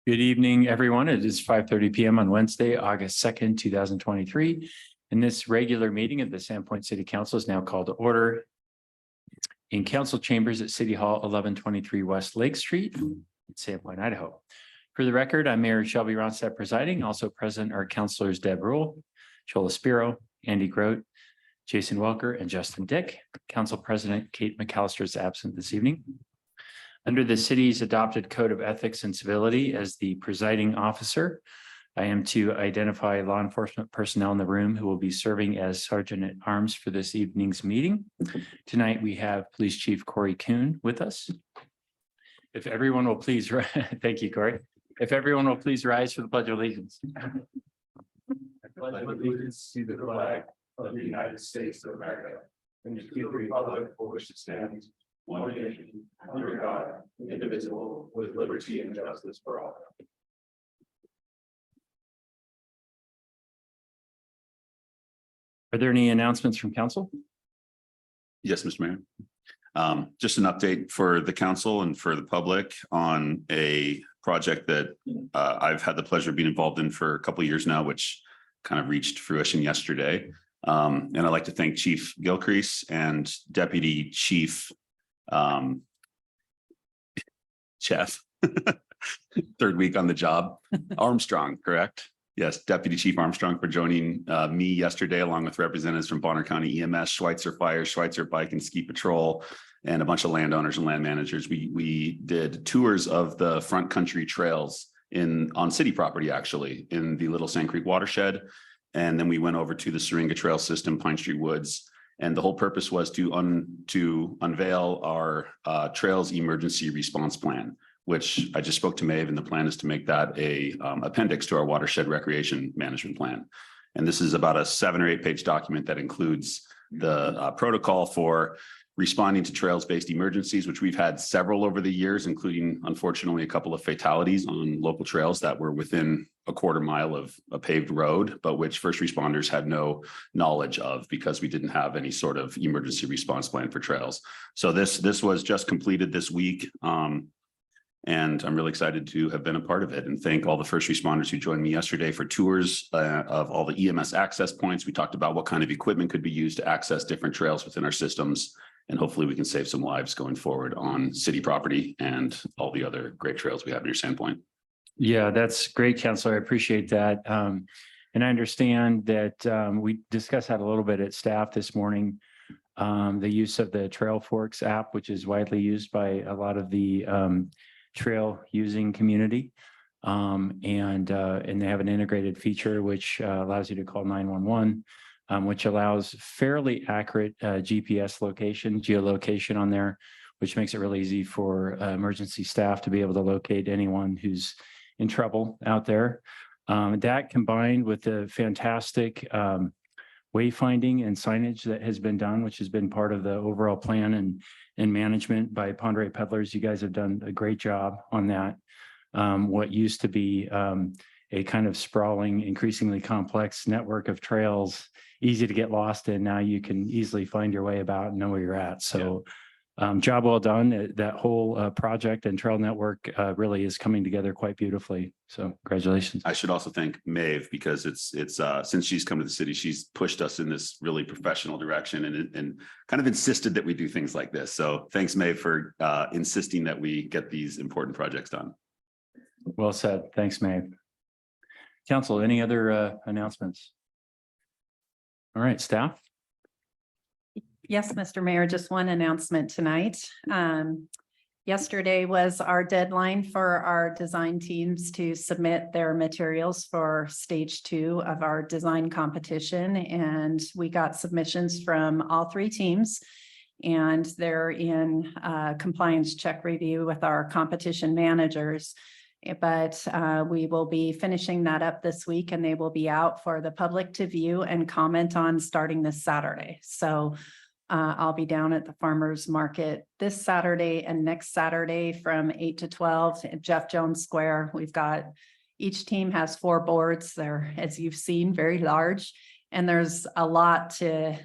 Good evening, everyone. It is 5:30 p.m. on Wednesday, August 2nd, 2023. And this regular meeting of the Sandpoint City Council is now called to order in council chambers at City Hall, 1123 West Lake Street, Sandpoint, Idaho. For the record, I'm Mayor Shelby Ronstadt presiding. Also present are councilors Deb Rule, Joel Aspiro, Andy Grote, Jason Welker, and Justin Dick. Council President Kate McAllister is absent this evening. Under the city's adopted code of ethics and civility, as the presiding officer, I am to identify law enforcement personnel in the room who will be serving as Sergeant at Arms for this evening's meeting. Tonight, we have Police Chief Corey Kuhn with us. If everyone will please, thank you, Corey. If everyone will please rise for the Pledge of Allegiance. I pledge allegiance to the flag of the United States of America and to the republic for which it stands, one nation, under God, indivisible, with liberty and justice for all. Are there any announcements from council? Yes, Mr. Mayor. Just an update for the council and for the public on a project that I've had the pleasure of being involved in for a couple of years now, which kind of reached fruition yesterday. And I'd like to thank Chief Gilcrease and Deputy Chief Chef, third week on the job, Armstrong, correct? Yes, Deputy Chief Armstrong for joining me yesterday, along with representatives from Bonner County EMS, Schweitzer Fire, Schweitzer Bike and Ski Patrol, and a bunch of landowners and land managers. We did tours of the front country trails on city property, actually, in the Little Sand Creek watershed. And then we went over to the Syringa Trail System, Pine Street Woods. And the whole purpose was to unveil our trails emergency response plan, which I just spoke to Maeve, and the plan is to make that a appendix to our watershed recreation management plan. And this is about a 7 or 8 page document that includes the protocol for responding to trails-based emergencies, which we've had several over the years, including, unfortunately, a couple of fatalities on local trails that were within a quarter mile of a paved road, but which first responders had no knowledge of because we didn't have any sort of emergency response plan for trails. So this was just completed this week. And I'm really excited to have been a part of it and thank all the first responders who joined me yesterday for tours of all the EMS access points. We talked about what kind of equipment could be used to access different trails within our systems. And hopefully we can save some lives going forward on city property and all the other great trails we have near Sandpoint. Yeah, that's great, Councilor. I appreciate that. And I understand that we discussed that a little bit at staff this morning. The use of the Trail Forks app, which is widely used by a lot of the trail using community. And they have an integrated feature which allows you to call 911. Which allows fairly accurate GPS geolocation on there, which makes it really easy for emergency staff to be able to locate anyone who's in trouble out there. That combined with the fantastic wayfinding and signage that has been done, which has been part of the overall plan and management by Ponderay Peddlers. You guys have done a great job on that. What used to be a kind of sprawling, increasingly complex network of trails, easy to get lost in. Now you can easily find your way about and know where you're at. So job well done. That whole project and trail network really is coming together quite beautifully. So congratulations. I should also thank Maeve because it's since she's come to the city, she's pushed us in this really professional direction and kind of insisted that we do things like this. So thanks, Maeve, for insisting that we get these important projects done. Well said. Thanks, Maeve. Council, any other announcements? All right, staff. Yes, Mr. Mayor, just one announcement tonight. Yesterday was our deadline for our design teams to submit their materials for stage 2 of our design competition. And we got submissions from all 3 teams. And they're in compliance check review with our competition managers. But we will be finishing that up this week and they will be out for the public to view and comment on starting this Saturday. So I'll be down at the farmers market this Saturday and next Saturday from 8 to 12 at Jeff Jones Square. We've got, each team has 4 boards. They're, as you've seen, very large. And there's a lot to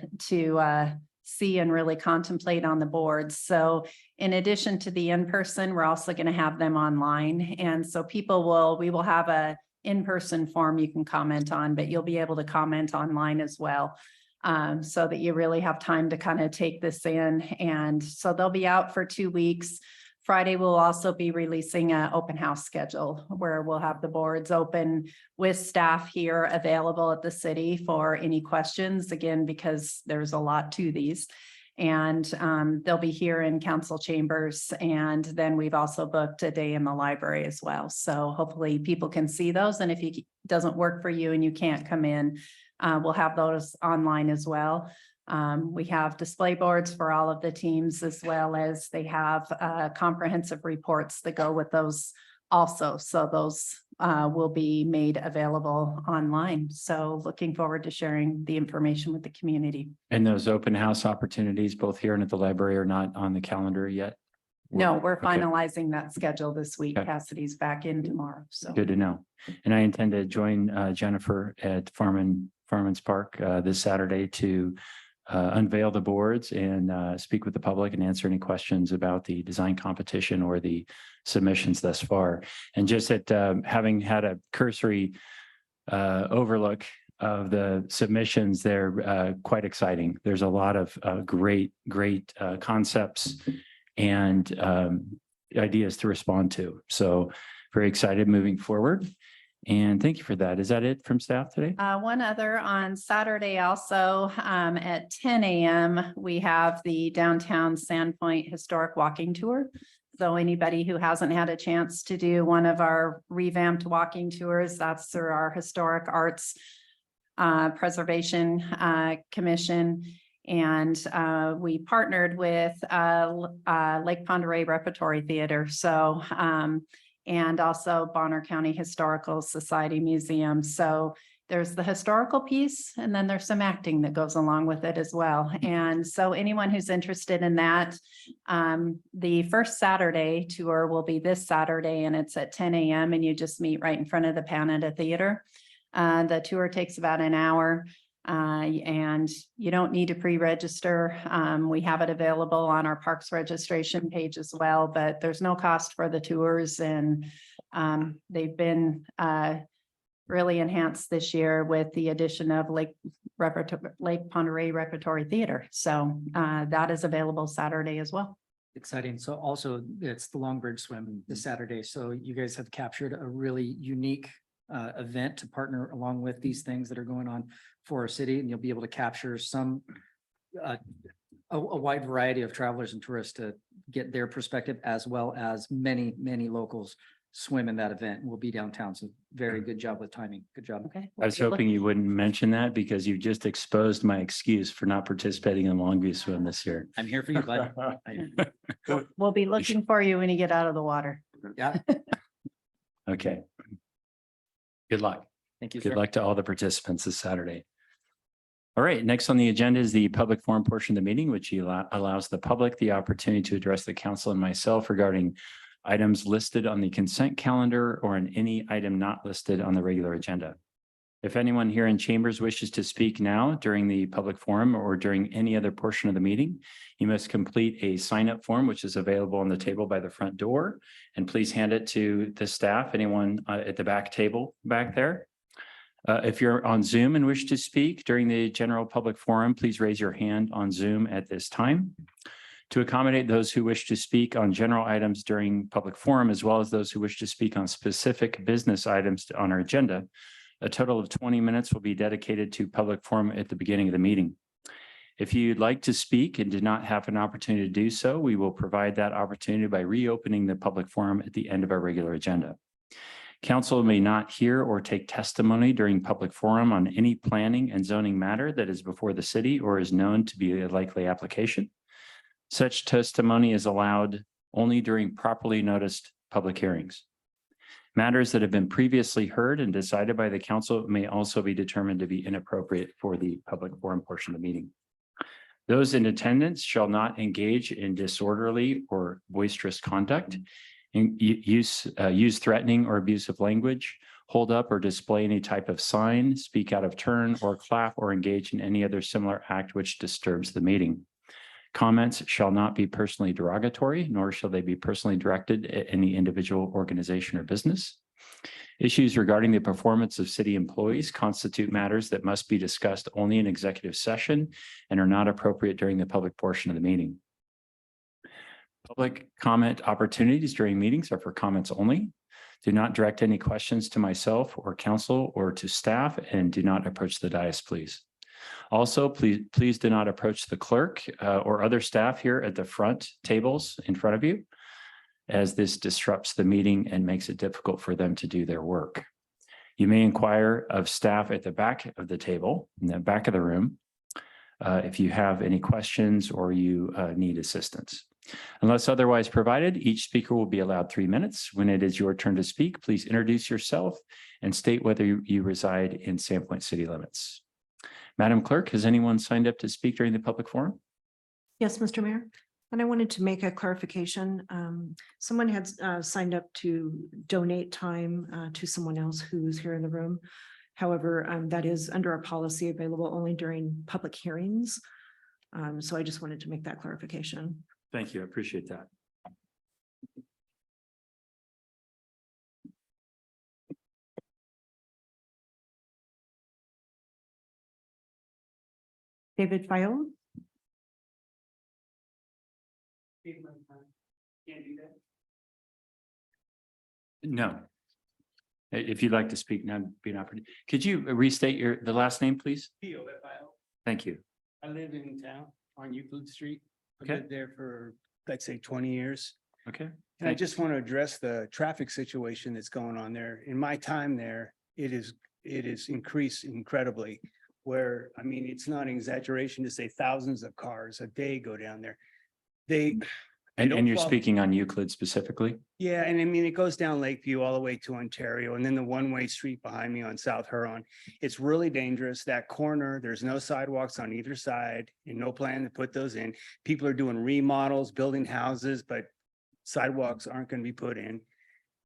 see and really contemplate on the boards. So in addition to the in-person, we're also going to have them online. And so we will have a in-person form you can comment on, but you'll be able to comment online as well. So that you really have time to kind of take this in. And so they'll be out for 2 weeks. Friday, we'll also be releasing an open house schedule where we'll have the boards open with staff here available at the city for any questions, again, because there's a lot to these. And they'll be here in council chambers. And then we've also booked a day in the library as well. So hopefully people can see those. And if it doesn't work for you and you can't come in, we'll have those online as well. We have display boards for all of the teams, as well as they have comprehensive reports that go with those also. So those will be made available online. So looking forward to sharing the information with the community. And those open house opportunities, both here and at the library, are not on the calendar yet? No, we're Okay. finalizing that schedule this week. Okay. Cassidy's back in tomorrow. So Good to know. And I intend to join Jennifer at Farman's Park this Saturday to unveil the boards and speak with the public and answer any questions about the design competition or the submissions thus far. And just at having had a cursory overlook of the submissions, they're quite exciting. There's a lot of great concepts and ideas to respond to. So very excited moving forward. And thank you for that. Is that it from staff today? one other on Saturday also at 10 a.m. we have the downtown Sandpoint historic walking tour. So anybody who hasn't had a chance to do one of our revamped walking tours, that's through our Historic Arts Preservation Commission. And we partnered with Lake Ponderay Repertory Theater. So and also Bonner County Historical Society Museum. So there's the historical piece, and then there's some acting that goes along with it as well. And so anyone who's interested in that, the first Saturday tour will be this Saturday, and it's at 10 a.m. and you just meet right in front of the Panada Theater. The tour takes about an hour. And you don't need to pre-register. We have it available on our parks registration page as well, but there's no cost for the tours, and they've been really enhanced this year with the addition of Lake Ponderay Repertory Theater. So that is available Saturday as well. Exciting. So also it's the Longbridge Swim this Saturday. So you guys have captured a really unique event to partner along with these things that are going on for our city, and you'll be able to capture some a wide variety of travelers and tourists to get their perspective, as well as many locals swim in that event. We'll be downtown. So very good job with timing. Good job. Okay. I was hoping you wouldn't mention that because you just exposed my excuse for not participating in Longview Swim this year. I'm here for you, bud. We'll be looking for you when you get out of the water. Yeah. Okay. Good luck. Thank you, Good sir. luck to all the participants this Saturday. All right, next on the agenda is the public forum portion of the meeting, which allows the public the opportunity to address the council and myself regarding items listed on the consent calendar or on any item not listed on the regular agenda. If anyone here in chambers wishes to speak now during the public forum or during any other portion of the meeting, you must complete a sign-up form, which is available on the table by the front door. And please hand it to the staff, anyone at the back table back there. If you're on Zoom and wish to speak during the general public forum, please raise your hand on Zoom at this time. To accommodate those who wish to speak on general items during public forum, as well as those who wish to speak on specific business items on our agenda, a total of 20 minutes will be dedicated to public forum at the beginning of the meeting. If you'd like to speak and did not have an opportunity to do so, we will provide that opportunity by reopening the public forum at the end of our regular agenda. Council may not hear or take testimony during public forum on any planning and zoning matter that is before the city or is known to be a likely application. Such testimony is allowed only during properly noticed public hearings. Matters that have been previously heard and decided by the council may also be determined to be inappropriate for the public forum portion of the meeting. Those in attendance shall not engage in disorderly or boisterous conduct, use threatening or abusive language, hold up or display any type of sign, speak out of turn, or clap or engage in any other similar act which disturbs the meeting. Comments shall not be personally derogatory, nor shall they be personally directed at any individual, organization, or business. Issues regarding the performance of city employees constitute matters that must be discussed only in executive session and are not appropriate during the public portion of the meeting. Public comment opportunities during meetings are for comments only. Do not direct any questions to myself or council or to staff, and do not approach the dais, please. Also, please do not approach the clerk or other staff here at the front tables in front of you, as this disrupts the meeting and makes it difficult for them to do their work. You may inquire of staff at the back of the table, in the back of the room, if you have any questions or you need assistance. Unless otherwise provided, each speaker will be allowed 3 minutes. When it is your turn to speak, please introduce yourself and state whether you reside in Sandpoint city limits. Madam Clerk, has anyone signed up to speak during the public forum? Yes, Mr. Mayor. And I wanted to make a clarification. Someone had signed up to donate time to someone else who's here in the room. However, that is under our policy available only during public hearings. So I just wanted to make that clarification. Thank you. I appreciate that. David File. No. If you'd like to speak, now be an opportunity. Could you restate the last name, please? Thank you. I live in town on Euclid Street. I've Okay. lived there for, let's say, 20 years. Okay. And I just want to address the traffic situation that's going on there. In my time there, it is increased incredibly. Where, I mean, it's not an exaggeration to say thousands of cars a day go down there. And don't you're follow- speaking on Euclid specifically? Yeah, and I mean, it goes down Lakeview all the way to Ontario, and then the one-way street behind me on South Huron. It's really dangerous. That corner, there's no sidewalks on either side and no plan to put those in. People are doing remodels, building houses, but sidewalks aren't going to be put in.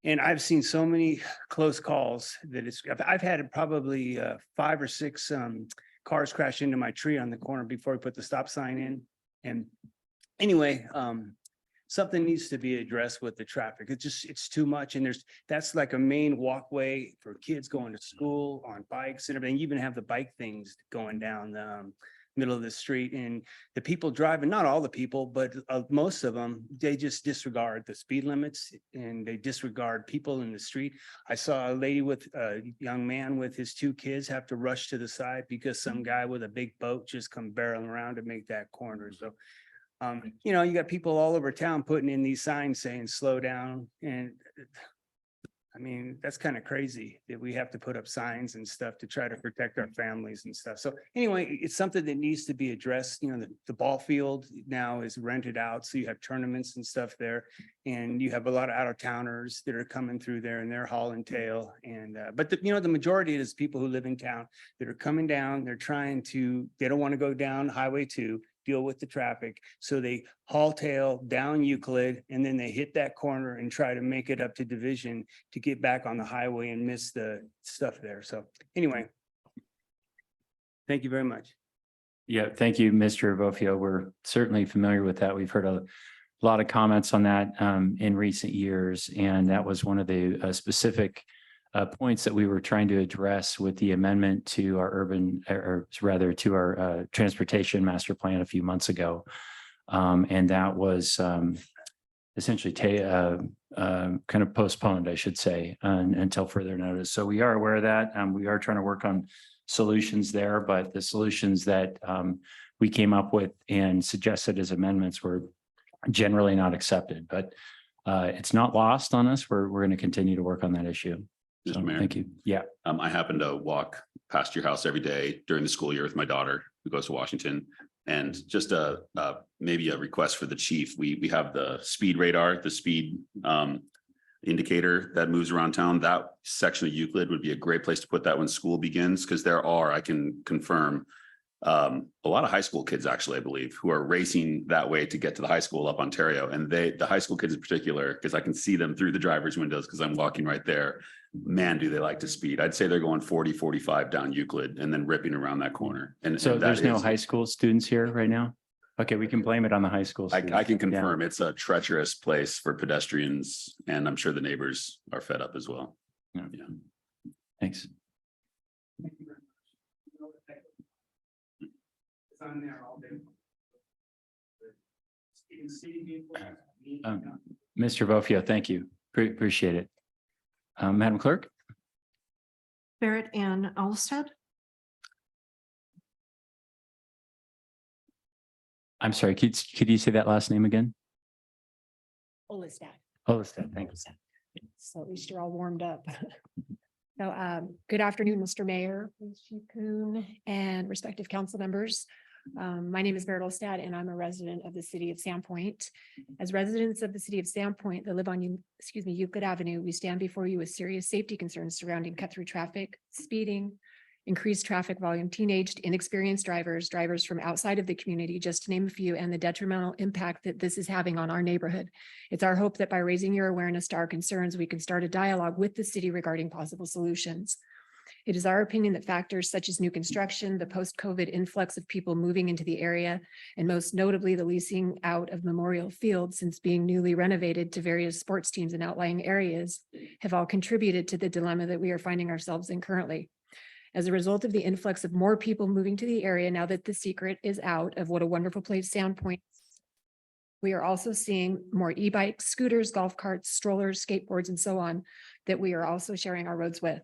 And I've seen so many close calls that I've had probably 5 or 6 cars crash into my tree on the corner before we put the stop sign in. And anyway, something needs to be addressed with the traffic. It's too much. And that's like a main walkway for kids going to school on bikes and everything. You even have the bike things going down the middle of the street, and the people driving, not all the people, but most of them, they just disregard the speed limits and they disregard people in the street. I saw a lady with a young man with his 2 kids have to rush to the side because some guy with a big boat just come barreling around to make that corner. So you know, you got people all over town putting in these signs saying slow down. And I mean, that's kind of crazy that we have to put up signs and stuff to try to protect our families and stuff. So anyway, it's something that needs to be addressed. You know, the ball field now is rented out. So you have tournaments and stuff there. And you have a lot of out of towners that are coming through there and they're hauling tail. And but you know, the majority is people who live in town that are coming down. They don't want to go down Highway 2. Deal with the traffic. So they haul tail down Euclid and then they hit that corner and try to make it up to Division to get back on the highway and miss the stuff there. So anyway. Thank you very much. Yeah, thank you, Mr. Bofio. We're certainly familiar with that. We've heard a lot of comments on that in recent years. And that was one of the specific points that we were trying to address with the amendment to our to our transportation master plan a few months ago. And that was essentially kind of postponed, I should say, until further notice. So we are aware of that. We are trying to work on solutions there, but the solutions that we came up with and suggested as amendments were generally not accepted, but it's not lost on us. We're going to continue to work on that issue. So, Mr. Mayor. thank you. Yeah. I happen to walk past your house every day during the school year with my daughter who goes to Washington. And just maybe a request for the chief. We have the speed radar, the speed indicator that moves around town. That section of Euclid would be a great place to put that when school begins, because I can confirm, a lot of high school kids actually, I believe, who are racing that way to get to the high school up Ontario. And the high school kids in particular, because I can see them through the driver's windows because I'm walking right there. Man, do they like to speed. I'd say they're going 40, 45 down Euclid and then ripping around that corner. And So that there's no is- high school students here right now? Okay, we can blame it on the high school. I students. can Yeah. confirm it's a treacherous place for pedestrians, and I'm sure the neighbors are fed up as well. Yeah. Yeah. Thanks. It's on there all day. You can see Mr. Bofio, thank you. Appreciate it. Madam Clerk? Barrett and Olsted. I'm sorry, could you say that last name again? Olistad. Olistad, thank you. So at least you're all warmed up. So, good afternoon, Mr. Mayor, Ms. Kuhn, and respective council members. My name is Barrett Olstad, and I'm a resident of the city of Sandpoint. As residents of the city of Sandpoint that live on, Euclid Avenue, we stand before you with serious safety concerns surrounding cut-through traffic, speeding, increased traffic volume, teenaged, inexperienced drivers from outside of the community, just to name a few, and the detrimental impact that this is having on our neighborhood. It's our hope that by raising your awareness to our concerns, we can start a dialogue with the city regarding possible solutions. It is our opinion that factors such as new construction, the post-COVID influx of people moving into the area, and most notably the leasing out of Memorial Field since being newly renovated to various sports teams in outlying areas, have all contributed to the dilemma that we are finding ourselves in currently. As a result of the influx of more people moving to the area, now that the secret is out of what a wonderful place Sandpoint, we are also seeing more e-bikes, scooters, golf carts, strollers, skateboards, and so on that we are also sharing our roads with.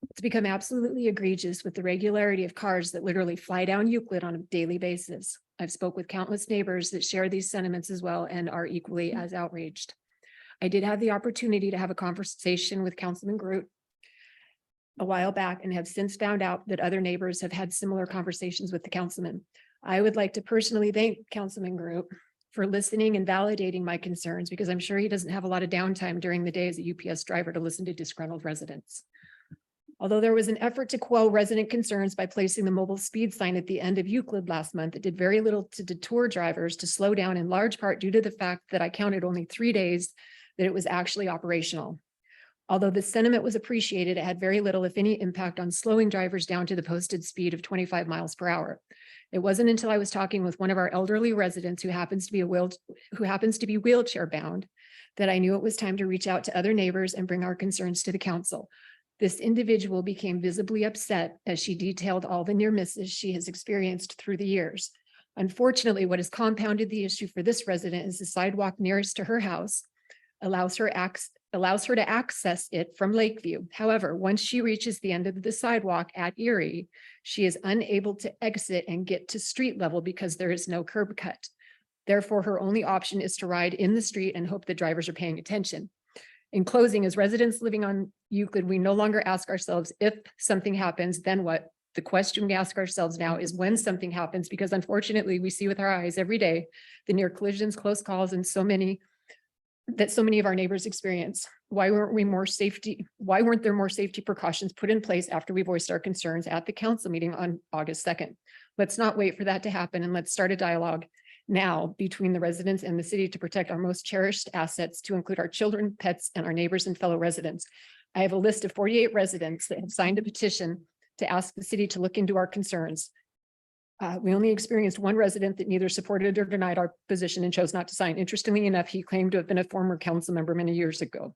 It's become absolutely egregious with the regularity of cars that literally fly down Euclid on a daily basis. I've spoke with countless neighbors that share these sentiments as well and are equally as outraged. I did have the opportunity to have a conversation with Councilman Groot a while back and have since found out that other neighbors have had similar conversations with the councilman. I would like to personally thank Councilman Groot for listening and validating my concerns, because I'm sure he doesn't have a lot of downtime during the day as a UPS driver to listen to disgruntled residents. Although there was an effort to quell resident concerns by placing the mobile speed sign at the end of Euclid last month, it did very little to deter drivers to slow down, in large part due to the fact that I counted only 3 days that it was actually operational. Although the sentiment was appreciated, it had very little, if any, impact on slowing drivers down to the posted speed of 25 miles per hour. It wasn't until I was talking with one of our elderly residents who happens to be wheelchair bound that I knew it was time to reach out to other neighbors and bring our concerns to the council. This individual became visibly upset as she detailed all the near misses she has experienced through the years. Unfortunately, what has compounded the issue for this resident is the sidewalk nearest to her house allows her to access it from Lakeview. However, once she reaches the end of the sidewalk at Erie, she is unable to exit and get to street level because there is no curb cut. Therefore, her only option is to ride in the street and hope the drivers are paying attention. In closing, as residents living on Euclid, we no longer ask ourselves if something happens, then what? The question we ask ourselves now is when something happens, because unfortunately we see with our eyes every day the near collisions, close calls, and so many of our neighbors experience. Why weren't there more safety precautions put in place after we voiced our concerns at the council meeting on August 2nd? Let's not wait for that to happen, and let's start a dialogue now between the residents and the city to protect our most cherished assets, to include our children, pets, and our neighbors and fellow residents. I have a list of 48 residents that have signed a petition to ask the city to look into our concerns. We only experienced one resident that neither supported or denied our position and chose not to sign. Interestingly enough, he claimed to have been a former council member many years ago.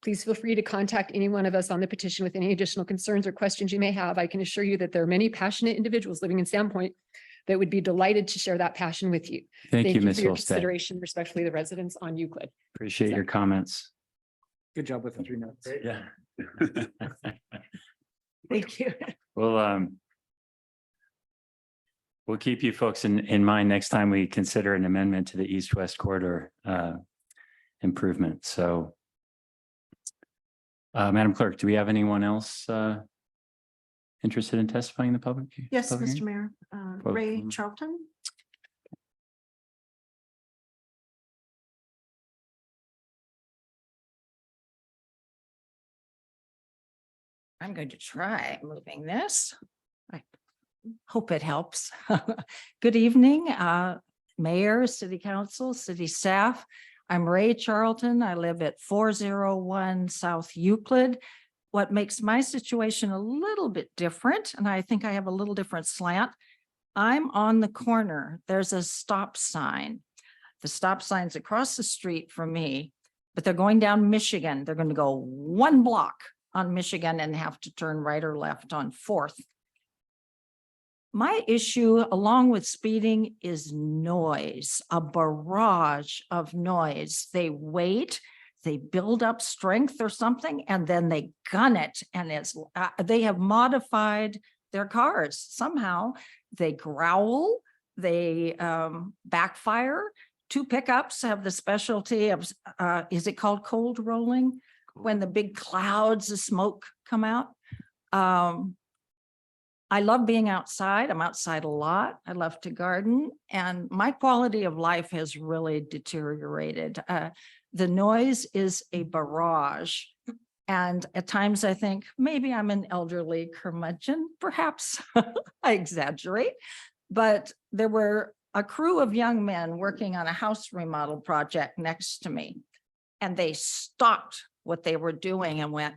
Please feel free to contact any one of us on the petition with any additional concerns or questions you may have. I can assure you that there are many passionate individuals living in Sandpoint that would be delighted to share that passion with you. Thank you, for Ms. your Olstad. consideration, respectfully, the residents on Euclid. Appreciate your comments. Good job with the 3 minutes. Yeah. Thank you. We'll keep you folks in mind next time we consider an amendment to the east-west corridor improvement. So, Madam Clerk, do we have anyone else interested in testifying in the public? Yes, public Mr. hearing? Mayor. Well, Ray Charlton. I'm going to try moving this. I hope it helps. Good evening, Mayor, City Council, City staff. I'm Ray Charlton. I live at 401 South Euclid. What makes my situation a little bit different, and I think I have a little different slant, I'm on the corner. There's a stop sign. The stop sign's across the street from me, but they're going down Michigan. They're going to go 1 block on Michigan and have to turn right or left on 4th. My issue, along with speeding, is noise, a barrage of noise. They wait, they build up strength or something, and then they gun it. And they have modified their cars somehow. They growl, they backfire. 2 pickups have the specialty of, is it called cold rolling? When the big clouds of smoke come out. I love being outside. I'm outside a lot. I love to garden, and my quality of life has really deteriorated. The noise is a barrage. And at times I think maybe I'm an elderly curmudgeon, perhaps I exaggerate, but there were a crew of young men working on a house remodel project next to me. And they stopped what they were doing and went,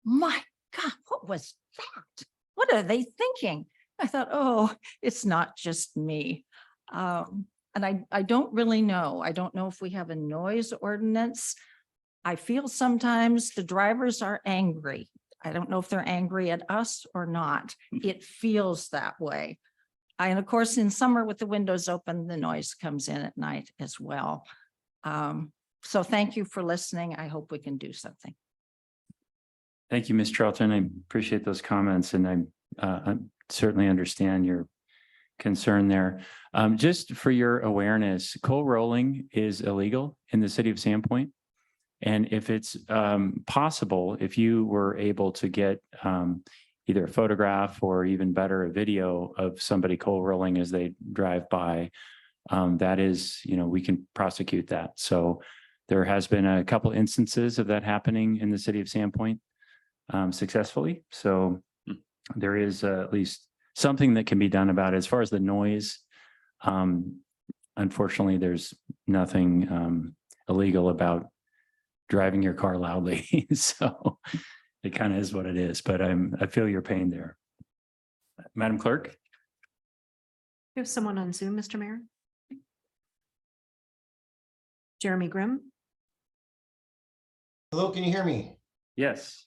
my God, what was that? What are they thinking? I thought, oh, it's not just me. And I don't really know. I don't know if we have a noise ordinance. I feel sometimes the drivers are angry. I don't know if they're angry at us or not. It feels that way. And of course, in summer with the windows open, the noise comes in at night as well. So thank you for listening. I hope we can do something. Thank you, Ms. Charlton. I appreciate those comments, and I certainly understand your concern there. Just for your awareness, coal rolling is illegal in the city of Sandpoint. And if it's possible, if you were able to get either a photograph or even better, a video of somebody coal rolling as they drive by, that is, we can prosecute that. So there has been a couple instances of that happening in the city of Sandpoint successfully. So there is at least something that can be done about it. As far as the noise, unfortunately, there's nothing illegal about driving your car loudly. So it kind of is what it is, but I feel your pain there. Madam Clerk? We have someone on Zoom, Mr. Mayor. Jeremy Grimm. Hello, can you hear me? Yes.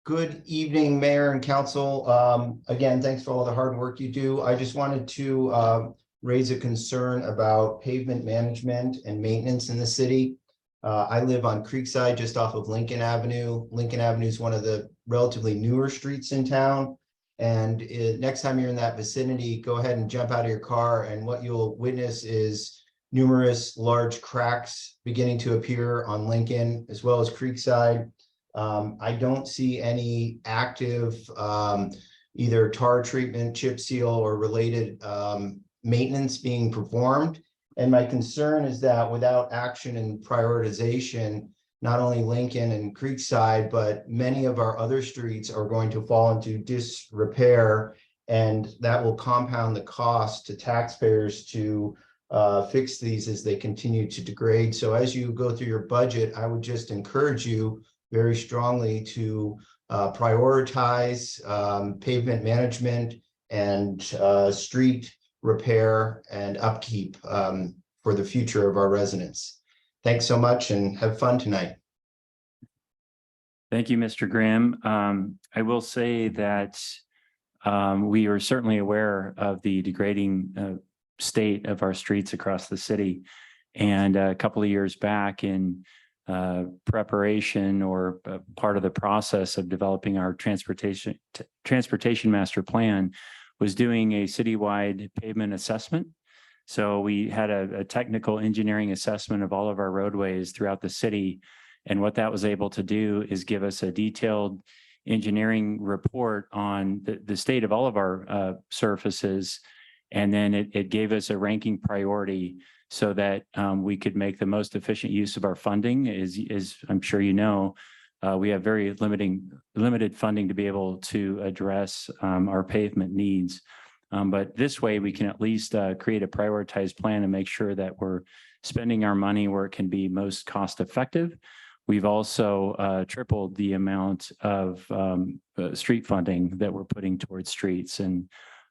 Good evening, Mayor and Council. Again, thanks for all the hard work you do. I just wanted to raise a concern about pavement management and maintenance in the city. I live on Creekside, just off of Lincoln Avenue. Lincoln Avenue is one of the relatively newer streets in town. And next time you're in that vicinity, go ahead and jump out of your car, and what you'll witness is numerous large cracks beginning to appear on Lincoln as well as Creekside. I don't see any active either tar treatment, chip seal, or related maintenance being performed. And my concern is that without action and prioritization, not only Lincoln and Creekside, but many of our other streets are going to fall into disrepair, and that will compound the cost to taxpayers to fix these as they continue to degrade. So as you go through your budget, I would just encourage you very strongly to prioritize pavement management and street repair and upkeep for the future of our residents. Thanks so much and have fun tonight. Thank you, Mr. Grimm. I will say that we are certainly aware of the degrading state of our streets across the city. And a couple of years back, in preparation or part of the process of developing our transportation master plan, was doing a citywide pavement assessment. So we had a technical engineering assessment of all of our roadways throughout the city. And what that was able to do is give us a detailed engineering report on the state of all of our surfaces. And then it gave us a ranking priority so that we could make the most efficient use of our funding. As I'm sure you know, we have very limited funding to be able to address our pavement needs. But this way we can at least create a prioritized plan and make sure that we're spending our money where it can be most cost effective. We've also tripled the amount of street funding that we're putting towards streets. And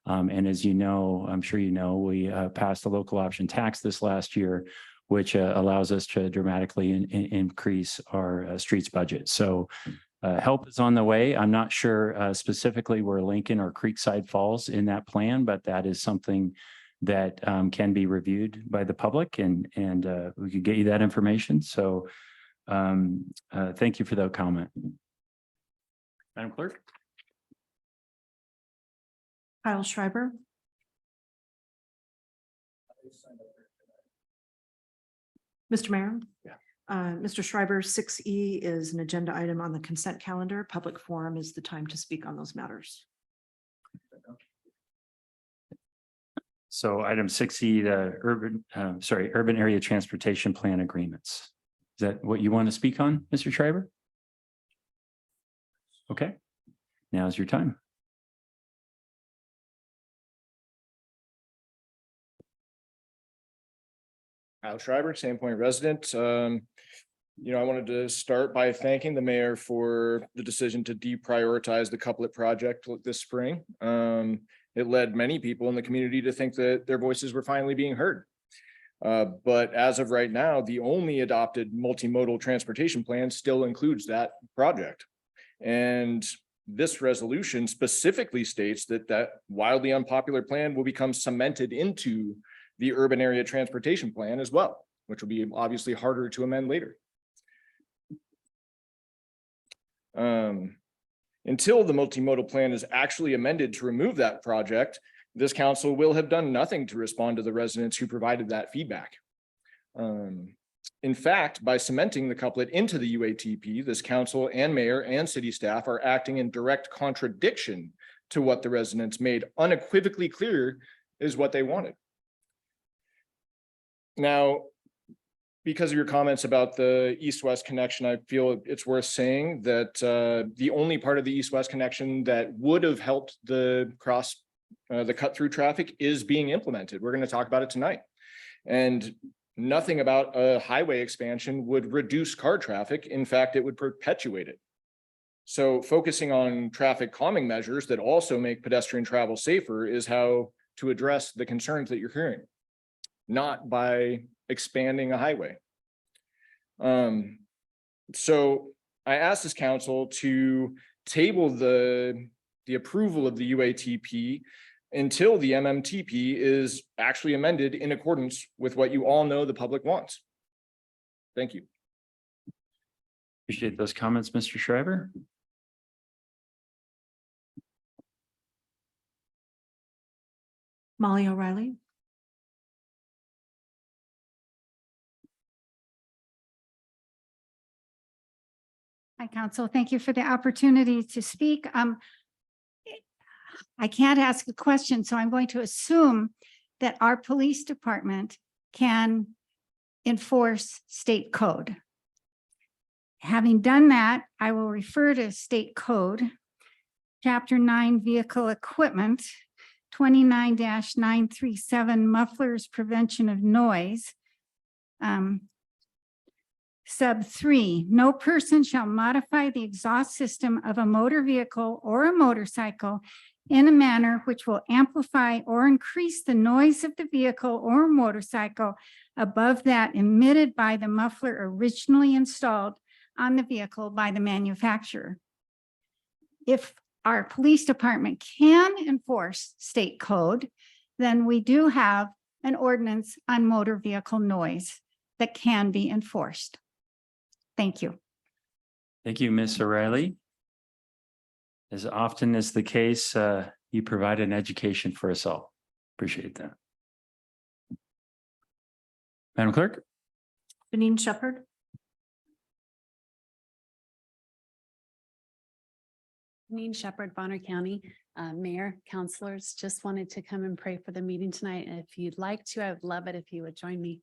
And as you know, I'm sure you know, we passed a local option tax this last year, which allows us to dramatically increase our streets budget. So help is on the way. I'm not sure specifically where Lincoln or Creekside falls in that plan, but that is something that can be reviewed by the public, and we could get you that information. So thank you for that comment. Madam Clerk. Kyle Schreiber. Mr. Mayor. Yeah. Mr. Schreiber, 6E is an agenda item on the consent calendar. Public forum is the time to speak on those matters. So item 6E, the urban area transportation plan agreements. Is that what you want to speak on, Mr. Schreiber? Okay, now's your time. Kyle Schreiber, Sandpoint resident. I wanted to start by thanking the mayor for the decision to deprioritize the couplet project this spring. It led many people in the community to think that their voices were finally being heard. But as of right now, the only adopted multimodal transportation plan still includes that project. And this resolution specifically states that that wildly unpopular plan will become cemented into the urban area transportation plan as well, which will be obviously harder to amend later. Until the multimodal plan is actually amended to remove that project, this council will have done nothing to respond to the residents who provided that feedback. In fact, by cementing the couplet into the UATP, this council and mayor and city staff are acting in direct contradiction to what the residents made unequivocally clear is what they wanted. Now, because of your comments about the east-west connection, I feel it's worth saying that the only part of the east-west connection that would have helped the cut-through traffic is being implemented. We're going to talk about it tonight. And nothing about a highway expansion would reduce car traffic. In fact, it would perpetuate it. So focusing on traffic calming measures that also make pedestrian travel safer is how to address the concerns that you're hearing, not by expanding a highway. So I asked this council to table the approval of the UATP until the MMTP is actually amended in accordance with what you all know the public wants. Thank you. Appreciate those comments, Mr. Schreiber. Molly O'Reilly. Hi, Council. Thank you for the opportunity to speak. I can't ask a question, so I'm going to assume that our police department can enforce state code. Having done that, I will refer to state code, Chapter 9 Vehicle Equipment, 29-937 Mufflers Prevention of Noise. Sub 3, no person shall modify the exhaust system of a motor vehicle or a motorcycle in a manner which will amplify or increase the noise of the vehicle or motorcycle above that emitted by the muffler originally installed on the vehicle by the manufacturer. If our police department can enforce state code, then we do have an ordinance on motor vehicle noise that can be enforced. Thank you. Thank you, Ms. O'Reilly. As often is the case, you provide an education for us all. Appreciate that. Madam Clerk. Janine Shepherd. Janine Shepherd, Bonner County, Mayor, councilors, just wanted to come and pray for the meeting tonight. And if you'd like to, I would love it if you would join me.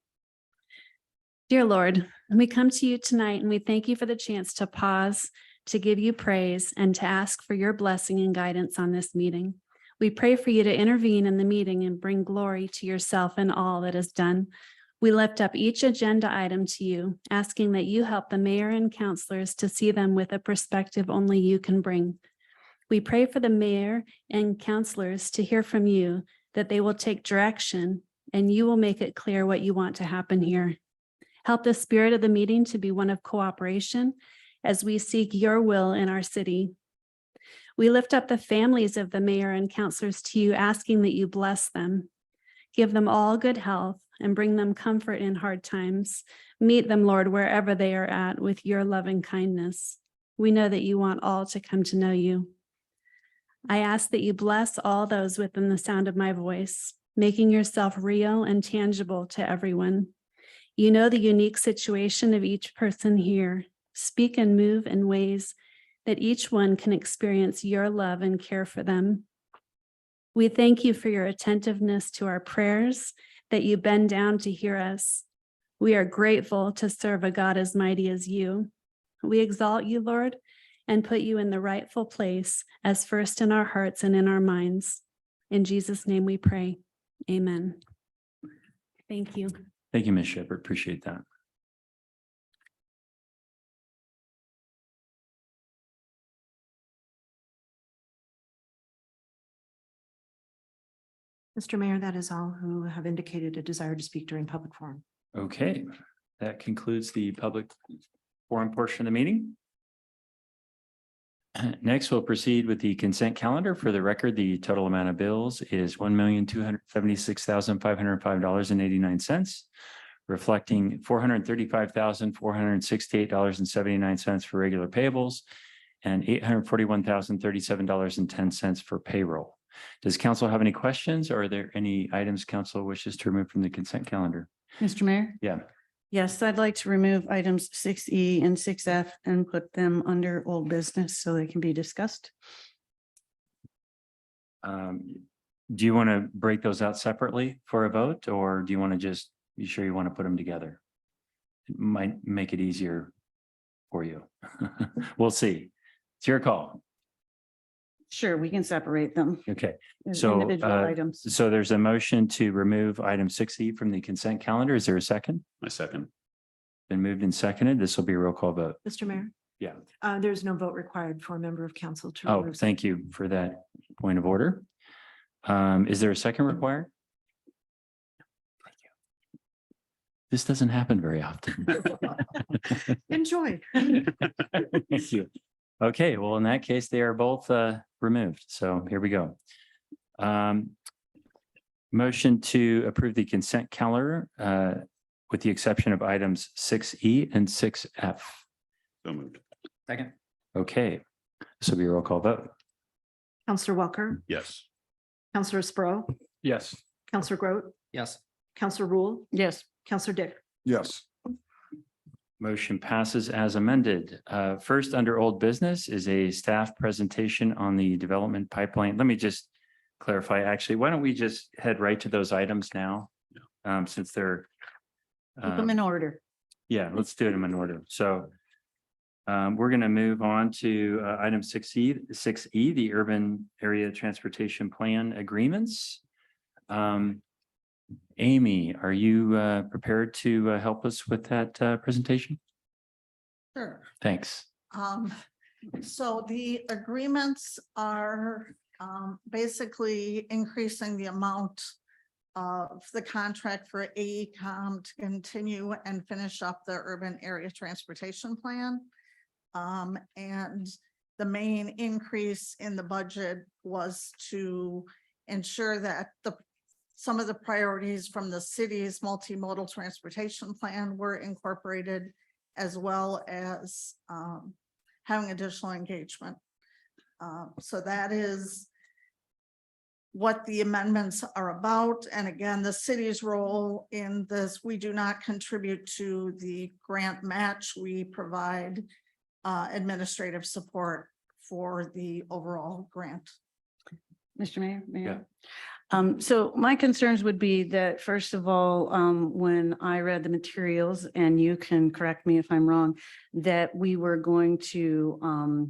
Dear Lord, we come to you tonight and we thank you for the chance to pause, to give you praise, and to ask for your blessing and guidance on this meeting. We pray for you to intervene in the meeting and bring glory to yourself in all that is done. We lift up each agenda item to you, asking that you help the mayor and councilors to see them with a perspective only you can bring. We pray for the mayor and councilors to hear from you, that they will take direction and you will make it clear what you want to happen here. Help the spirit of the meeting to be one of cooperation as we seek your will in our city. We lift up the families of the mayor and councilors to you, asking that you bless them. Give them all good health and bring them comfort in hard times. Meet them, Lord, wherever they are at with your loving kindness. We know that you want all to come to know you. I ask that you bless all those within the sound of my voice, making yourself real and tangible to everyone. You know the unique situation of each person here. Speak and move in ways that each one can experience your love and care for them. We thank you for your attentiveness to our prayers, that you bend down to hear us. We are grateful to serve a God as mighty as you. We exalt you, Lord, and put you in the rightful place as first in our hearts and in our minds. In Jesus' name we pray. Amen. Thank you. Thank you, Ms. Shepherd. Appreciate that. Mr. Mayor, that is all who have indicated a desire to speak during public forum. Okay, that concludes the public forum portion of the meeting. Next, we'll proceed with the consent calendar. For the record, the total amount of bills is $1,276,505.89, reflecting $435,468.79 for regular payables and $841,037.10 for payroll. Does council have any questions, or are there any items council wishes to remove from the consent calendar? Mr. Mayor? Yeah. Yes, I'd like to remove items 6E and 6F and put them under old business so they can be discussed. Do you want to break those out separately for a vote, or do you want to just, you sure you want to put them together? It might make it easier for you. We'll see. It's your call. Sure, we can separate them Okay. as So, individual items. So there's a motion to remove item 6E from the consent calendar. Is there a second? My second. Been moved and seconded. This will be a roll call vote. Mr. Mayor? Yeah. There's no vote required for a member of council to. Oh, remove. thank you for that point of order. Is there a second required? Thank you. This doesn't happen very often. Enjoy. Thank you. Okay, well, in that case, they are both removed. So here we go. Motion to approve the consent calendar with the exception of items 6E and 6F. So moved. Second. Okay, this will be a roll call vote. Counselor Welker, Yes. Counselor Sprow, Yes. Counselor Groot, Yes. Counselor Rule, Yes. Counselor Dick. Yes. Motion passes as amended. First, under old business is a staff presentation on the development pipeline. Let me just clarify, actually, why don't we just head right to those items now? Since they're. Keep them in order. Yeah, let's do them in order. So we're going to move on to item 6E, the urban area transportation plan agreements. Amy, are you prepared to help us with that presentation? Sure. Thanks. So the agreements are basically increasing the amount of the contract for AECom to continue and finish up the urban area transportation plan. And the main increase in the budget was to ensure that some of the priorities from the city's multimodal transportation plan were incorporated, as well as having additional engagement. So that is what the amendments are about. And again, the city's role in this, we do not contribute to the grant match. We provide administrative support for the overall grant. Mr. Mayor? So my concerns would be that, first of all, when I read the materials, and you can correct me if I'm wrong, that we were going to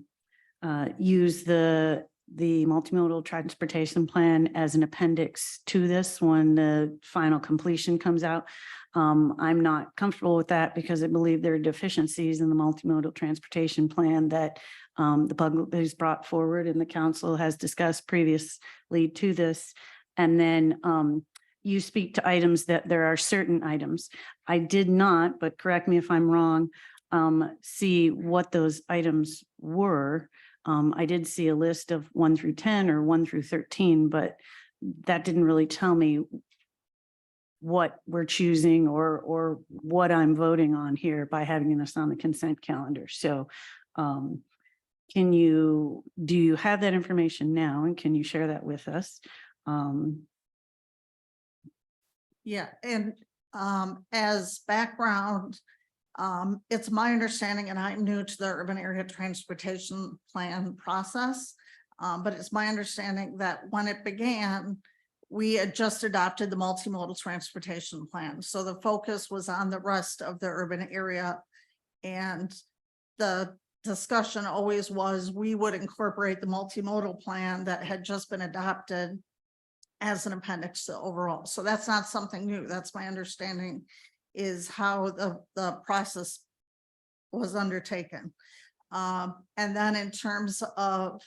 use the the multimodal transportation plan as an appendix to this when the final completion comes out. I'm not comfortable with that because I believe there are deficiencies in the multimodal transportation plan that the public has brought forward and the council has discussed previously to this. And then you speak to items that there are certain items. I did not, but correct me if I'm wrong, see what those items were. I did see a list of 1 through 10 or 1 through 13, but that didn't really tell me what we're choosing or what I'm voting on here by having this on the consent calendar. So do you have that information now and can you share that with us? Yeah, and as background, it's my understanding, and I'm new to the urban area transportation plan process, but it's my understanding that when it began, we had just adopted the multimodal transportation plan. So the focus was on the rest of the urban area. And the discussion always was we would incorporate the multimodal plan that had just been adopted as an appendix to overall. So that's not something new. That's my understanding is how the process was undertaken. And then in terms of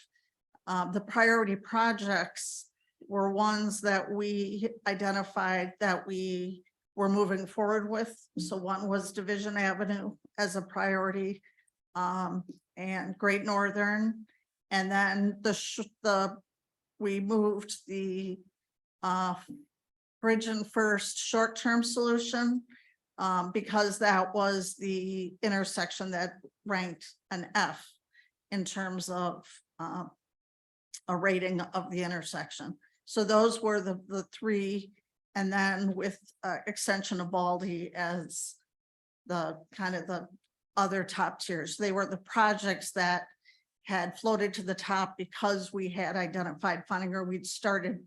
the priority projects were ones that we identified that we were moving forward with. So one was Division Avenue as a priority and Great Northern. And then we moved the Bridge and First short-term solution because that was the intersection that ranked an F in terms of a rating of the intersection. So those were the three, and then with extension of Baldy as the kind of the other top tiers. They were the projects that had floated to the top because we had identified funding or we'd started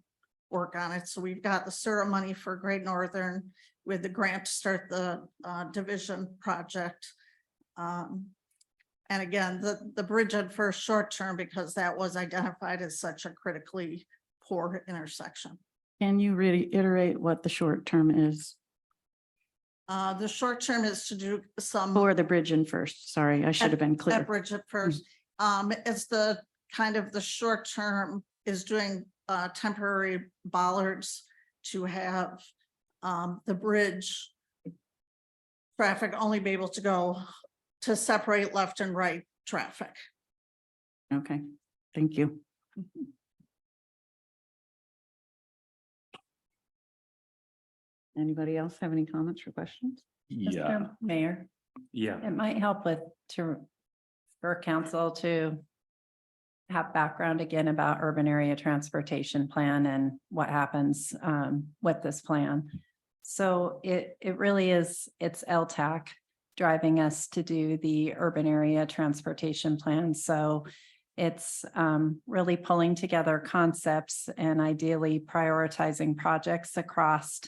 work on it. So we've got the SURA money for Great Northern with the grant to start the division project. And again, the Bridge at First short term, because that was identified as such a critically poor intersection. Can you reiterate what the short term is? The short term is to do some. For the Bridge and First, sorry, I should have been clear. At Bridge at First. It's the kind of the short term is doing temporary bollards to have the bridge traffic only be able to go to separate left and right traffic. Okay, thank you. Anybody else have any comments or questions? Yeah, Mr. Mayor, Yeah. it might help for council to have background again about urban area transportation plan and what happens with this plan. So it really is, it's LTAC driving us to do the urban area transportation plan. So it's really pulling together concepts and ideally prioritizing projects across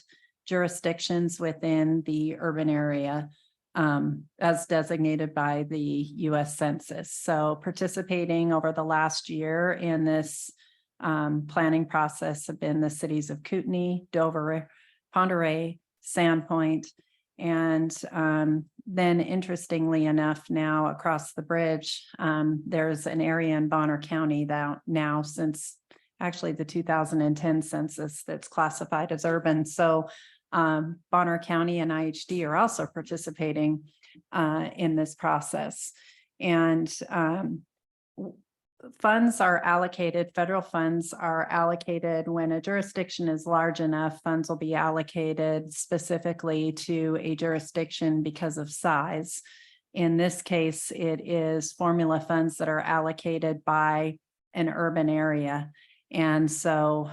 jurisdictions within the urban area as designated by the U.S. Census. So participating over the last year in this planning process have been the cities of Kootenai, Dover, Ponderay, Sandpoint, and then interestingly enough, now across the bridge, there's an area in Bonner County that now since actually the 2010 census that's classified as urban. So Bonner County and IHD are also participating in this process. And funds are allocated, federal funds are allocated when a jurisdiction is large enough, funds will be allocated specifically to a jurisdiction because of size. In this case, it is formula funds that are allocated by an urban area. And so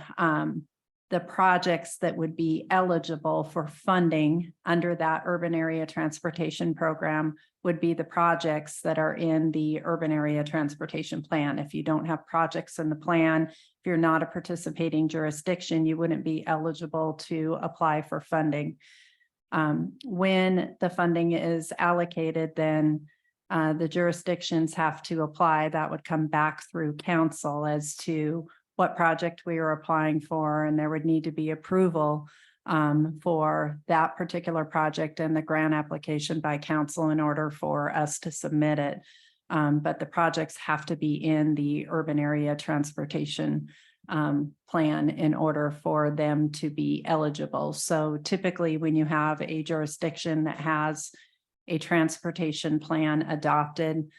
the projects that would be eligible for funding under that urban area transportation program would be the projects that are in the urban area transportation plan. If you don't have projects in the plan, if you're not a participating jurisdiction, you wouldn't be eligible to apply for funding. When the funding is allocated, then the jurisdictions have to apply. That would come back through council as to what project we are applying for, and there would need to be approval for that particular project and the grant application by council in order for us to submit it. But the projects have to be in the urban area transportation plan in order for them to be eligible. So typically when you have a jurisdiction that has a transportation plan adopted,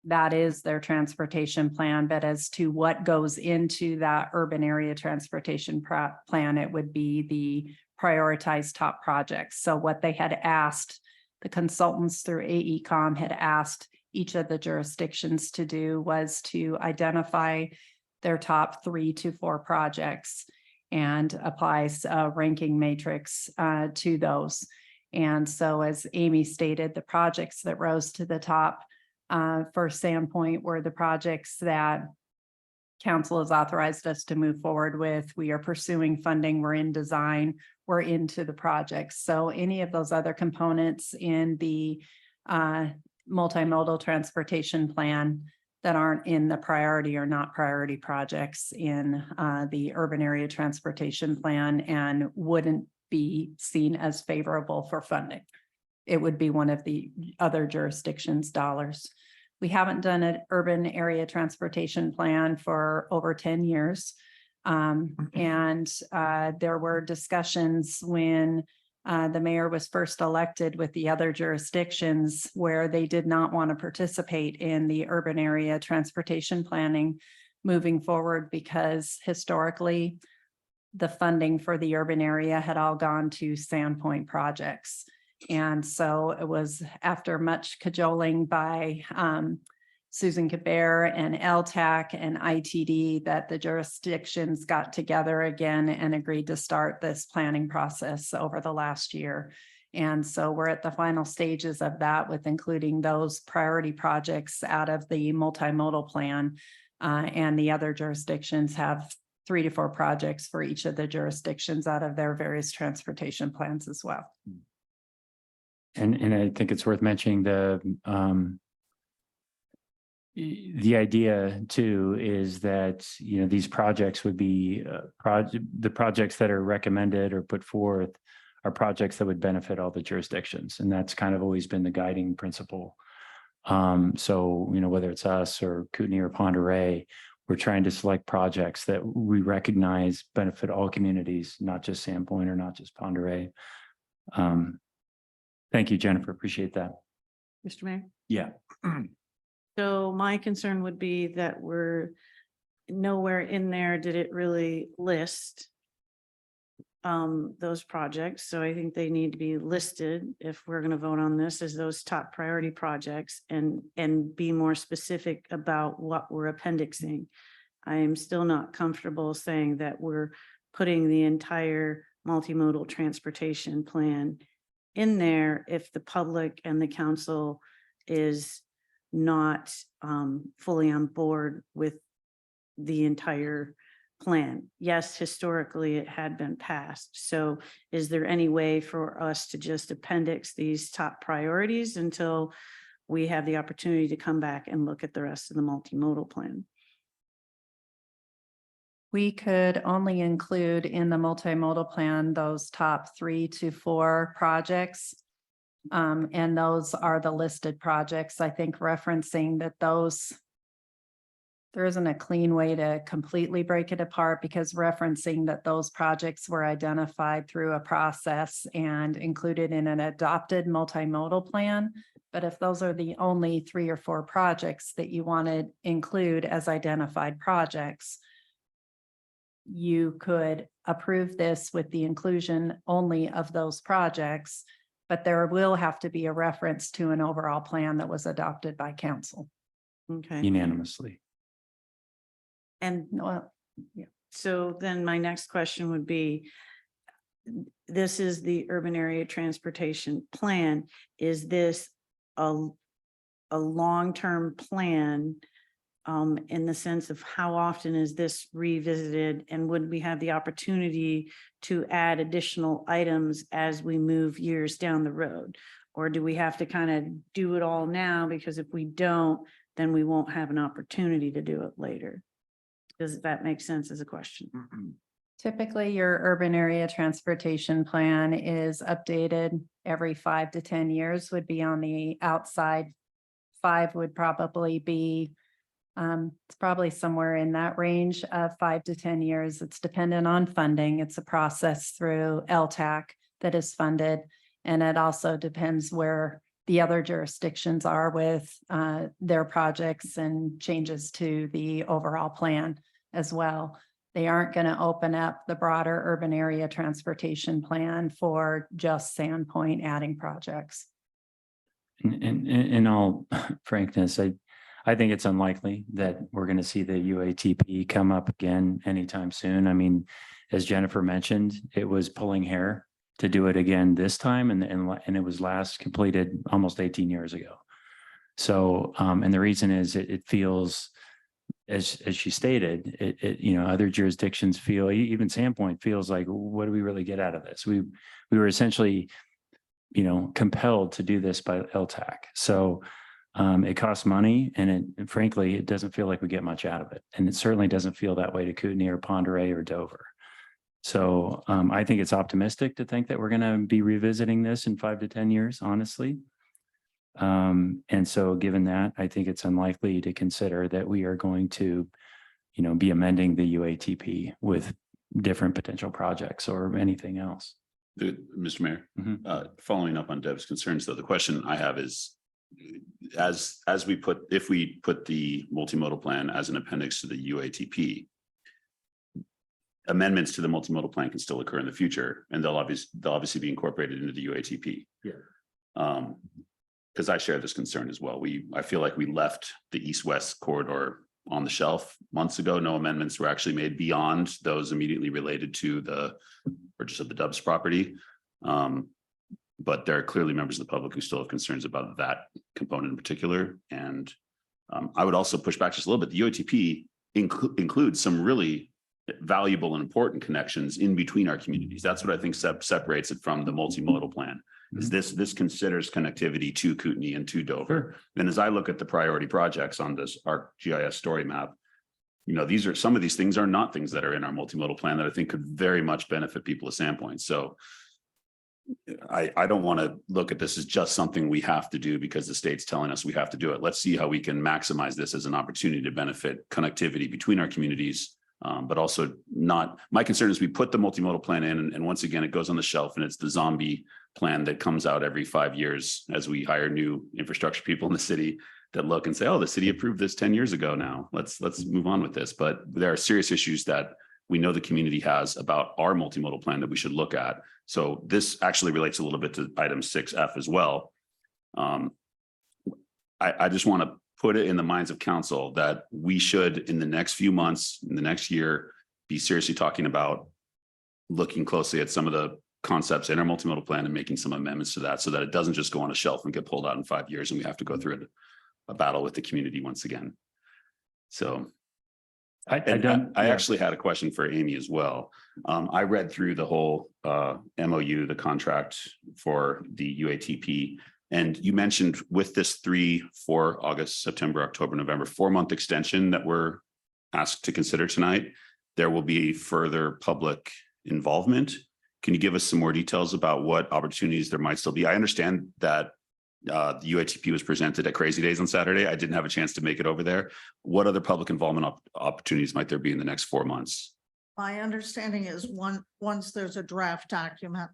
that is their transportation plan. But as to what goes into that urban area transportation plan, it would be the prioritized top projects. So what they had asked, the consultants through AECom had asked each of the jurisdictions to do was to identify their top 3 to 4 projects and applies a ranking matrix to those. And so as Amy stated, the projects that rose to the top for Sandpoint were the projects that council has authorized us to move forward with. We are pursuing funding. We're in design. We're into the projects. So any of those other components in the multimodal transportation plan that aren't in the priority or not priority projects in the urban area transportation plan and wouldn't be seen as favorable for funding. It would be one of the other jurisdictions' dollars. We haven't done an urban area transportation plan for over 10 years. And there were discussions when the mayor was first elected with the other jurisdictions where they did not want to participate in the urban area transportation planning moving forward because historically the funding for the urban area had all gone to Sandpoint projects. And so it was after much cajoling by Susan Caber and LTAC and ITD that the jurisdictions got together again and agreed to start this planning process over the last year. And so we're at the final stages of that with including those priority projects out of the multimodal plan. And the other jurisdictions have 3 to 4 projects for each of the jurisdictions out of their various transportation plans as well. And I think it's worth mentioning the idea too is that, you know, these projects would be the projects that are recommended or put forth are projects that would benefit all the jurisdictions. And that's kind of always been the guiding principle. So, you know, whether it's us or Kootenai or Pend Oreille, we're trying to select projects that we recognize benefit all communities, not just Sandpoint or not just Pend Oreille. Thank you, Jennifer. Appreciate that. Mr. Mayor? Yeah. So my concern would be that we're nowhere in there did it really list those projects. So I think they need to be listed if we're going to vote on this as those top priority projects and be more specific about what we're appendixing. I am still not comfortable saying that we're putting the entire multimodal transportation plan in there if the public and the council is not fully on board with the entire plan. Yes, historically it had been passed. So is there any way for us to just appendix these top priorities until we have the opportunity to come back and look at the rest of the multimodal plan? We could only include in the multimodal plan those top 3 to 4 projects. And those are the listed projects. I think referencing that there isn't a clean way to completely break it apart because referencing that those projects were identified through a process and included in an adopted multimodal plan. But if those are the only 3 or 4 projects that you want to include as identified projects, you could approve this with the inclusion only of those projects, but there will have to be a reference to an overall plan that was adopted by council. Okay. Unanimously. And Well, so then my next question would be, this is the urban area transportation plan. Is this a long-term plan in the sense of how often is this revisited, and would we have the opportunity to add additional items as we move years down the road? Or do we have to kind of do it all now? Because if we don't, then we won't have an opportunity to do it later. Does that make sense as a question? Typically, your urban area transportation plan is updated every 5 to 10 years, would be on the outside. 5 would probably be, it's probably somewhere in that range of 5 to 10 years. It's dependent on funding. It's a process through LTAC that is funded. And it also depends where the other jurisdictions are with their projects and changes to the overall plan as well. They aren't going to open up the broader urban area transportation plan for just Sandpoint adding projects. In all frankness, I think it's unlikely that we're going to see the UATP come up again anytime soon. I mean, as Jennifer mentioned, it was pulling hair to do it again this time, and it was last completed almost 18 years ago. So, and the reason is it feels, as she stated, other jurisdictions feel, even Sandpoint feels like, what do we really get out of this? We were essentially, compelled to do this by LTAC. So it costs money, and frankly, it doesn't feel like we get much out of it. And it certainly doesn't feel that way to Kootenai or Ponderay or Dover. So I think it's optimistic to think that we're going to be revisiting this in 5 to 10 years, honestly. And so given that, I think it's unlikely to consider that we are going to, be amending the UATP with different potential projects or anything else. Mr. Mayor, following up on Deb's concerns, though, the question I have is, if we put the multimodal plan as an appendix to the UATP, amendments to the multimodal plan can still occur in the future, and they'll obviously be incorporated into the UATP. Yeah. Because I share this concern as well. I feel like we left the east-west corridor on the shelf months ago. No amendments were actually made beyond those immediately related to the purchase of the Dubs property. But there are clearly members of the public who still have concerns about that component in particular. And I would also push back just a little bit. The UATP includes some really valuable and important connections in between our communities. That's what I think separates it from the multimodal plan. Is this considers connectivity to Kootenai and to Dover. Sure. And as I look at the priority projects on this ArcGIS story map, some of these things are not things that are in our multimodal plan that I think could very much benefit people at Sandpoint. So I don't want to look at this as just something we have to do because the state's telling us we have to do it. Let's see how we can maximize this as an opportunity to benefit connectivity between our communities. But also not, my concern is we put the multimodal plan in, and once again, it goes on the shelf, and it's the zombie plan that comes out every 5 years as we hire new infrastructure people in the city that look and say, oh, the city approved this 10 years ago now. Let's move on with this. But there are serious issues that we know the community has about our multimodal plan that we should look at. So this actually relates a little bit to item 6F as well. I just want to put it in the minds of council that we should, in the next few months, in the next year, be seriously talking about looking closely at some of the concepts in our multimodal plan and making some amendments to that so that it doesn't just go on a shelf and get pulled out in 5 years and we have to go through a battle with the community once again. So I actually had a question for Amy as well. I read through the whole MOU, the contract for the UATP. And you mentioned with this 3, 4, August, September, October, November, 4-month extension that we're asked to consider tonight, there will be further public involvement. Can you give us some more details about what opportunities there might still be? I understand that the UATP was presented at Crazy Days on Saturday. I didn't have a chance to make it over there. What other public involvement opportunities might there be in the next 4 months? My understanding is once there's a draft document,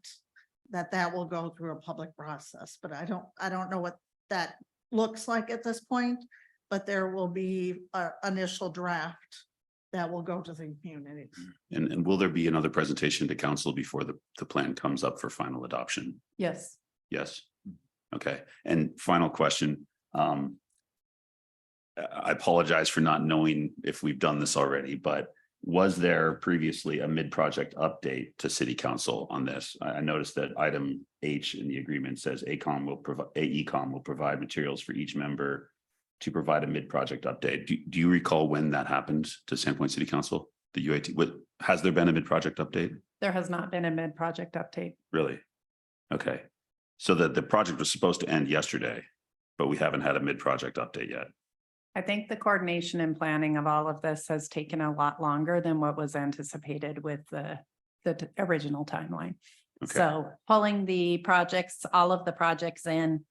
that will go through a public process, but I don't know what that looks like at this point, but there will be an initial draft that will go to the community. And will there be another presentation to council before the plan comes up for final adoption? Yes. Yes. Okay. And final question. I apologize for not knowing if we've done this already, but was there previously a mid-project update to city council on this? I noticed that item H in the agreement says AECOM will provide materials for each member to provide a mid-project update. Do you recall when that happened to Sandpoint City Council? The UAT, has there been a mid-project update? There has not been a mid-project update. Really? Okay. So that the project was supposed to end yesterday, but we haven't had a mid-project update yet. I think the coordination and planning of all of this has taken a lot longer than what was anticipated with the original timeline. Okay. So pulling the projects, all of the projects in,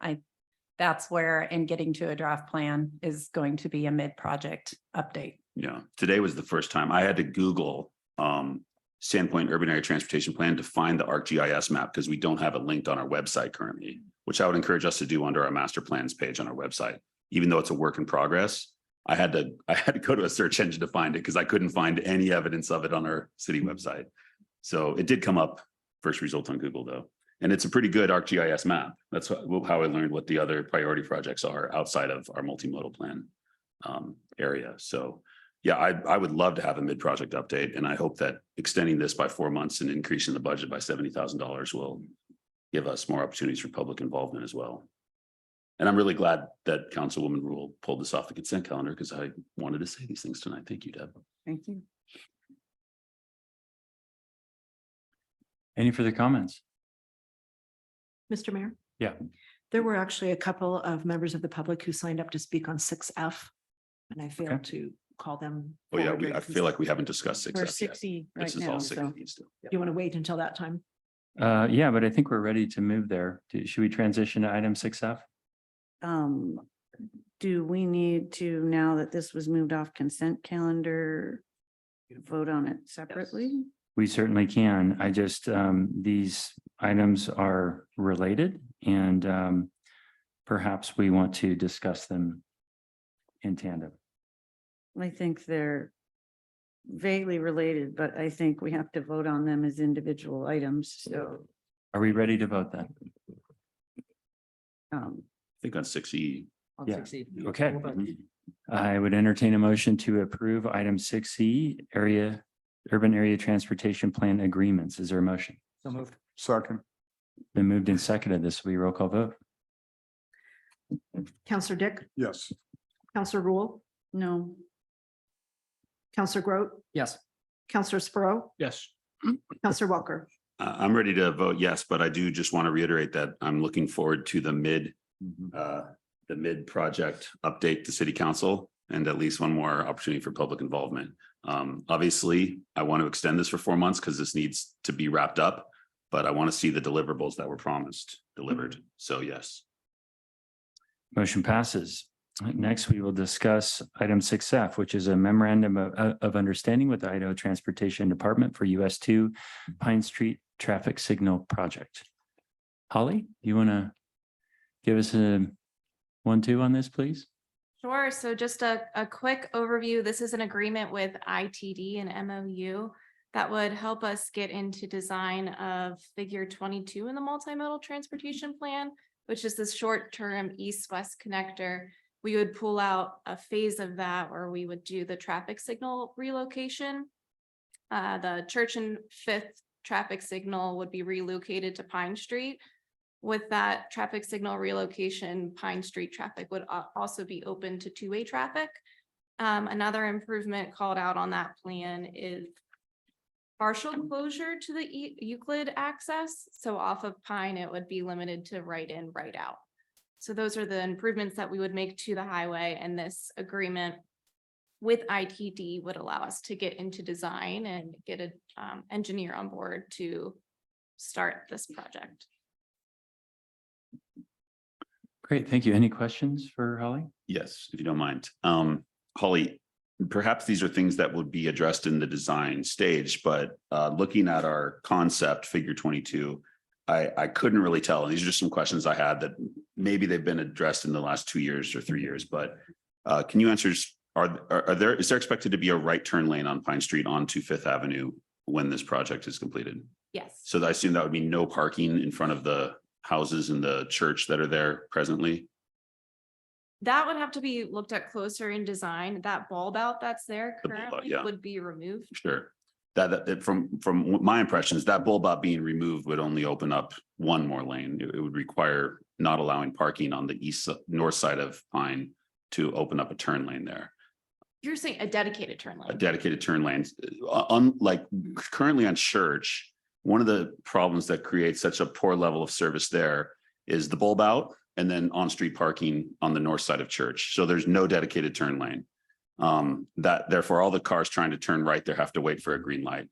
that's where, and getting to a draft plan is going to be a mid-project update. Yeah, today was the first time I had to Google Sandpoint Urban Area Transportation Plan to find the ArcGIS map because we don't have it linked on our website currently, which I would encourage us to do under our master plans page on our website. Even though it's a work in progress, I had to go to a search engine to find it because I couldn't find any evidence of it on our city website. So it did come up first result on Google though. And it's a pretty good ArcGIS map. That's how I learned what the other priority projects are outside of our multimodal plan area. So yeah, I would love to have a mid-project update, and I hope that extending this by 4 months and increasing the budget by $70,000 will give us more opportunities for public involvement as well. And I'm really glad that Councilwoman Rule pulled this off the consent calendar because I wanted to say these things tonight. Thank you, Deb. Thank you. Any further comments? Mr. Mayor? Yeah. There were actually a couple of members of the public who signed up to speak on 6F. And I failed Okay. to call them. Oh yeah, forward I feel like we haven't discussed 6F We're yet. 60 right This is now, all so 60 still. Do you want to wait until that time? Yeah, but I think we're ready to move there. Should we transition to item 6F? do we need to, now that this was moved off consent calendar, vote on it separately? We certainly can. I just, these items are related and perhaps we want to discuss them in tandem. I think they're vaguely related, but I think we have to vote on them as individual items, so. Are we ready to vote then? I think on 6E. I'll Yeah. succeed. Okay. We'll vote. I would entertain a motion to approve item 6E, urban area transportation plan agreements. Is there a motion? So moved. Second. Been moved and seconded. This will be a roll call vote. Counselor Dick, Yes. Counselor Rule, No, Counselor Groot, Yes. Counselor Sprow, Yes. Counselor Walker. I'm ready to vote yes, but I do just want to reiterate that I'm looking forward to the mid-project update to city council and at least one more opportunity for public involvement. Obviously, I want to extend this for 4 months because this needs to be wrapped up, but I want to see the deliverables that were promised delivered. So yes. Motion passes. Next, we will discuss item 6F, which is a memorandum of understanding with the Idaho Transportation Department for US 2 Pine Street Traffic Signal Project. Holly, you want to give us a 1-2 on this, please? Sure. So just a quick overview. This is an agreement with ITD and MOU that would help us get into design of figure 22 in the multimodal transportation plan, which is this short-term east-west connector. We would pull out a phase of that where we would do the traffic signal relocation. The Church and Fifth traffic signal would be relocated to Pine Street. With that traffic signal relocation, Pine Street traffic would also be open to two-way traffic. Another improvement called out on that plan is partial closure to the Euclid access. So off of Pine, it would be limited to right in, right out. So those are the improvements that we would make to the highway, and this agreement with ITD would allow us to get into design and get an engineer on board to start this project. Great, thank you. Any questions for Holly? Yes, if you don't mind. Holly, perhaps these are things that would be addressed in the design stage, but looking at our concept figure 22, I couldn't really tell. These are just some questions I had that maybe they've been addressed in the last 2 years or 3 years, but can you answer, is there expected to be a right turn lane on Pine Street onto Fifth Avenue when this project is completed? Yes. So I assume that would be no parking in front of the houses in the church that are there presently? That would have to be looked at closer in design. That bulb out that's there The bulb out, currently yeah. would be removed. Sure. That from my impressions, that bulb out being removed would only open up one more lane. It would require not allowing parking on the north side of Pine to open up a turn lane there. You're saying a dedicated turn A lane. dedicated turn lane. Unlike currently on Church, one of the problems that creates such a poor level of service there is the bulb out and then on-street parking on the north side of Church. So there's no dedicated turn lane. That therefore all the cars trying to turn right there have to wait for a green light.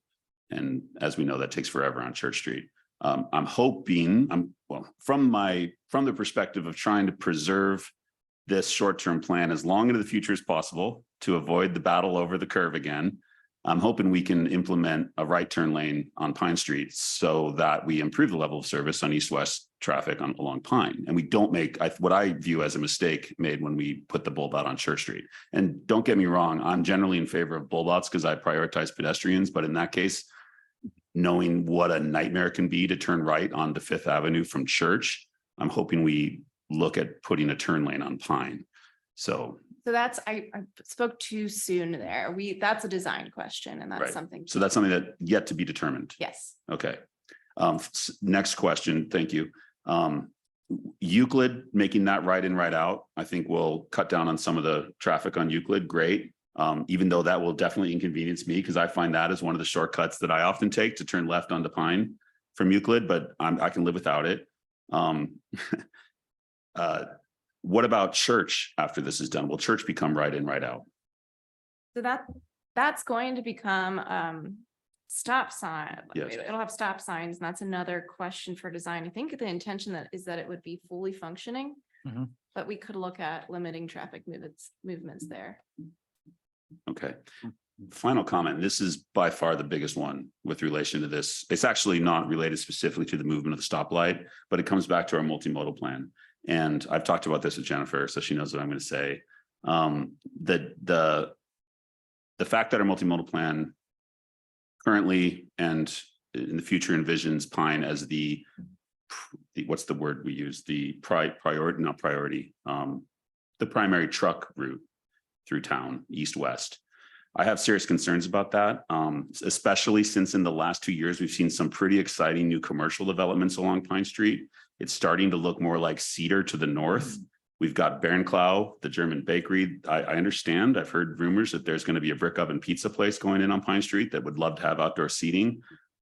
And as we know, that takes forever on Church Street. I'm hoping, from the perspective of trying to preserve this short-term plan as long into the future as possible to avoid the battle over the curve again. I'm hoping we can implement a right turn lane on Pine Street so that we improve the level of service on east-west traffic along Pine. And we don't make what I view as a mistake made when we put the bulb out on Church Street. And don't get me wrong, I'm generally in favor of bulb outs because I prioritize pedestrians. But in that case, knowing what a nightmare it can be to turn right onto Fifth Avenue from Church, I'm hoping we look at putting a turn lane on Pine. So that's, I spoke too soon there. That's a design question and that's right. something. So that's something that yet to be determined. Yes. Okay. Next question. Thank you. Euclid, making that right in, right out, I think will cut down on some of the traffic on Euclid. Great. Even though that will definitely inconvenience me because I find that as one of the shortcuts that I often take to turn left onto Pine from Euclid, but I can live without it. What about Church after this is done? Will Church become right in, right out? So that's going to become stop sign. Yes. It'll have stop signs, and that's another question for design. I think the intention is that it would be fully functioning, but we could look at limiting traffic movements there. Okay. Final comment. This is by far the biggest one with relation to this. It's actually not related specifically to the movement of the stoplight, but it comes back to our multimodal plan. And I've talked about this with Jennifer, so she knows what I'm going to say. The fact that our multimodal plan currently and in the future envisions Pine as the what's the word we use? The priority, the primary truck route through town, east-west. I have serious concerns about that, especially since in the last 2 years, we've seen some pretty exciting new commercial developments along Pine Street. It's starting to look more like Cedar to the north. We've got Bärenklau, the German bakery. I understand, I've heard rumors that there's going to be a brick oven pizza place going in on Pine Street that would love to have outdoor seating.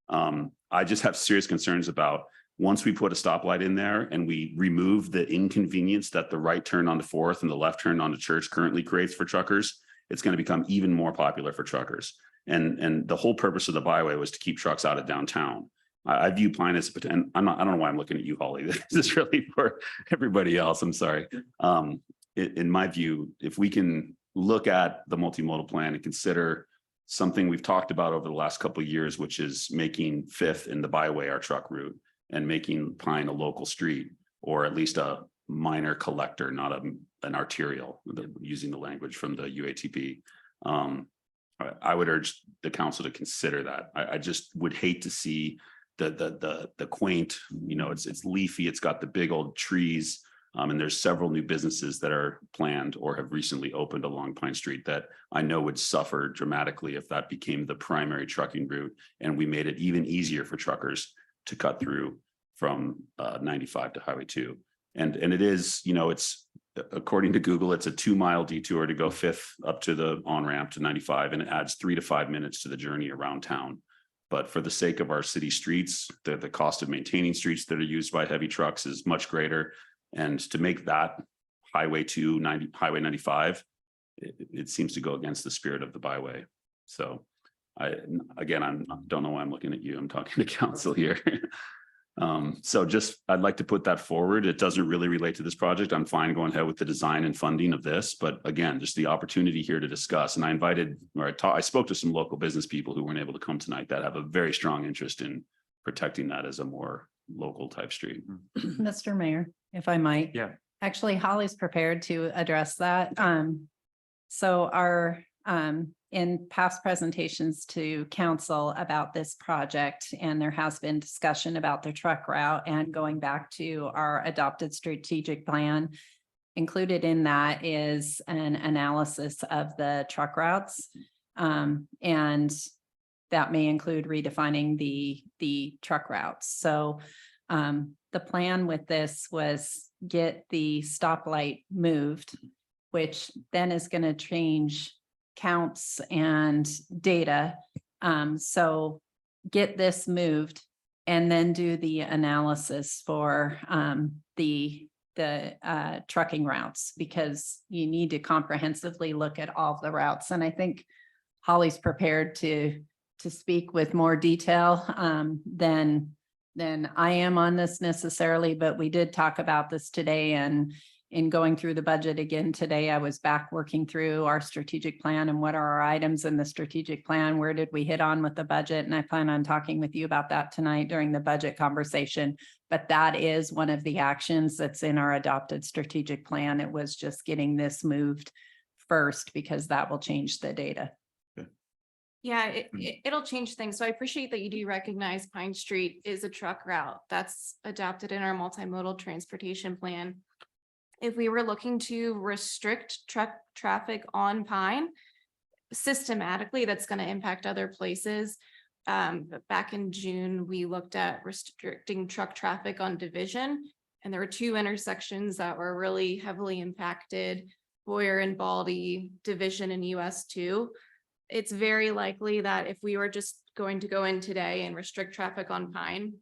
I just have serious concerns about once we put a stoplight in there and we remove the inconvenience that the right turn onto Fourth and the left turn onto Church currently creates for truckers, it's going to become even more popular for truckers. And the whole purpose of the byway was to keep trucks out of downtown. I view Pine as, and I don't know why I'm looking at you, Holly. This is really for everybody else. I'm sorry. In my view, if we can look at the multimodal plan and consider something we've talked about over the last couple of years, which is making Fifth and the byway our truck route and making Pine a local street, or at least a minor collector, not an arterial, using the language from the UATP. I would urge the council to consider that. I just would hate to see the quaint, it's leafy, it's got the big old trees, and there's several new businesses that are planned or have recently opened along Pine Street that I know would suffer dramatically if that became the primary trucking route and we made it even easier for truckers to cut through from 95 to Highway 2. And it is, it's according to Google, it's a 2-mile detour to go Fifth up to the on-ramp to 95, and it adds 3 to 5 minutes to the journey around town. But for the sake of our city streets, the cost of maintaining streets that are used by heavy trucks is much greater. And to make that Highway 95, it seems to go against the spirit of the byway. So I don't know why I'm looking at you. I'm talking to council here. So I'd like to put that forward. It doesn't really relate to this project. I'm fine going ahead with the design and funding of this, but again, just the opportunity here to discuss. And I spoke to some local business people who weren't able to come tonight that have a very strong interest in protecting that as a more local type street. Mr. Mayor, if I might. Yeah. Actually, Holly's prepared to address that. So our, in past presentations to council about this project, and there has been discussion about the truck route and going back to our adopted strategic plan. Included in that is an analysis of the truck routes. And that may include redefining the truck routes. So the plan with this was get the stoplight moved, which then is going to change counts and data. So get this moved and then do the analysis for the trucking routes, because you need to comprehensively look at all of the routes. And I think Holly's prepared to speak with more detail than I am on this necessarily, but we did talk about this today. And in going through the budget again today, I was back working through our strategic plan and what are our items in the strategic plan? Where did we hit on with the budget? And I plan on talking with you about that tonight during the budget conversation. But that is one of the actions that's in our adopted strategic plan. It was just getting this moved first because that will change the data. Yeah, it'll change things. So I appreciate that you do recognize Pine Street is a truck route that's adopted in our multimodal transportation plan. If we were looking to restrict truck traffic on Pine systematically, that's going to impact other places. But back in June, we looked at restricting truck traffic on Division, and there were 2 intersections that were really heavily impacted: Boyer and Baldy, Division and US 2. It's very likely that if we were just going to go in today and restrict traffic on Pine,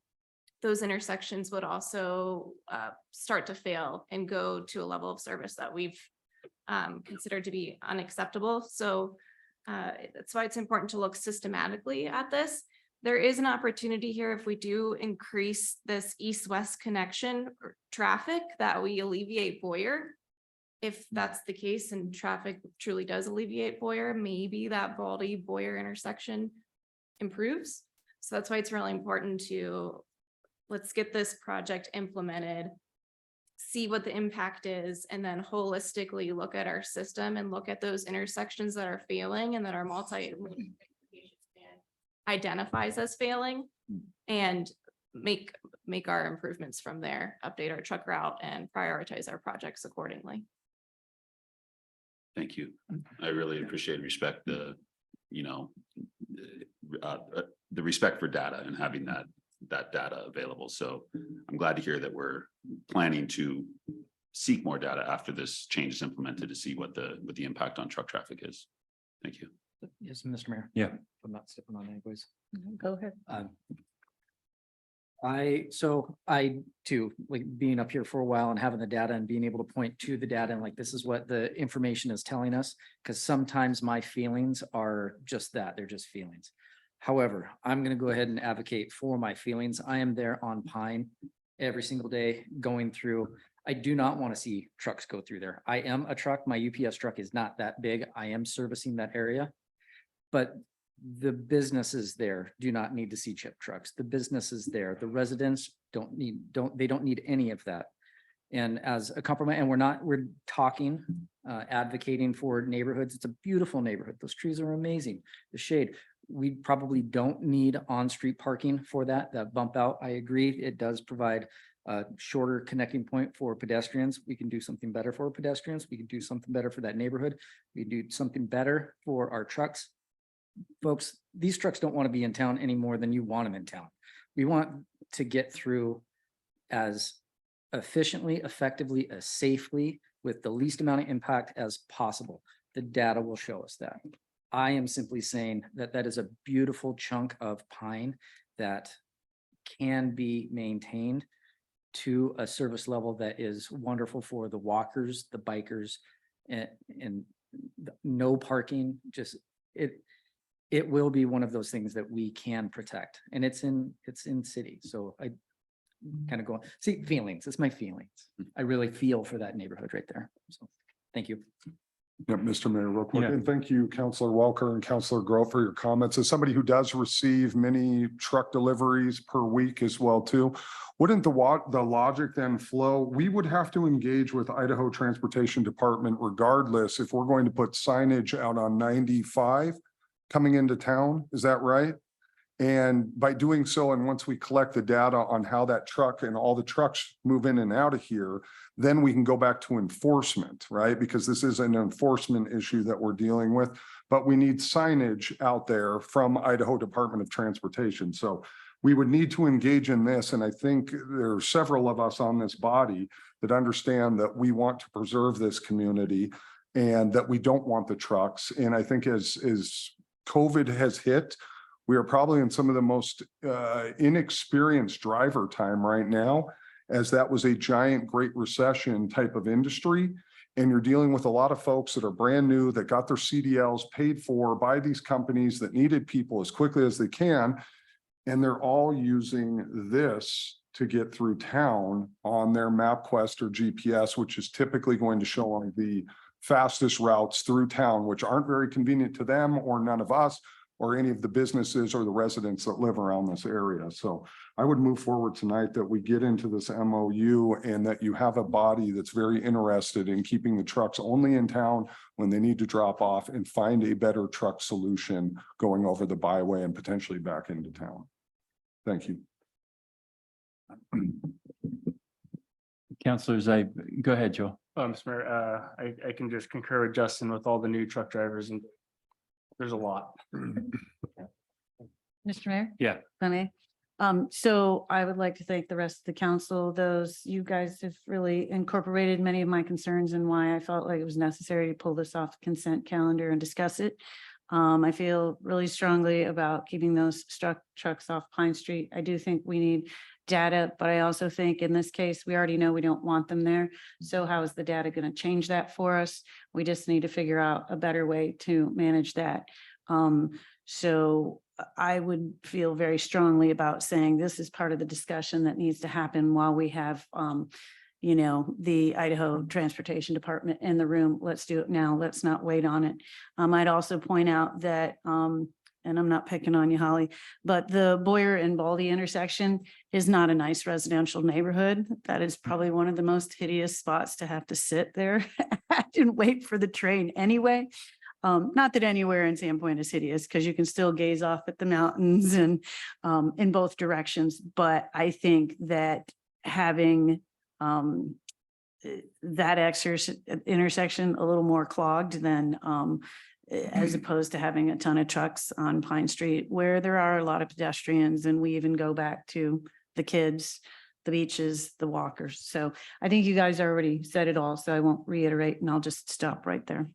those intersections would also start to fail and go to a level of service that we've considered to be unacceptable. So that's why it's important to look systematically at this. There is an opportunity here if we do increase this east-west connection traffic that we alleviate Boyer. If that's the case and traffic truly does alleviate Boyer, maybe that Baldy Boyer intersection improves. So that's why it's really important to let's get this project implemented, see what the impact is, and then holistically look at our system and look at those intersections that are failing and that our identifies as failing, and make our improvements from there, update our truck route and prioritize our projects accordingly. Thank you. I really appreciate and respect the respect for data and having that data available. So I'm glad to hear that we're planning to seek more data after this change is implemented to see what the impact on truck traffic is. Thank you. Yes, Mr. Mayor. Yeah. I'm not stepping on anybody's. Go ahead. I too, like being up here for a while and having the data and being able to point to the data and like, this is what the information is telling us. Because sometimes my feelings are just that, they're just feelings. However, I'm going to go ahead and advocate for my feelings. I am there on Pine every single day going through. I do not want to see trucks go through there. I am a truck. My UPS truck is not that big. I am servicing that area, but the businesses there do not need to see chip trucks. The businesses there, the residents don't need any of that. And as a compromise, and we're talking, advocating for neighborhoods. It's a beautiful neighborhood. Those trees are amazing. The shade, we probably don't need on-street parking for that bump out. I agree. It does provide a shorter connecting point for pedestrians. We can do something better for pedestrians. We can do something better for that neighborhood. We can do something better for our trucks. Folks, these trucks don't want to be in town any more than you want them in town. We want to get through as efficiently, effectively, as safely, with the least amount of impact as possible. The data will show us that. I am simply saying that that is a beautiful chunk of Pine that can be maintained to a service level that is wonderful for the walkers, the bikers, and no parking. Just it will be one of those things that we can protect, and it's in city. So I kind of go see feelings. It's my feelings. I really feel for that neighborhood right there. So thank you. Yeah, Mr. Mayor, real quick, Yeah. and thank you, Councilor Welker and Councilor Groh for your comments. As somebody who does receive many truck deliveries per week as well too, wouldn't the logic then flow? We would have to engage with Idaho Transportation Department regardless if we're going to put signage out on 95 coming into town. Is that right? And by doing so, and once we collect the data on how that truck and all the trucks move in and out of here, then we can go back to enforcement, right? Because this is an enforcement issue that we're dealing with, but we need signage out there from Idaho Department of Transportation. So we would need to engage in this. And I think there are several of us on this body that understand that we want to preserve this community and that we don't want the trucks. And I think as COVID has hit, We are probably in some of the most inexperienced driver time right now, as that was a giant Great Recession type of industry. And you're dealing with a lot of folks that are brand new, that got their CDLs paid for by these companies that needed people as quickly as they can. And they're all using this to get through town on their MapQuest or GPS, which is typically going to show them the fastest routes through town, which aren't very convenient to them or none of us or any of the businesses or the residents that live around this area. So I would move forward tonight that we get into this MOU and that you have a body that's very interested in keeping the trucks only in town when they need to drop off, and find a better truck solution going over the byway and potentially back into town. Thank you. Councilors, go ahead, Joel. Mr. Mayor, I can just concur with Justin with all the new truck drivers, and there's a lot. Mr. Mayor? Yeah. If I may. So I would like to thank the rest of the council. You guys have really incorporated many of my concerns and why I felt like it was necessary to pull this off the consent calendar and discuss it. I feel really strongly about keeping those trucks off Pine Street. I do think we need data, but I also think in this case, we already know we don't want them there. So how is the data going to change that for us? We just need to figure out a better way to manage that. So I would feel very strongly about saying this is part of the discussion that needs to happen while we have, the Idaho Transportation Department in the room. Let's do it now. Let's not wait on it. I'd also point out that, and I'm not picking on you, Holly, but the Boyer and Baldy intersection is not a nice residential neighborhood. That is probably one of the most hideous spots to have to sit there and wait for the train anyway. Not that anywhere in Sandpoint is hideous, because you can still gaze off at the mountains and in both directions. But I think that having that intersection a little more clogged than as opposed to having a ton of trucks on Pine Street, where there are a lot of pedestrians, and we even go back to the kids, the beaches, the walkers. So I think you guys already said it all, so I won't reiterate, and I'll just stop right there.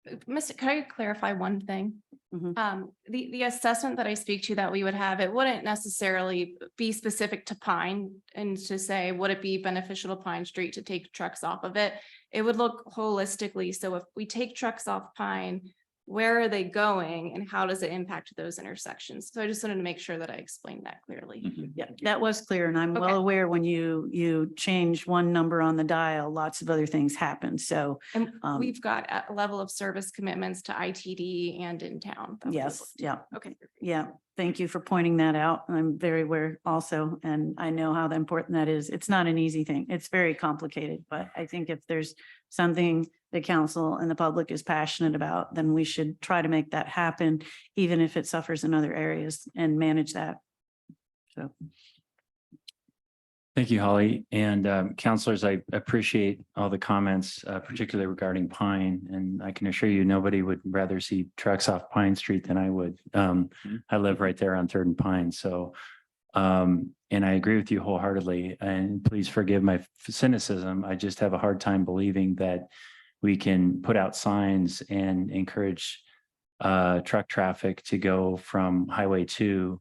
Can I clarify one thing? Mhm. The assessment that I speak to that we would have, it wouldn't necessarily be specific to Pine and to say, would it be beneficial to Pine Street to take trucks off of it? It would look holistically. So if we take trucks off Pine, where are they going and how does it impact those intersections? So I just wanted to make sure that I explained that clearly. Yeah, that was clear. And I'm well Okay. aware when you change one number on the dial, lots of other things happen. So And we've got a level of service commitments to ITD and in town. that we would yes, look to. yeah. Okay. Yeah, thank you for pointing that out. I'm very aware also, and I know how important that is. It's not an easy thing. It's very complicated, but I think if there's something the council and the public is passionate about, then we should try to make that happen, even if it suffers in other areas, and manage that. So. Thank you, Holly. And councilors, I appreciate all the comments, particularly regarding Pine. And I can assure you, nobody would rather see trucks off Pine Street than I would. I live right there on 3rd and Pine. So, and I agree with you wholeheartedly. And please forgive my cynicism. I just have a hard time believing that we can put out signs and encourage truck traffic to go from Highway 2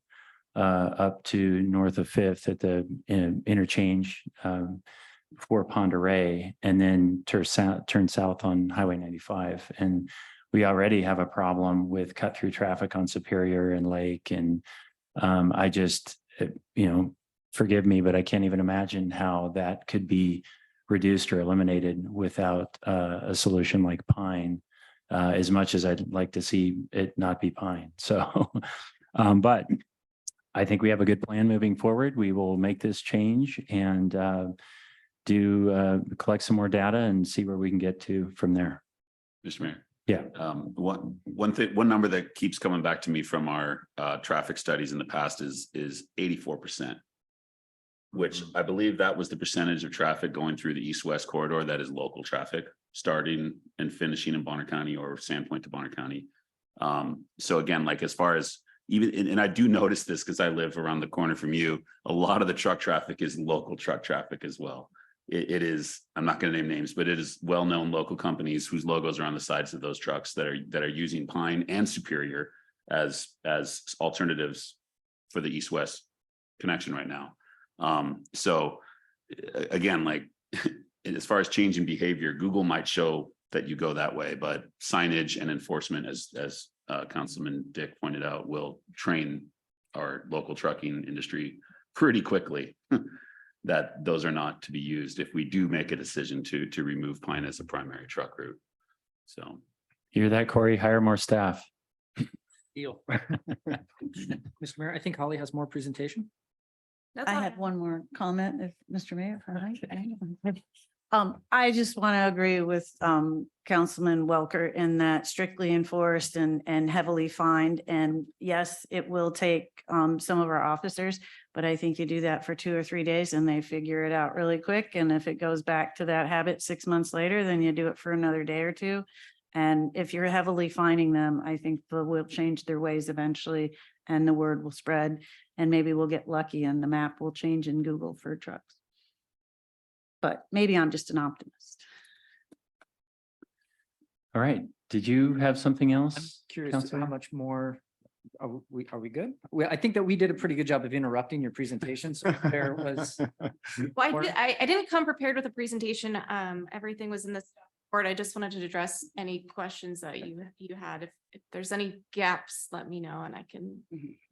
up to north of 5th at the interchange for Ponderay, and then turn south on Highway 95. And we already have a problem with cut through traffic on Superior and Lake. And I just, forgive me, but I can't even imagine how that could be reduced or eliminated without a solution like Pine, as much as I'd like to see it not be Pine. So, but I think we have a good plan moving forward. We will make this change and collect some more data and see where we can get to from there. Mr. Mayor. Yeah. One number that keeps coming back to me from our traffic studies in the past is 84%, which I believe that was the percentage of traffic going through the east-west corridor that is local traffic, starting and finishing in Bonner County or Sandpoint to Bonner County. So again, like as far as even, and I do notice this because I live around the corner from you, a lot of the truck traffic is local truck traffic as well. It is, I'm not going to name names, but it is well-known local companies whose logos are on the sides of those trucks that are using Pine and Superior as alternatives for the east-west connection right now. So again, like as far as changing behavior, Google might show that you go that way, but signage and enforcement, as Councilman Dick pointed out, will train our local trucking industry pretty quickly that those are not to be used if we do make a decision to remove Pine as a primary truck route. So. Hear that, Corey? Hire more staff. Deal. Mr. Mayor, I think Holly has more presentation. That's I all. had one more comment, if Mr. Mayor. If I might. I just want to agree with Councilman Welker in that strictly enforced and heavily fined. And yes, it will take some of our officers, but I think you do that for 2 or 3 days and they figure it out really quick. And if it goes back to that habit 6 months later, then you do it for another day or two. And if you're heavily fining them, I think they will change their ways eventually and the word will spread. And maybe we'll get lucky and the map will change in Google for trucks. But maybe I'm just an optimist. All right. Did you have something I'm else? curious Counselor? how much more, are we good? Well, I think that we did a pretty good job of interrupting your presentation. So if there was. Well, I didn't come prepared with a presentation. Everything was in the board. I just wanted to address any questions that you had. If there's any gaps, let me know and I can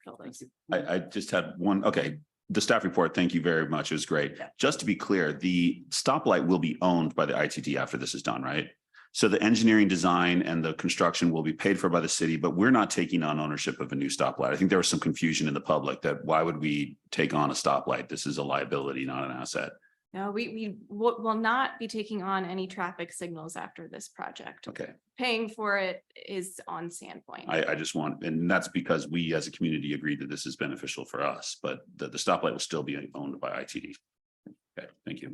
fill those. I just had one, okay. The staff report, thank you very much. It was great. Just to be clear, the stoplight will be owned by the ITD after this is done, right? So the engineering design and the construction will be paid for by the city, but we're not taking on ownership of a new stoplight. I think there was some confusion in the public that why would we take on a stoplight? This is a liability, not an asset. No, we will not be taking on any traffic signals after this project. Okay. Paying for it is on Sandpoint. I just want, and that's because we as a community agreed that this is beneficial for us, but the stoplight will still be owned by ITD. Okay, thank you.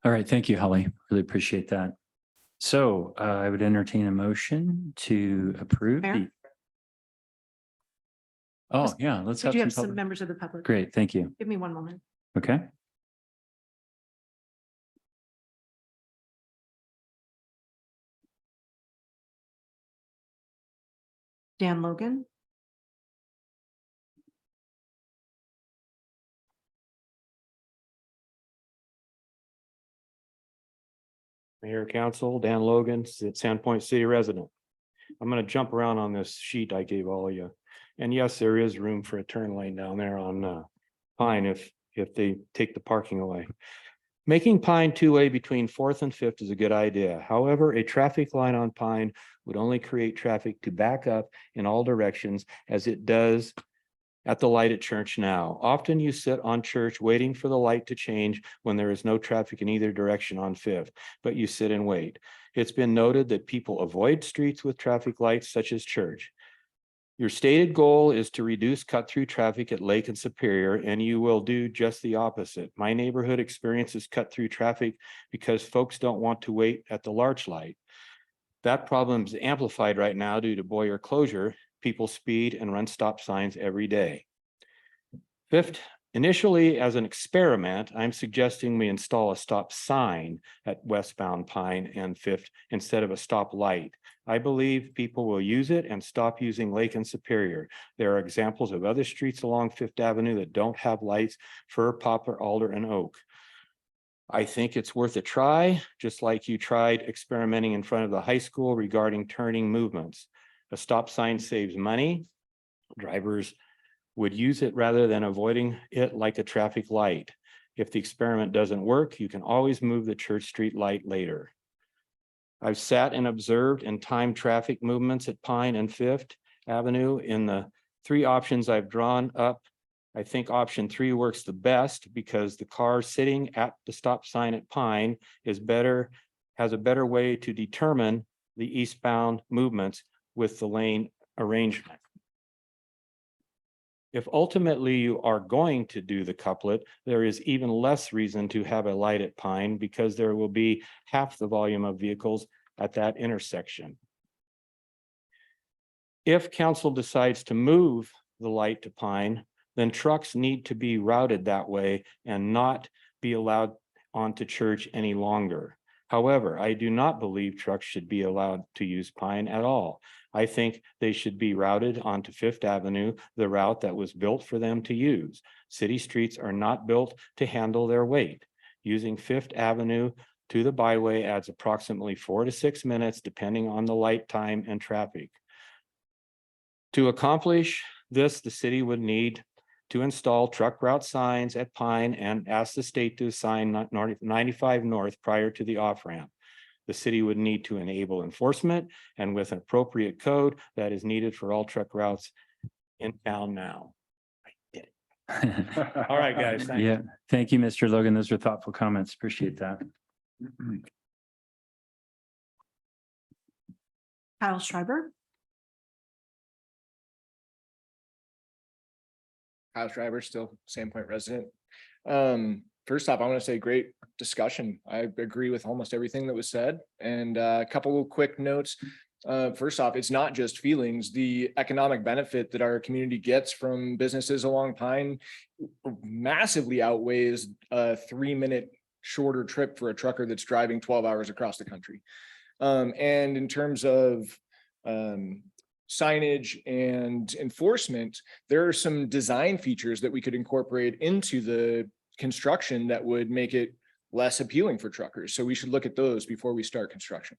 All right. Thank you, Holly. Really appreciate that. So I would entertain a motion to approve Mayor? the. Oh, yeah, let's We do have have some some. members of the public. Great, thank you. Give me one moment. Okay. Dan Logan. Mayor, Council, Dan Logan, Sandpoint City resident. I'm going to jump around on this sheet I gave all of you. And yes, there is room for a turn lane down there on Pine if they take the parking away. Making Pine two-way between 4th and 5th is a good idea. However, a traffic line on Pine would only create traffic to back up in all directions as it does at the light at Church now. Often you sit on Church waiting for the light to change when there is no traffic in either direction on 5th, but you sit and wait. It's been noted that people avoid streets with traffic lights such as Church. Your stated goal is to reduce cut-through traffic at Lake and Superior, and you will do just the opposite. My neighborhood experiences cut-through traffic because folks don't want to wait at the large light. That problem is amplified right now due to Boyer closure. People speed and run stop signs every day. 5th, initially as an experiment, I'm suggesting we install a stop sign at westbound Pine and 5th instead of a stop light. I believe people will use it and stop using Lake and Superior. There are examples of other streets along 5th Avenue that don't have lights: Fir, Poplar, Alder, and Oak. I think it's worth a try, just like you tried experimenting in front of the high school regarding turning movements. A stop sign saves money. Drivers would use it rather than avoiding it like a traffic light. If the experiment doesn't work, you can always move the Church Street light later. I've sat and observed and timed traffic movements at Pine and 5th Avenue. In the 3 options I've drawn up, I think option 3 works the best because the car sitting at the stop sign at Pine has a better way to determine the eastbound movements with the lane arrangement. If ultimately you are going to do the couplet, there is even less reason to have a light at Pine because there will be half the volume of vehicles at that intersection. If council decides to move the light to Pine, then trucks need to be routed that way and not be allowed onto Church any longer. However, I do not believe trucks should be allowed to use Pine at all. I think they should be routed onto Fifth Avenue, the route that was built for them to use. City streets are not built to handle their weight. Using Fifth Avenue to the byway adds approximately 4 to 6 minutes, depending on the light time and traffic. To accomplish this, the city would need to install truck route signs at Pine and ask the state to assign 95 North prior to the off-ramp. The city would need to enable enforcement and with an appropriate code that is needed for all truck routes in town now. I did it. All right, guys. Thank you. Yeah, thank you, Mr. Logan. Those are thoughtful comments. Appreciate that. Kyle Schreiber. Kyle Schreiber, still Sandpoint resident. First off, I want to say great discussion. I agree with almost everything that was said. And a couple of quick notes. First off, it's not just feelings. The economic benefit that our community gets from businesses along Pine massively outweighs a 3-minute shorter trip for a trucker that's driving 12 hours across the country. And in terms of signage and enforcement, there are some design features that we could incorporate into the construction that would make it less appealing for truckers. So we should look at those before we start construction.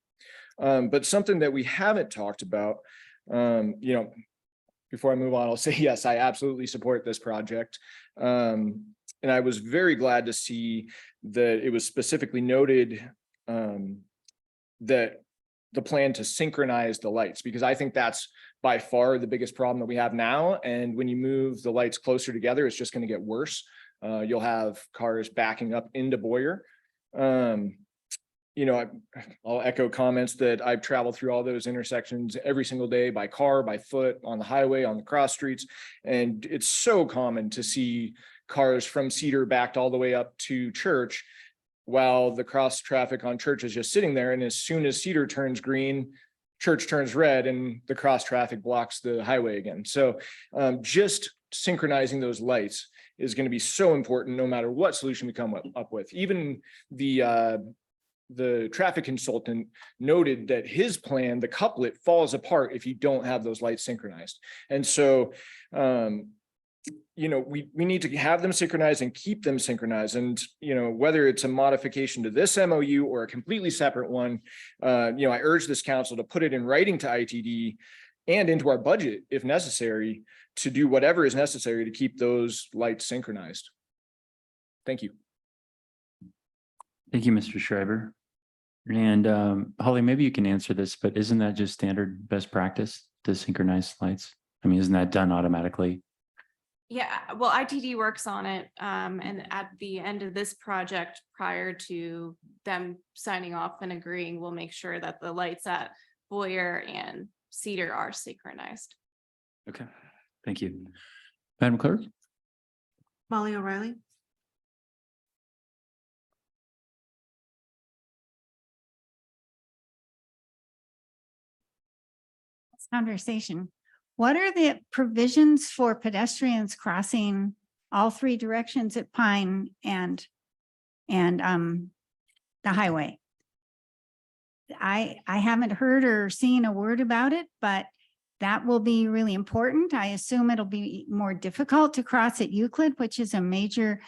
But something that we haven't talked about, before I move on, I'll say, yes, I absolutely support this project. And I was very glad to see that it was specifically noted that the plan to synchronize the lights, because I think that's by far the biggest problem that we have now. And when you move the lights closer together, it's just going to get worse. You'll have cars backing up into Boyer. I'll echo comments that I've traveled through all those intersections every single day by car, by foot, on the highway, on the cross streets. And it's so common to see cars from Cedar backed all the way up to Church, while the cross traffic on Church is just sitting there. And as soon as Cedar turns green, Church turns red and the cross traffic blocks the highway again. So just synchronizing those lights is going to be so important no matter what solution we come up with. Even the traffic consultant noted that his plan, the couplet, falls apart if you don't have those lights synchronized. And so we need to have them synchronized and keep them synchronized. And, whether it's a modification to this MOU or a completely separate one, I urge this council to put it in writing to ITD and into our budget if necessary to do whatever is necessary to keep those lights synchronized. Thank you. Thank you, Mr. Schreiber. And Holly, maybe you can answer this, but isn't that just standard best practice to synchronize lights? I mean, isn't that done automatically? Yeah, well, ITD works on it. And at the end of this project, prior to them signing off and agreeing, we'll make sure that the lights at Boyer and Cedar are synchronized. Okay, thank you. Madam Clerk? Molly O'Reilly. Conversation. What are the provisions for pedestrians crossing all three directions at Pine and the highway? I haven't heard or seen a word about it, but that will be really important. I assume it'll be more difficult to cross at Euclid, which is a major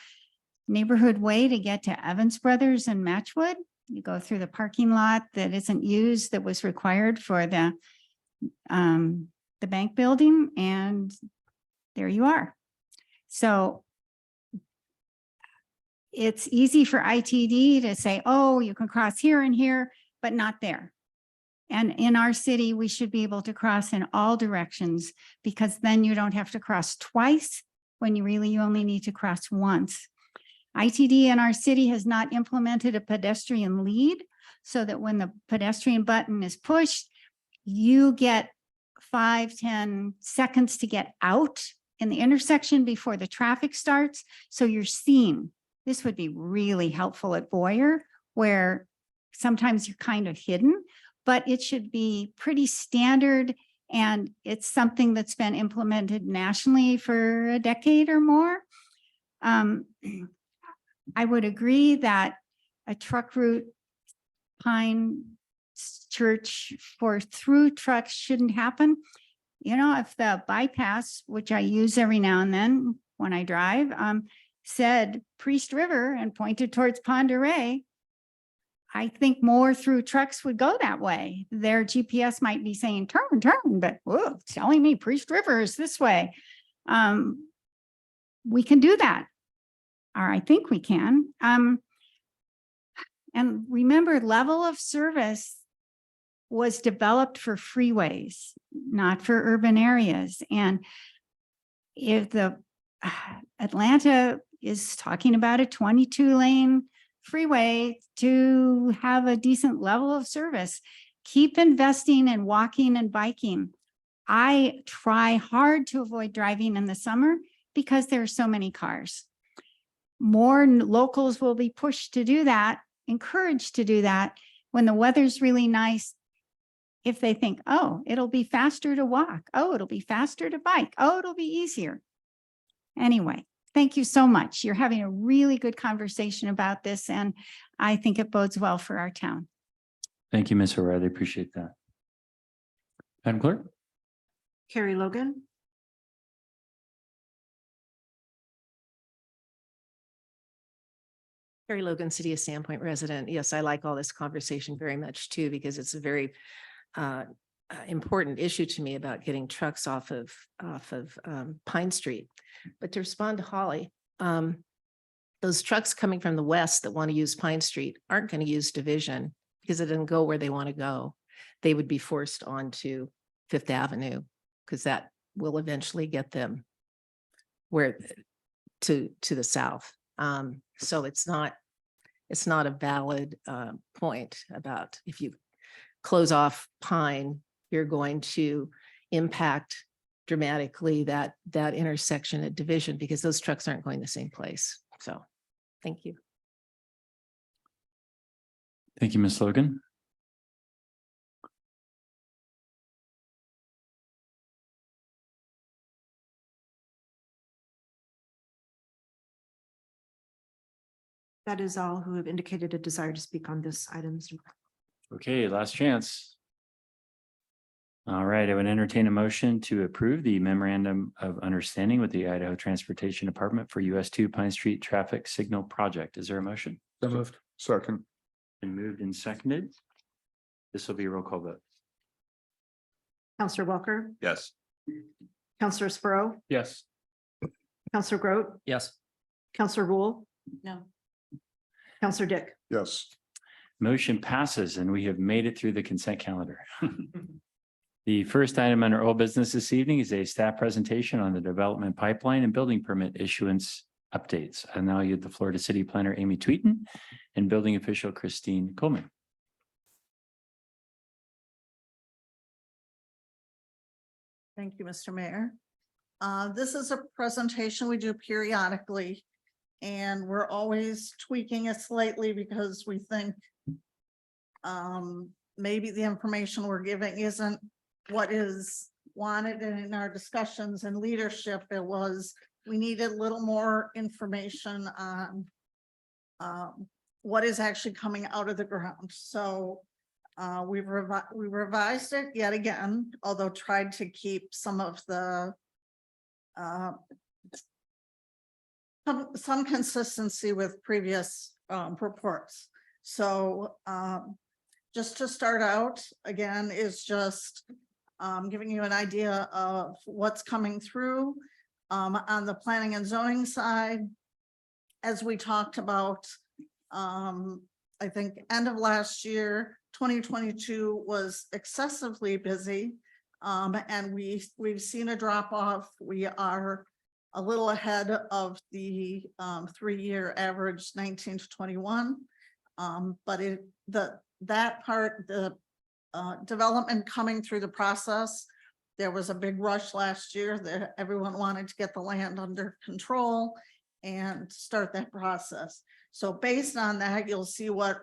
neighborhood way to get to Evans Brothers and Matchwood. You go through the parking lot that isn't used, that was required for the bank building, and there you are. So it's easy for ITD to say, oh, you can cross here and here, but not there. And in our city, we should be able to cross in all directions, because then you don't have to cross twice when you only need to cross once. ITD in our city has not implemented a pedestrian lead, so that when the pedestrian button is pushed, you get 5-10 seconds to get out in the intersection before the traffic starts. So you're seen. This would be really helpful at Boyer, where sometimes you're kind of hidden, but it should be pretty standard. And it's something that's been implemented nationally for a decade or more. I would agree that a truck route Pine Church for through trucks shouldn't happen. You know, if the bypass, which I use every now and then when I drive, said Priest River and pointed towards Pend Oreille, I think more through trucks would go that way. Their GPS might be saying turn, but whoa, it's telling me Priest River is this way. We can do that, or I think we can. And remember, level of service was developed for freeways, not for urban areas. And if the Atlanta is talking about a 22-lane freeway to have a decent level of service, keep investing in walking and biking. I try hard to avoid driving in the summer because there are so many cars. More locals will be pushed to do that, encouraged to do that when the weather's really nice. If they think, oh, it'll be faster to walk. Oh, it'll be faster to bike. Oh, it'll be easier. Anyway, thank you so much. You're having a really good conversation about this, and I think it bodes well for our town. Thank you, Ms. O'Reilly. Appreciate that. Madam Clerk? Carrie Logan. Carrie Logan, City of Sandpoint resident. Yes, I like all this conversation very much too, because it's a very important issue to me about getting trucks off of Pine Street. But to respond to Holly, those trucks coming from the west that want to use Pine Street aren't going to use Division because it doesn't go where they want to go. They would be forced onto Fifth Avenue because that will eventually get them where to the south. So it's not a valid point about if you close off Pine, you're going to impact dramatically that intersection at Division because those trucks aren't going the same place. So thank you. Thank you, Ms. Logan. That is all who have indicated a desire to speak on this item. Okay, last chance. All right, I would entertain a motion to approve the memorandum of understanding with the Idaho Transportation Department for US 2 Pine Street Traffic Signal Project. Is there a motion? So moved. Second. Been moved and seconded. This will be a roll call vote. Counselor Walker, Yes. Counselor Sprow, Yes. Counselor Groot, Yes. Counselor Rule, No. Counselor Dick. Yes. Motion passes and we have made it through the consent calendar. The first item under old business this evening is a staff presentation on the development pipeline and building permit issuance updates. And now I yield the floor to City Planner Amy Tweeten and Building Official Christine Coleman. Thank you, Mr. Mayor. This is a presentation we do periodically, and we're always tweaking it slightly because we think maybe the information we're giving isn't what is wanted. And in our discussions and leadership, we needed a little more information on what is actually coming out of the ground. So we revised it yet again, although tried to keep some of the some consistency with previous reports. So just to start out again is just giving you an idea of what's coming through on the planning and zoning side. As we talked about, I think end of last year, 2022 was excessively busy, and we've seen a drop off. We are a little ahead of the 3-year average 19 to 21, but that part, the development coming through the process, there was a big rush last year that everyone wanted to get the land under control and start that process. So based on that, you'll see what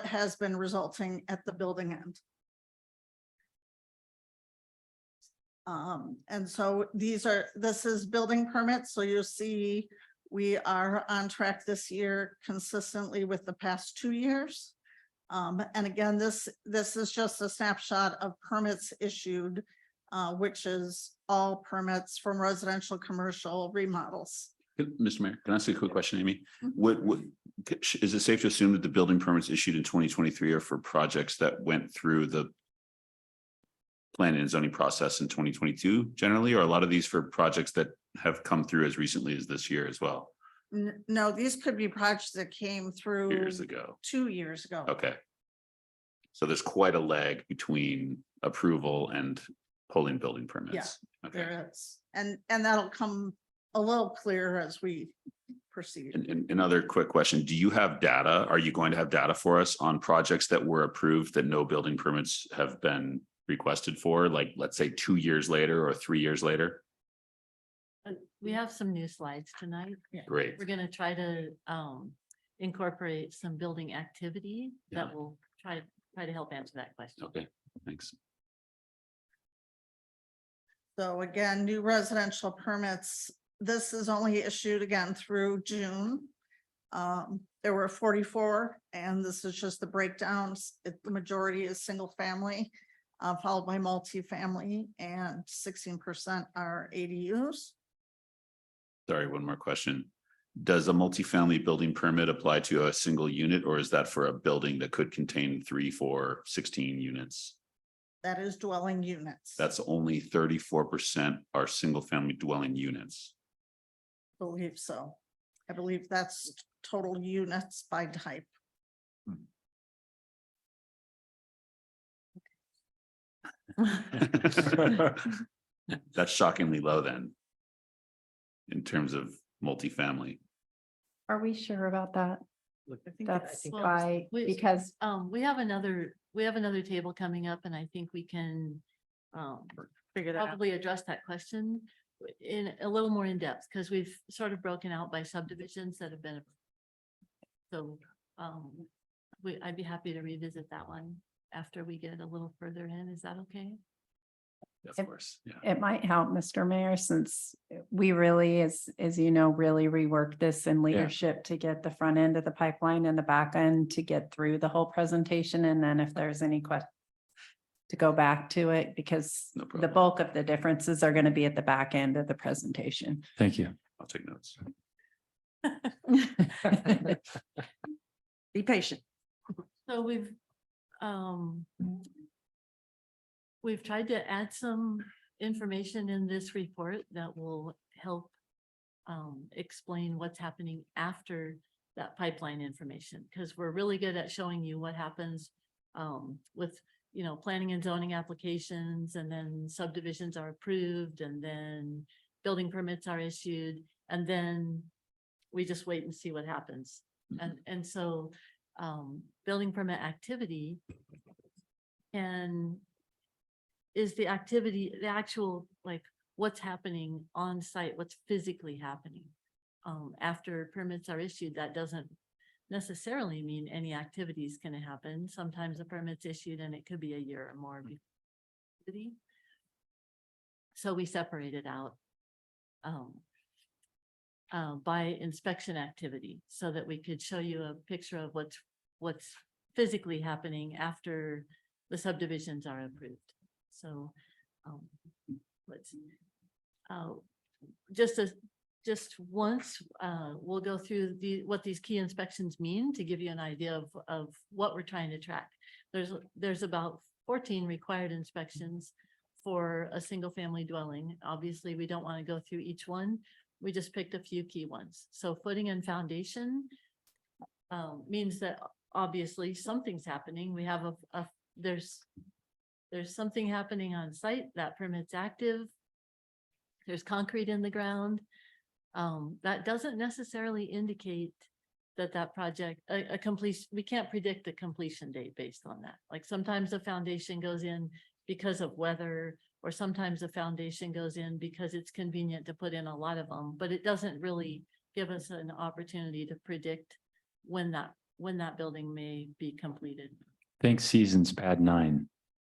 has been resulting at the building end. And so this is building permits. So you'll see we are on track this year consistently with the past 2 years. And again, this is just a snapshot of permits issued, which is all permits from residential, commercial remodels. Mr. Mayor, can I ask you a quick question, Amy? What, is it safe to assume that the building permits issued in 2023 are for projects that went through the planning and zoning process in 2022 generally, or a lot of these for projects that have come through as recently as this year as well? No, these could be projects that came through Years ago. 2 years ago. Okay. So there's quite a lag between approval and pulling building permits. Okay. There is, and that'll come a little clearer as we proceed. And another quick question, do you have data? Are you going to have data for us on projects that were approved that no building permits have been requested for, like, let's say 2 years later or 3 years later? We have some new slides tonight. Great. We're gonna try to incorporate some building activity that will try to help answer that question. Okay, thanks. So again, new residential permits, this is only issued again through June. There were 44, and this is just the breakdowns. The majority is single family, followed by multifamily, and 16% are ADUs. Sorry, one more question. Does a multifamily building permit apply to a single unit, or is that for a building that could contain 3, 4, 16 units? That is dwelling units. That's only 34% are single family dwelling units. Believe so. I believe that's total units by type. That's shockingly low then. In terms of multifamily. Are we sure about that? That's Well, why, because we have another table coming up, and I think we can figure that out. probably address that question in a little more in depth, because we've sort of broken out by subdivisions that have been. So I'd be happy to revisit that one after we get a little further in. Is that okay? Of course, yeah. It might help, Mr. Mayor, since we really, as you know, really reworked this in leadership to get the front end of the pipeline and the back end to get through the whole presentation. And then if there's any question, to go back to it, because the bulk of the differences are going to be at the back end of the presentation. Thank you. I'll take notes. Be patient. So we've tried to add some information in this report that will help explain what's happening after that pipeline information, because we're really good at showing you what happens with, planning and zoning applications, and then subdivisions are approved, and then building permits are issued, and then we just wait and see what happens. And so building permit activity is the activity, the actual, like, what's happening on site, what's physically happening. After permits are issued, that doesn't necessarily mean any activity is going to happen. Sometimes a permit's issued and it could be a year or more before. So we separate it out by inspection activity, so that we could show you a picture of what's physically happening after the subdivisions are approved. So let's just once we'll go through what these key inspections mean to give you an idea of what we're trying to track. There's about 14 required inspections for a single family dwelling. Obviously, we don't want to go through each one. We just picked a few key ones. So footing and foundation means that obviously something's happening. We have there's something happening on site. That permit's active. There's concrete in the ground. That doesn't necessarily indicate that project, a completion, we can't predict the completion date based on that. Like sometimes the foundation goes in because of weather, or sometimes the foundation goes in because it's convenient to put in a lot of them, but it doesn't really give us an opportunity to predict when that building may be completed. Think season's pad 9.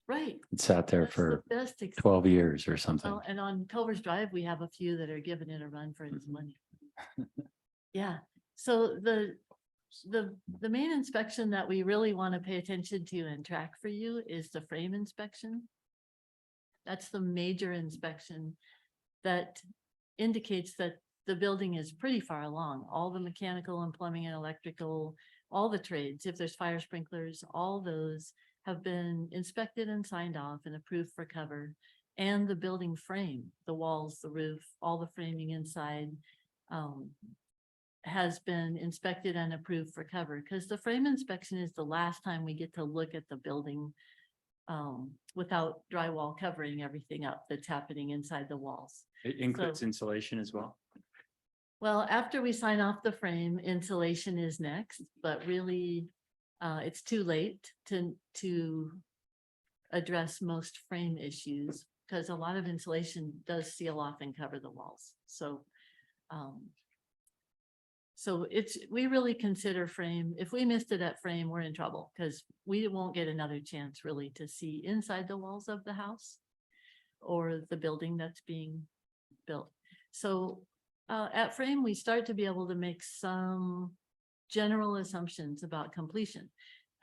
Right. It sat there That's for the best 12 years or something. Well, and on Culver's Drive, we have a few that are giving it a run for its money. Yeah, so the main inspection that we really want to pay attention to and track for you is the frame inspection. That's the major inspection that indicates that the building is pretty far along. All the mechanical and plumbing and electrical, all the trades, if there's fire sprinklers, all those have been inspected and signed off and approved for cover. And the building frame, the walls, the roof, all the framing inside has been inspected and approved for cover, because the frame inspection is the last time we get to look at the building without drywall covering everything up that's happening inside the walls. It includes insulation as well. Well, after we sign off the frame, insulation is next, but really it's too late to address most frame issues, because a lot of insulation does seal off and cover the walls. So we really consider frame. If we missed it at frame, we're in trouble, because we won't get another chance really to see inside the walls of the house or the building that's being built. So at frame, we start to be able to make some general assumptions about completion.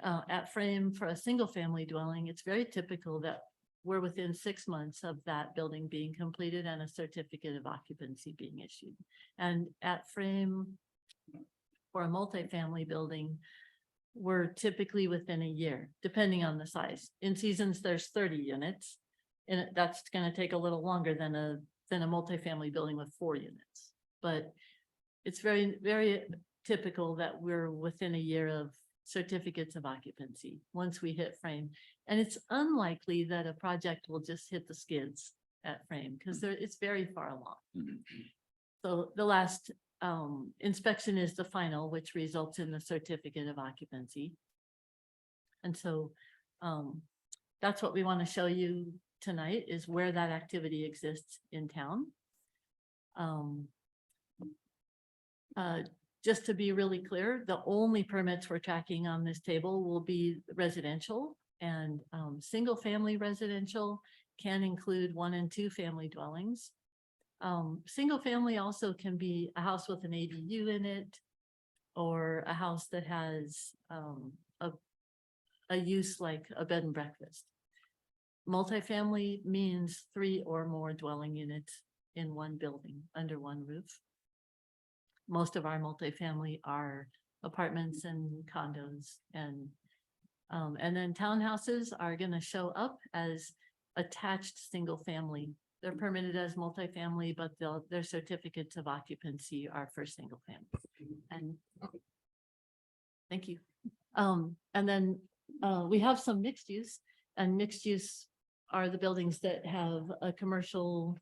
At frame, for a single family dwelling, it's very typical that we're within 6 months of that building being completed and a certificate of occupancy being issued. And at frame, for a multifamily building, we're typically within a year, depending on the size. In seasons, there's 30 units, and that's going to take a little longer than a multifamily building with 4 units. But it's very, very typical that we're within a year of certificates of occupancy once we hit frame. And it's unlikely that a project will just hit the skids at frame, because it's very far along. So the last inspection is the final, which results in the certificate of occupancy. And so that's what we want to show you tonight, is where that activity exists in town. Just to be really clear, the only permits we're tracking on this table will be residential, and single family residential can include 1 and 2 family dwellings. Single family also can be a house with an ADU in it, or a house that has a use like a bed and breakfast. Multifamily means 3 or more dwelling units in one building under one roof. Most of our multifamily are apartments and condos, and then townhouses are going to show up as attached single family. They're permitted as multifamily, but their certificates of occupancy are for single family. And thank you. And then we have some mixed use, and mixed use are the buildings that have a commercial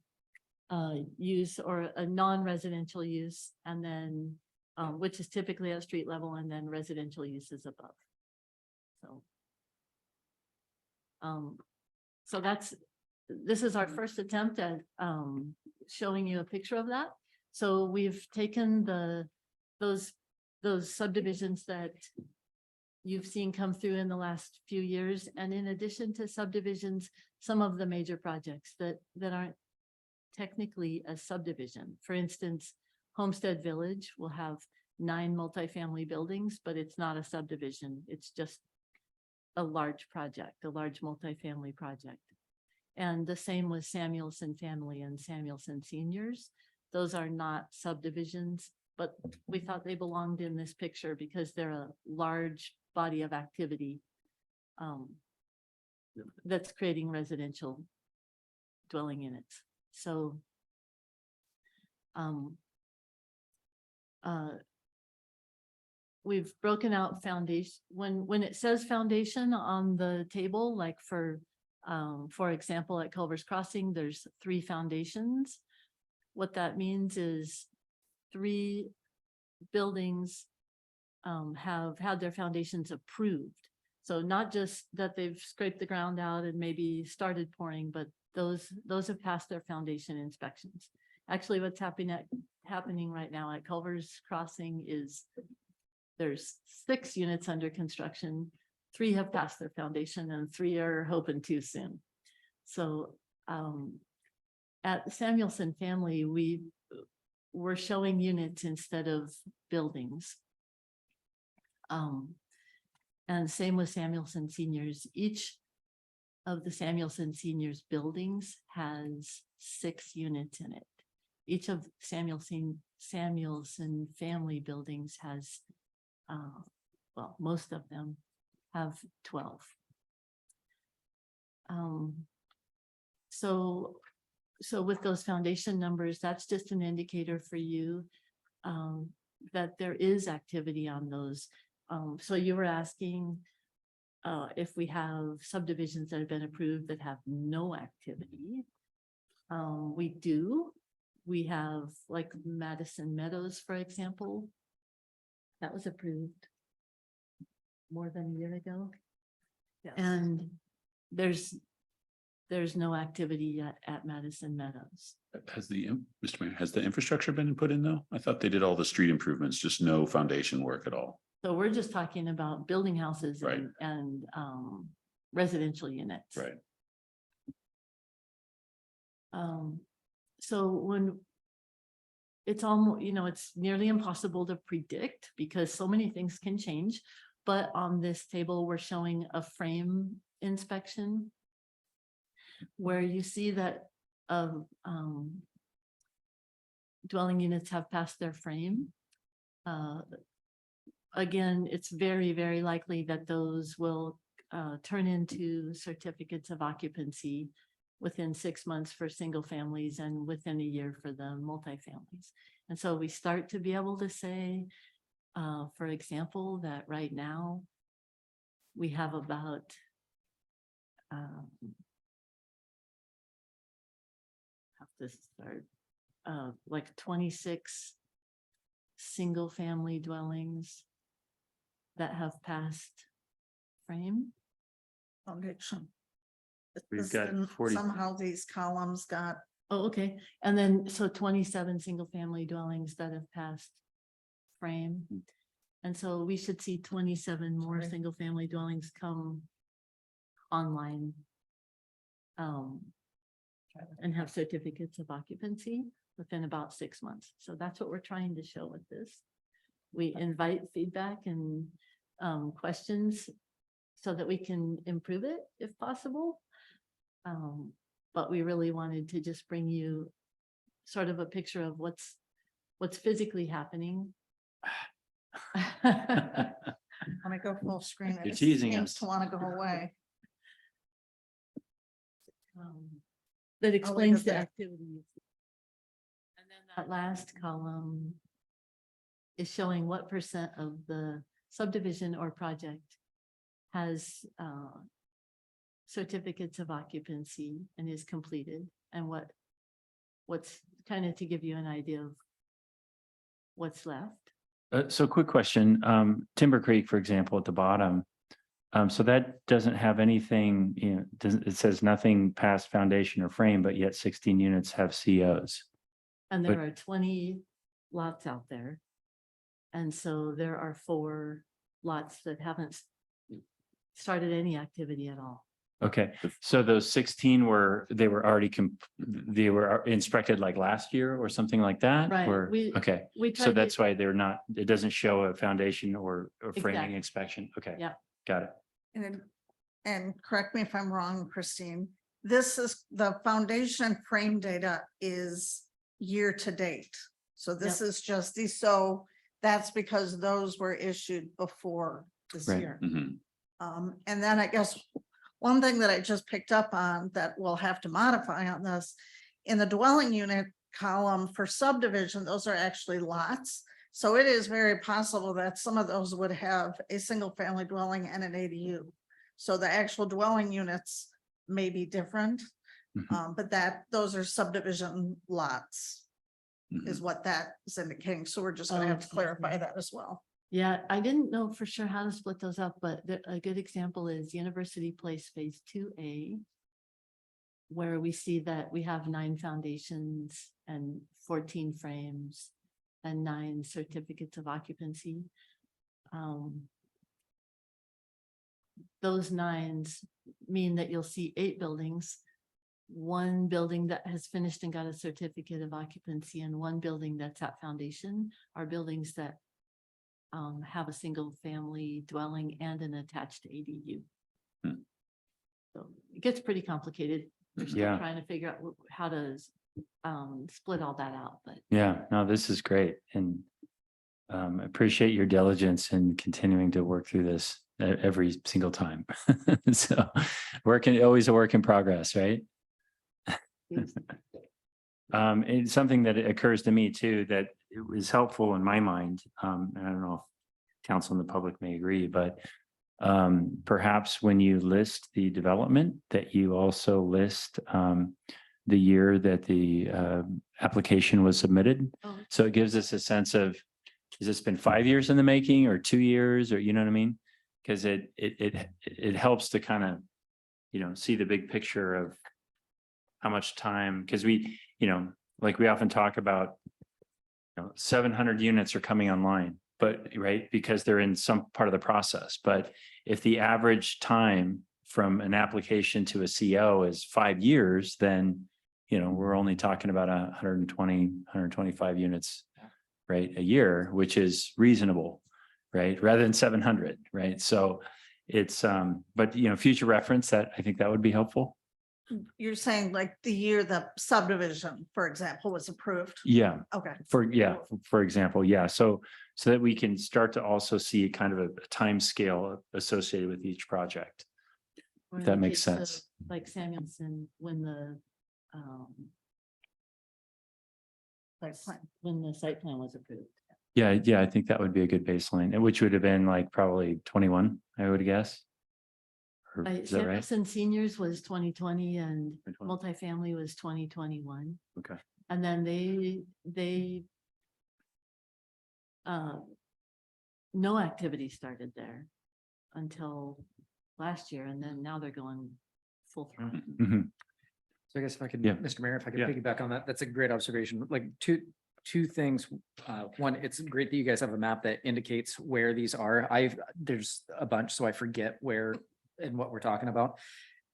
use or a non-residential use, and then which is typically at street level, and then residential uses above. So this is our first attempt at showing you a picture of that. So we've taken those subdivisions that you've seen come through in the last few years, and in addition to subdivisions, some of the major projects that aren't technically a subdivision. For instance, Homestead Village will have 9 multifamily buildings, but it's not a subdivision. It's just a large project, a large multifamily project. And the same with Samuelson Family and Samuelson Seniors. Those are not subdivisions, but we thought they belonged in this picture because they're a large body of activity that's creating residential dwelling units. So we've broken out foundation. When it says foundation on the table, like for example, at Culver's Crossing, there's 3 foundations. What that means is 3 buildings have had their foundations approved. So not just that they've scraped the ground out and maybe started pouring, but those have passed their foundation inspections. Actually, what's happening right now at Culver's Crossing is there's 6 units under construction. 3 have passed their foundation and 3 are hoping to soon. So at Samuelson Family, we're showing units instead of buildings. And same with Samuelson Seniors. Each of the Samuelson Seniors buildings has 6 units in it. Each of Samuelson family buildings has, well, most of them have 12. So with those foundation numbers, that's just an indicator for you that there is activity on those. So you were asking if we have subdivisions that have been approved that have no activity. We do. We have like Madison Meadows, for example. That was approved more than a year ago. Yes. And there's no activity yet at Madison Meadows. Has Mr. Mayor, has the infrastructure been put in though? I thought they did all the street improvements, just no foundation work at all. So we're just talking about building houses Right. and residential units. Right. So when it's almost, it's nearly impossible to predict because so many things can change. But on this table, we're showing a frame inspection where you see that dwelling units have passed their frame. Again, it's very, very likely that those will turn into certificates of occupancy within 6 months for single families and within a year for the multifamilies. And so we start to be able to say, for example, that right now we have about like 26 single family dwellings that have passed frame. Foundation. We've This got didn't- 40. Somehow these columns got, Oh, okay. And then, so 27 single family dwellings that have passed frame. And so we should see 27 more single family dwellings come online. And have certificates of occupancy within about 6 months. So that's what we're trying to show with this. We invite feedback and questions so that we can improve it if possible. But we really wanted to just bring you sort of a picture of what's physically happening. when I go full screen, You're it teasing seems us. to want to go away. That explains it the there. activities. And then that last column is showing what percent of the subdivision or project has certificates of occupancy and is completed, and what's kind of to give you an idea of what's left. So quick question, Timber Creek, for example, at the bottom. So that doesn't have anything, it says nothing past foundation or frame, but yet 16 units have COs. And there are 20 lots out there. And so there are 4 lots that haven't started any activity at all. Okay, so those 16 were already they were inspected like last year or something like that? Right, Or, we okay, tried so to- that's why they're not, it doesn't show a foundation or framing Exactly. inspection. Okay. Yeah. Got it. And correct me if I'm wrong, Christine, this is the foundation frame data is year to date. So this is just these, so that's because those were issued before this Right. year. Mhm. And then I guess one thing that I just picked up on that we'll have to modify on this, in the dwelling unit column for subdivision, those are actually lots. So it is very possible that some of those would have a single family dwelling and an ADU. So the actual dwelling units may be different, but those are subdivision lots is what that is indicating. So we're just gonna have to clarify that as well. Yeah, I didn't know for sure how to split those up, but a good example is University Place Phase 2A, where we see that we have 9 foundations and 14 frames and 9 certificates of occupancy. Those 9s mean that you'll see 8 buildings, 1 building that has finished and got a certificate of occupancy, and 1 building that's at foundation are buildings that have a single family dwelling and an attached ADU. Hmm. So it gets pretty complicated. We're still Yeah. trying to figure out how to split all that out, but Yeah, no, this is great. And appreciate your diligence in continuing to work through this every single time. So always a work in progress, right? It's something that occurs to me too, that it was helpful in my mind. And I don't know if council and the public may agree, but perhaps when you list the development, that you also list the year that the application was submitted. Oh. So it gives us a sense of, has this been 5 years in the making or 2 years, or you know what I mean? Because it helps to kind of, see the big picture of how much time, because we, like we often talk about, 700 units are coming online, but right, because they're in some part of the process. But if the average time from an application to a CO is 5 years, then, we're only talking about 120, 125 units, right, a year, which is reasonable, right, rather than 700, right? So it's, but, future reference, that I think that would be helpful. You're saying like the year the subdivision, for example, was approved? Yeah. Okay. For example, yeah. So that we can start to also see kind of a time scale associated with each project. or If in that the makes case of, sense. like Samuelson, when the site plan was approved. Yeah, I think that would be a good baseline, and which would have been like probably 21, I would guess. Or is that right? Samuelson Seniors was 2020 and 2020. multifamily was 2021. Okay. And then they no activity started there until last year, and then now they're going full throttle. Mhm. So I guess if I could, Yeah. Mr. Mayor, if I could Yeah. piggyback on that, that's a great observation. Like two things. One, it's great that you guys have a map that indicates where these are. There's a bunch, so I forget where and what we're talking about.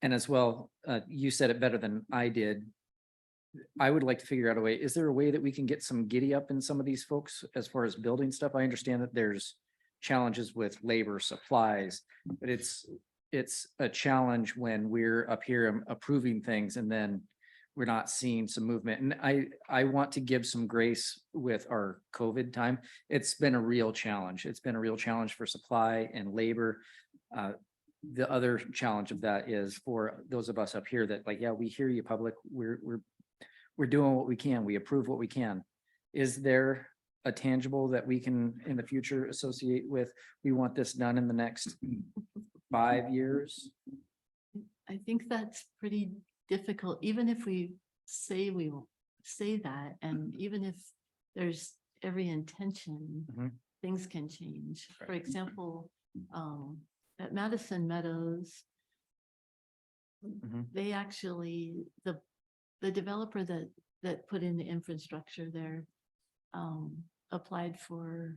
And as well, you said it better than I did. I would like to figure out a way, is there a way that we can get some giddy up in some of these folks as far as building stuff? I understand that there's challenges with labor supplies, but it's a challenge when we're up here approving things and then we're not seeing some movement. And I want to give some grace with our COVID time. It's been a real challenge. It's been a real challenge for supply and labor. The other challenge of that is for those of us up here that like, yeah, we hear you, public. We're doing what we can. We approve what we can. Is there a tangible that we can in the future associate with, we want this done in the next 5 years? I think that's pretty difficult, even if we will say that, and even if there's every intention, things can change. For example, at Madison Meadows, they actually, the developer that put in the infrastructure there applied for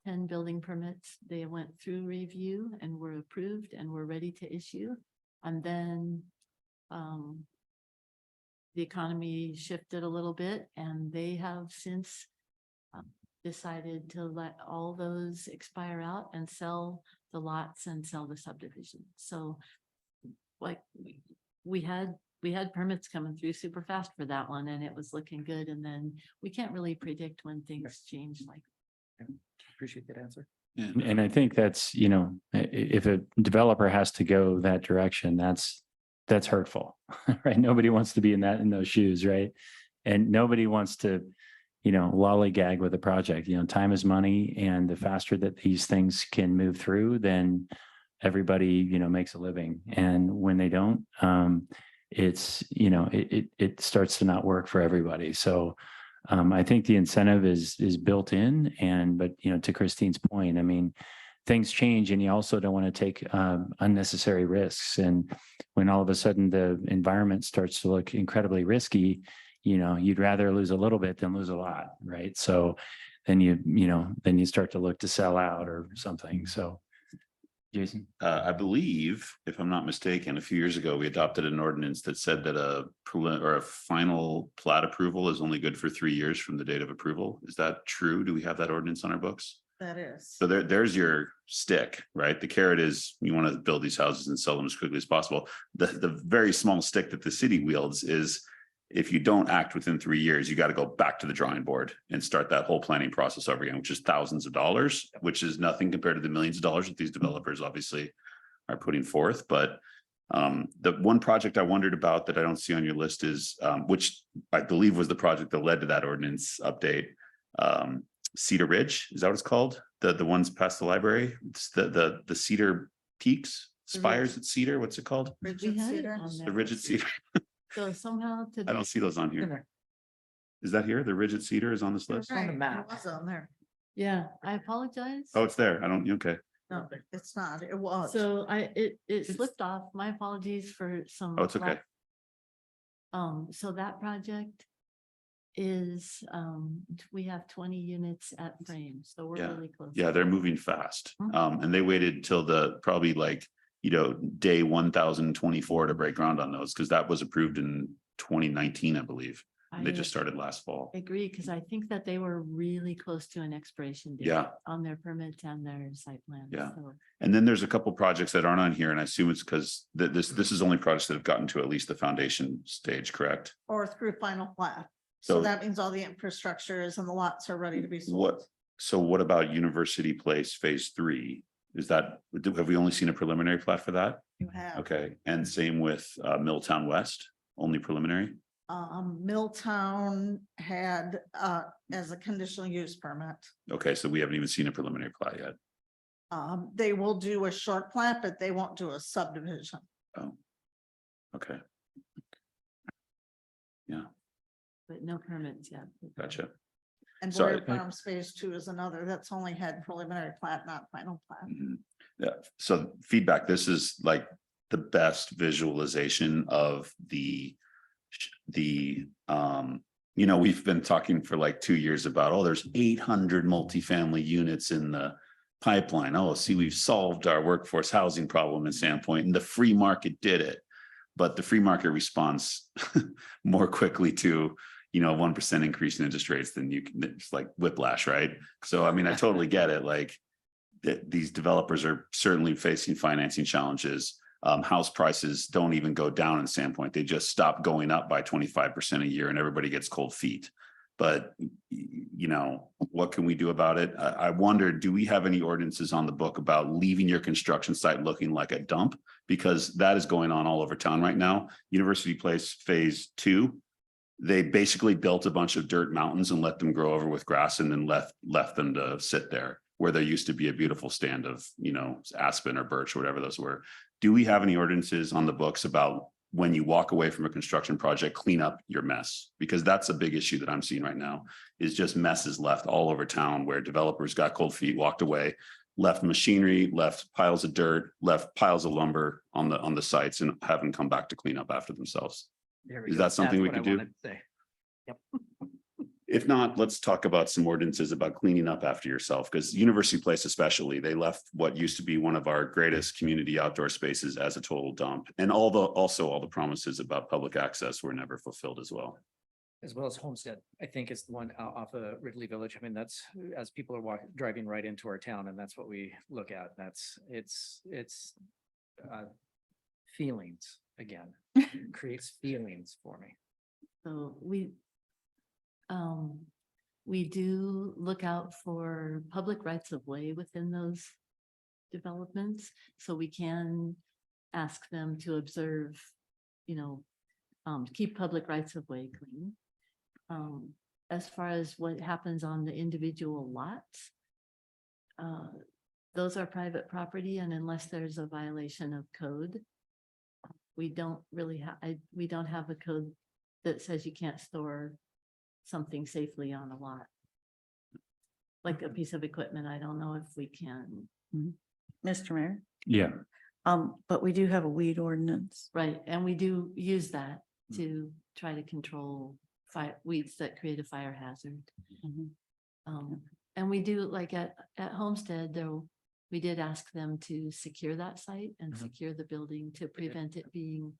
10 building permits. They went through review and were approved and were ready to issue. And then the economy shifted a little bit, and they have since decided to let all those expire out and sell the lots and sell the subdivision. So like we had permits coming through super fast for that one, and it was looking good. And then we can't really predict when things change like. Appreciate that answer. And I think that's, if a developer has to go that direction, that's hurtful, right? Nobody wants to be in those shoes, right? And nobody wants to, lollygag with a project. Time is money, and the faster that these things can move through, then everybody, makes a living. And when they don't, it's, it starts to not work for everybody. So I think the incentive is built in, but to Christine's point, I mean, things change, and you also don't want to take unnecessary risks. And when all of a sudden the environment starts to look incredibly risky, you'd rather lose a little bit than lose a lot, right? So then you start to look to sell out or something. So Jason? I believe, if I'm not mistaken, a few years ago, we adopted an ordinance that said that a final plat approval is only good for 3 years from the date of approval. Is that true? Do we have that ordinance on our books? That is. So there's your stick, right? The carrot is you want to build these houses and sell them as quickly as possible. The very small stick that the city wields is if you don't act within 3 years, you got to go back to the drawing board and start that whole planning process over again, which is thousands of dollars, which is nothing compared to the millions of dollars that these developers obviously are putting forth. But the one project I wondered about that I don't see on your list is, which I believe was the project that led to that ordinance update. Cedar Ridge, is that what it's called? The ones past the library, it's the Cedar Peaks, spires at Cedar, what's it called? Rigid had it cedar. on The there. rigid cedar. So somehow I today. don't see those on here. Is that here? The rigid cedar is on this list? Right, it was on there. Yeah, I apologize. Oh, it's there. I don't, okay. No, it's not. It was. So it slipped off. My apologies for some. Oh, it's okay. lack- So that project is, we have 20 units at frame, so we're Yeah. really close. Yeah, they're moving fast. Mhm. And they waited till the probably like, day 1024 to break ground on those, because that was approved in 2019, I believe. And they I just started last fall. agree, because I think that they were really close to an expiration date. Yeah. On their permits and their site plan. Yeah. So And then there's a couple projects that aren't on here, and I assume it's because this is only projects that have gotten to at least the foundation stage, correct? Or through final plat. So- So that means all the infrastructure is and the lots are ready to be sold. What about University Place Phase 3? Is that, have we only seen a preliminary plat for that? You have. Okay, and same with Milltown West, only preliminary? Milltown had, as a conditional use permit. Okay, so we haven't even seen a preliminary plat yet. They will do a short plat, but they won't do a subdivision. Oh. Okay, but no permits yet. gotcha. And Sorry. Boyer Farms Phase 2 is another that's only had preliminary plat, not final plat. Mhm. Yeah, so feedback, this is like the best visualization of we've been talking for like 2 years about, oh, there's 800 multifamily units in the pipeline. Oh, see, we've solved our workforce housing problem in Sandpoint, and the free market did it. But the free market responds more quickly to 1% increase in interest rates than you can. It's like whiplash, right? So I mean, I totally get it. Like these developers are certainly facing financing challenges. House prices don't even go down in Sandpoint. They just stop going up by 25% a year, and everybody gets cold feet. But what can we do about it? I wonder, do we have any ordinances on the book about leaving your construction site looking like a dump? Because that is going on all over town right now. University Place Phase 2, they basically built a bunch of dirt mountains and let them grow over with grass, and then left them to sit there where there used to be a beautiful stand of, aspen or birch or whatever those were. Do we have any ordinances on the books about when you walk away from a construction project, clean up your mess? Because that's a big issue that I'm seeing right now, is just messes left all over town where developers got cold feet, walked away, left machinery, left piles of dirt, left piles of lumber on the sites, and haven't come back to clean up after themselves. There we Is go. that something we That's could what I do? wanted to say. Yep. If not, let's talk about some ordinances about cleaning up after yourself, because University Place especially, they left what used to be one of our greatest community outdoor spaces as a total dump. And also all the promises about public access were never fulfilled as well. As well as Homestead, I think is the one off of Ridley Village. I mean, that's as people are driving right into our town, and that's what we look at. It's feelings again. It creates feelings for me. So we do look out for public rights of way within those developments, so we can ask them to observe, keep public rights of way clean. As far as what happens on the individual lots, those are private property, and unless there's a violation of code, we don't really we don't have a code that says you can't store something safely on a lot. Like a piece of equipment, I don't know if we can. Mr. Mayor, Yeah, but we do have a weed ordinance. Right, and we do use that to try to control weeds that create a fire hazard. And we do, like at Homestead, though, we did ask them to secure that site and secure the building to prevent it being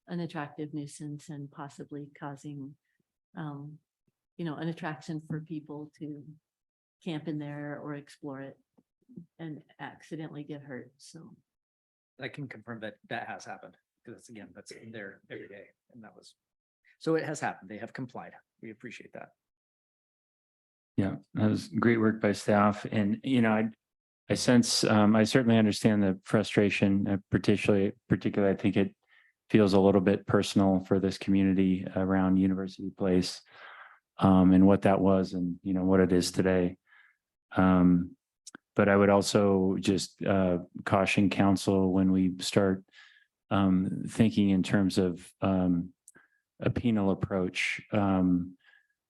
an attractive nuisance and possibly causing, an attraction for people to camp in there or explore it and accidentally get hurt. So I can confirm that that has happened, because again, that's there every day, and that was, so it has happened. They have complied. We appreciate that. Yeah, that was great work by staff. And, you know, I sense, I certainly understand the frustration, particularly, I think it feels a little bit personal for this community around University Place, and what that was and, you know, what it is today. But I would also just caution council when we start thinking in terms of a penal approach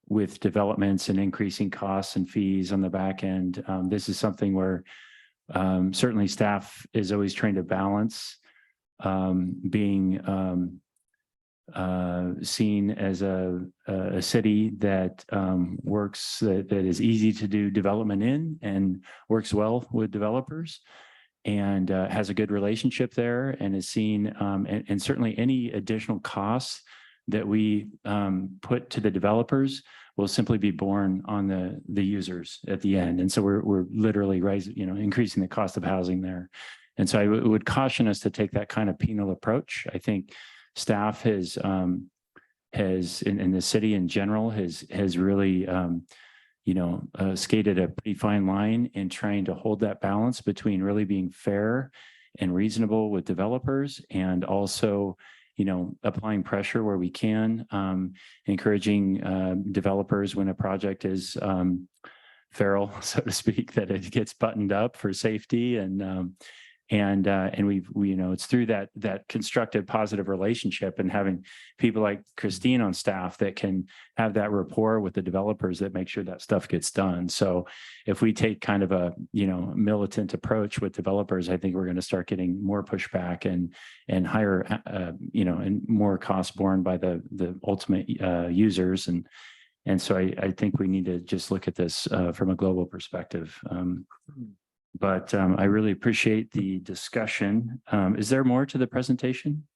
with developments and increasing costs and fees on the back end. This is something where certainly staff is always trying to balance being seen as a city that works, that is easy to do development in and works well with developers and has a good relationship there and is seen, and certainly any additional costs that we put to the developers will simply be borne on the users at the end. And so we're literally raising, you know, increasing the cost of housing there. And so I would caution us to take that kind of penal approach. I think staff has in the city in general has really skated a pretty fine line in trying to hold that balance between really being fair and reasonable with developers and also, you know, applying pressure where we can, encouraging developers when a project is feral, so to speak, that it gets buttoned up for safety and we you know, it's through that constructive, positive relationship and having people like Christine on staff that can have that rapport with the developers that make sure that stuff gets done. So if we take kind of a, you know, militant approach with developers, I think we're going to start getting more pushback and higher, you know, and more costs borne by the ultimate users. And so I think we need to just look at this from a global perspective. But I really appreciate the discussion. Is there more to the presentation?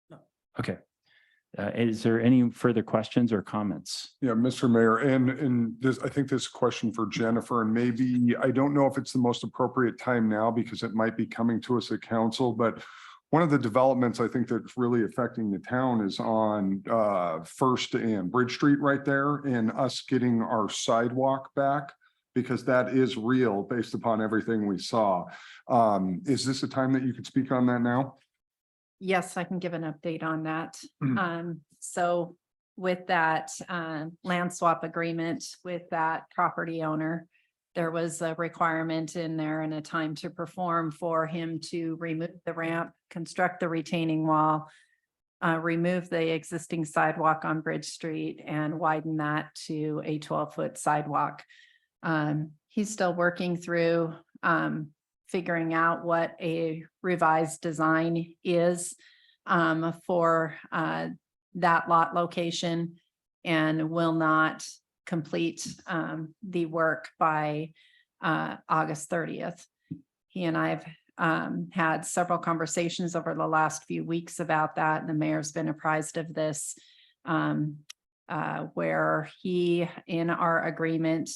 No. Okay. Is there any further questions or comments? Yeah, Mr. Mayor, and this, I think this question for Jennifer, and maybe, I don't know if it's the most appropriate time now because it might be coming to us at council, but one of the developments I think that's really affecting the town is on First and Bridge Street right there, and us getting our sidewalk back, because that is real based upon everything we saw. Is this a time that you could speak on that now? Yes, I can give an update on that. So with that land swap agreement with that property owner, there was a requirement in there and a time to perform for him to remove the ramp, construct the retaining wall, remove the existing sidewalk on Bridge Street and widen that to a 12-foot sidewalk. He's still working through figuring out what a revised design is for that lot location and will not complete the work by August 30th. He and I have had several conversations over the last few weeks about that, and the mayor's been apprised of this, where he, in our agreement,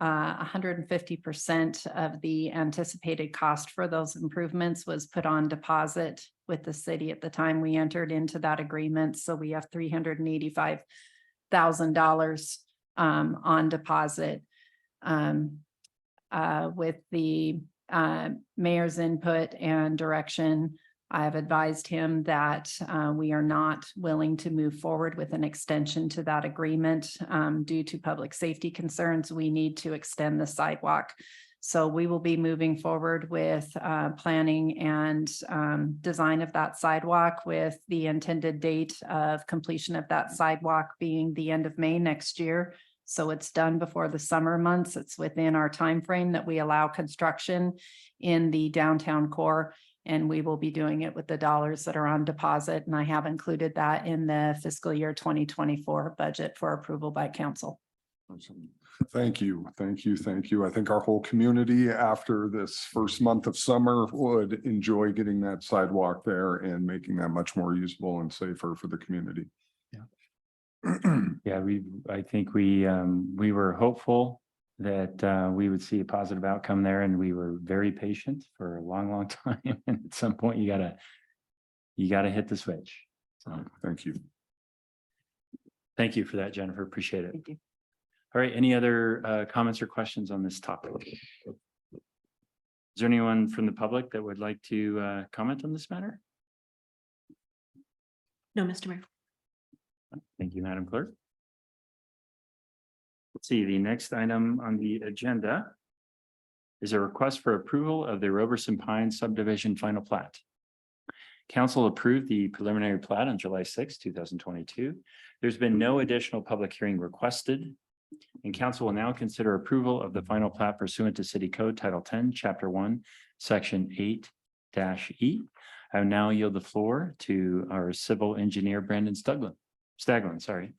150% of the anticipated cost for those improvements was put on deposit with the city at the time we entered into that agreement. So we have $385,000 on deposit. With the mayor's input and direction, I have advised him that we are not willing to move forward with an extension to that agreement due to public safety concerns. We need to extend the sidewalk. So we will be moving forward with planning and design of that sidewalk, with the intended date of completion of that sidewalk being the end of May next year. So it's done before the summer months. It's within our time frame that we allow construction in the downtown core. And we will be doing it with the dollars that are on deposit. And I have included that in the fiscal year 2024 budget for approval by council. Thank you. Thank you. Thank you. I think our whole community after this first month of summer would enjoy getting that sidewalk there and making that much more usable and safer for the community. Yeah, I think we were hopeful that we would see a positive outcome there, and we were very patient for a long, long time. And at some point, you gotta hit the switch. So Thank you. thank you for that, Jennifer. Appreciate it. Thank you. All right, any other comments or questions on this topic? Is there anyone from the public that would like to comment on this matter? No, Mr. Mayor. Thank you, Madam Clerk. Let's see, the next item on the agenda is a request for approval of the Roberson Pines subdivision final plat. Council approved the preliminary plat on July 6, 2022. There's been no additional public hearing requested, and council will now consider approval of the final plat pursuant to City Code Title 10, Chapter 1, Section 8-E. I will now yield the floor to our civil engineer, Brandon Staglin, sorry.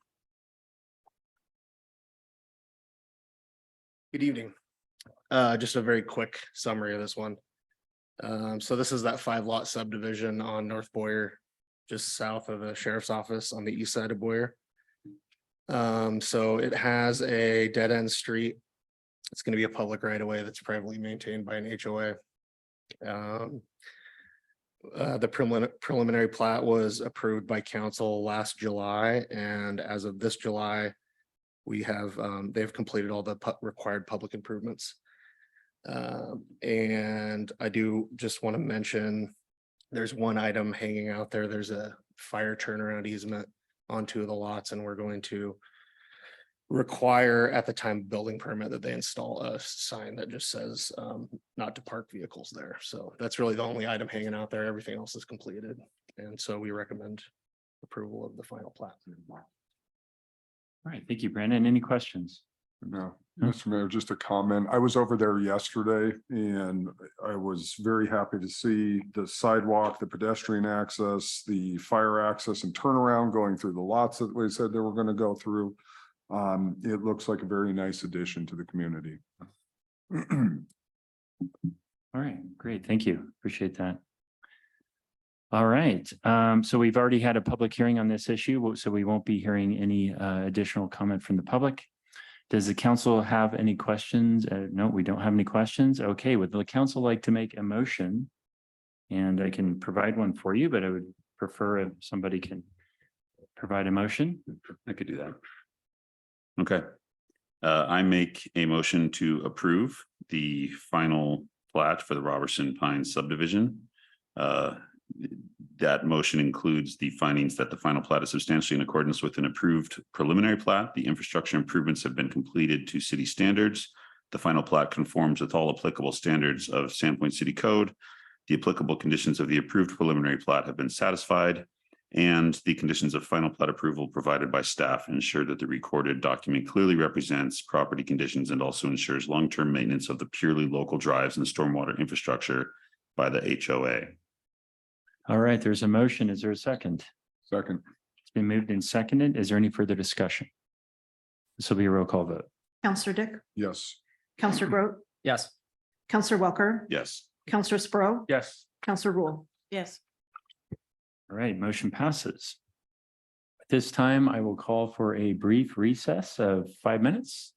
Good evening. Just a very quick summary of this one. So this is that 5-lot subdivision on North Boyer, just south of the sheriff's office on the east side of Boyer. So it has a dead end street. It's going to be a public right of way that's privately maintained by an HOA. The preliminary plat was approved by council last July, and as of this July, we have they've completed all the required public improvements. And I do just want to mention there's one item hanging out there. There's a fire turnaround easement on 2 of the lots, and we're going to require at the time of building permit that they install a sign that just says not to park vehicles there. So that's really the only item hanging out there. Everything else is completed. And so we recommend approval of the final plat. All right, thank you, Brandon. Any questions? No, Mr. Mayor, just a comment. I was over there yesterday and I was very happy to see the sidewalk, the pedestrian access, the fire access and turnaround going through the lots that we said they were going to go through. It looks like a very nice addition to the community. All right, great. Thank you. Appreciate that. All right, so we've already had a public hearing on this issue, so we won't be hearing any additional comment from the public. Does the council have any questions? No, we don't have any questions. Okay, would the council like to make a motion? And I can provide one for you, but I would prefer if somebody can provide a motion. I could do that. Okay. I make a motion to approve the final plat for the Robertson Pines subdivision. That motion includes the findings that the final plat is substantially in accordance with an approved preliminary plat. The infrastructure improvements have been completed to city standards. The final plat conforms with all applicable standards of Sandpoint City Code. The applicable conditions of the approved preliminary plat have been satisfied, and the conditions of final plat approval provided by staff ensure that the recorded document clearly represents property conditions and also ensures long-term maintenance of the purely local drives and stormwater infrastructure by the HOA. All right, there's a motion. Is there a second? Second. It's been moved and seconded. Is there any further discussion? This will be a roll call vote. Counselor Dick, Yes. Counselor Groot, Yes. Counselor Welker, Yes. Counselor Sprow, Yes. Counselor Rule. Yes. All right, motion passes. At this time, I will call for a brief recess of 5 minutes.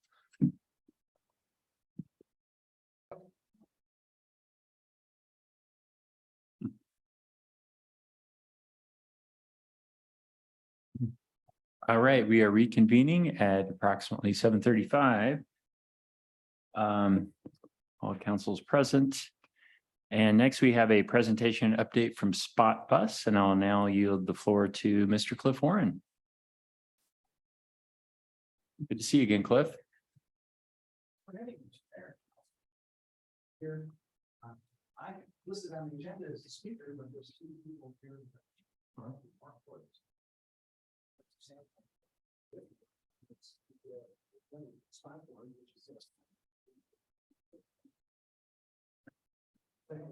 All right, we are reconvening at approximately 7:35. All councils present. And next we have a presentation update from Spot Bus, and I'll now yield the floor to Mr. Cliff Warren. Good to see you again, Cliff. Here, I listed on the agenda as a speaker, but there's 2 people here.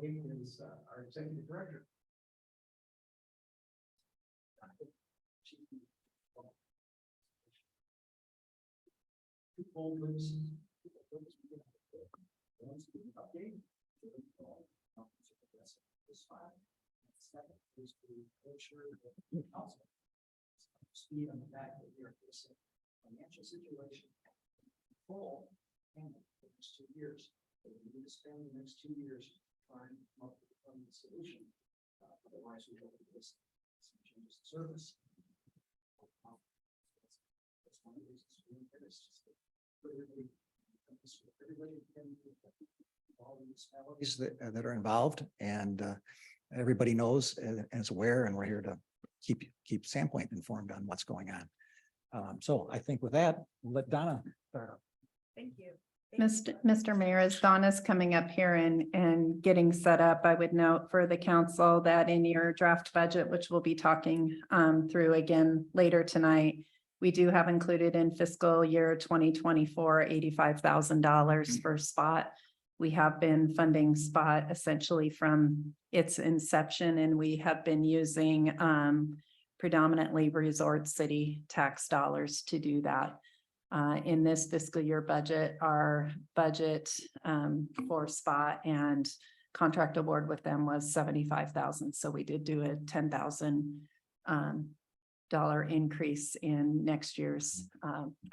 Is our executive director. Speed on the fact that we are facing financial situation, full next 2 years. We need to spend the next 2 years trying to come up with a permanent solution. Otherwise, we don't get this changes in service. That's one of the reasons we're doing this. Everybody can, all the municipalities that are involved, and everybody knows and is aware, and we're here to keep Sandpoint informed on what's going on. So I think with that, we'll let Donna start. Thank you. Mr. Mayor, as Donna's coming up here and getting set up, I would note for the council that in your draft budget, which we'll be talking through again later tonight, we do have included in fiscal year 2024, $85,000 for SPOT. We have been funding SPOT essentially from its inception, and we have been using predominantly resort city tax dollars to do that. In this fiscal year budget, our budget for SPOT and contract award with them was $75,000. So we did do a $10,000 increase in next year's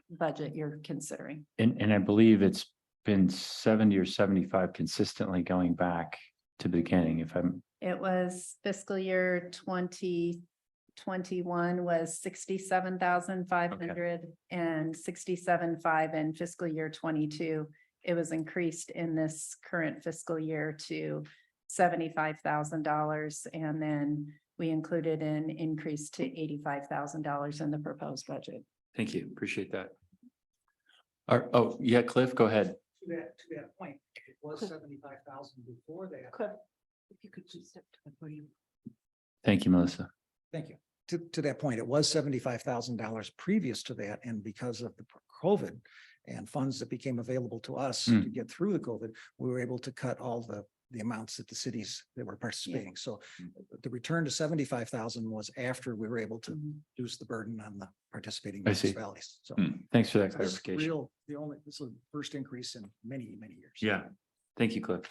budget you're considering. And I believe it's been 70 or 75 consistently going back to the beginning, if I'm. It was fiscal year 2021 was 67,500 and 67,500 in fiscal year 22. It was increased in this current fiscal year to $75,000, and then we included an increase to $85,000 in the proposed budget. Thank you. Appreciate that. Oh, yeah, Cliff, go ahead. To that point, it was 75,000 before that. Cliff, if you could just step to the podium. Thank you, Melissa. Thank you. To that point, it was $75,000 previous to that, and because of the COVID and funds that became available to us to get through the COVID, we were able to cut all the amounts that the cities that were participating. So the return to 75,000 was after we were able to reduce the burden on the participating municipalities. So thanks for that this is clarification. this is the first increase in many, many years. Yeah. Thank you, Cliff.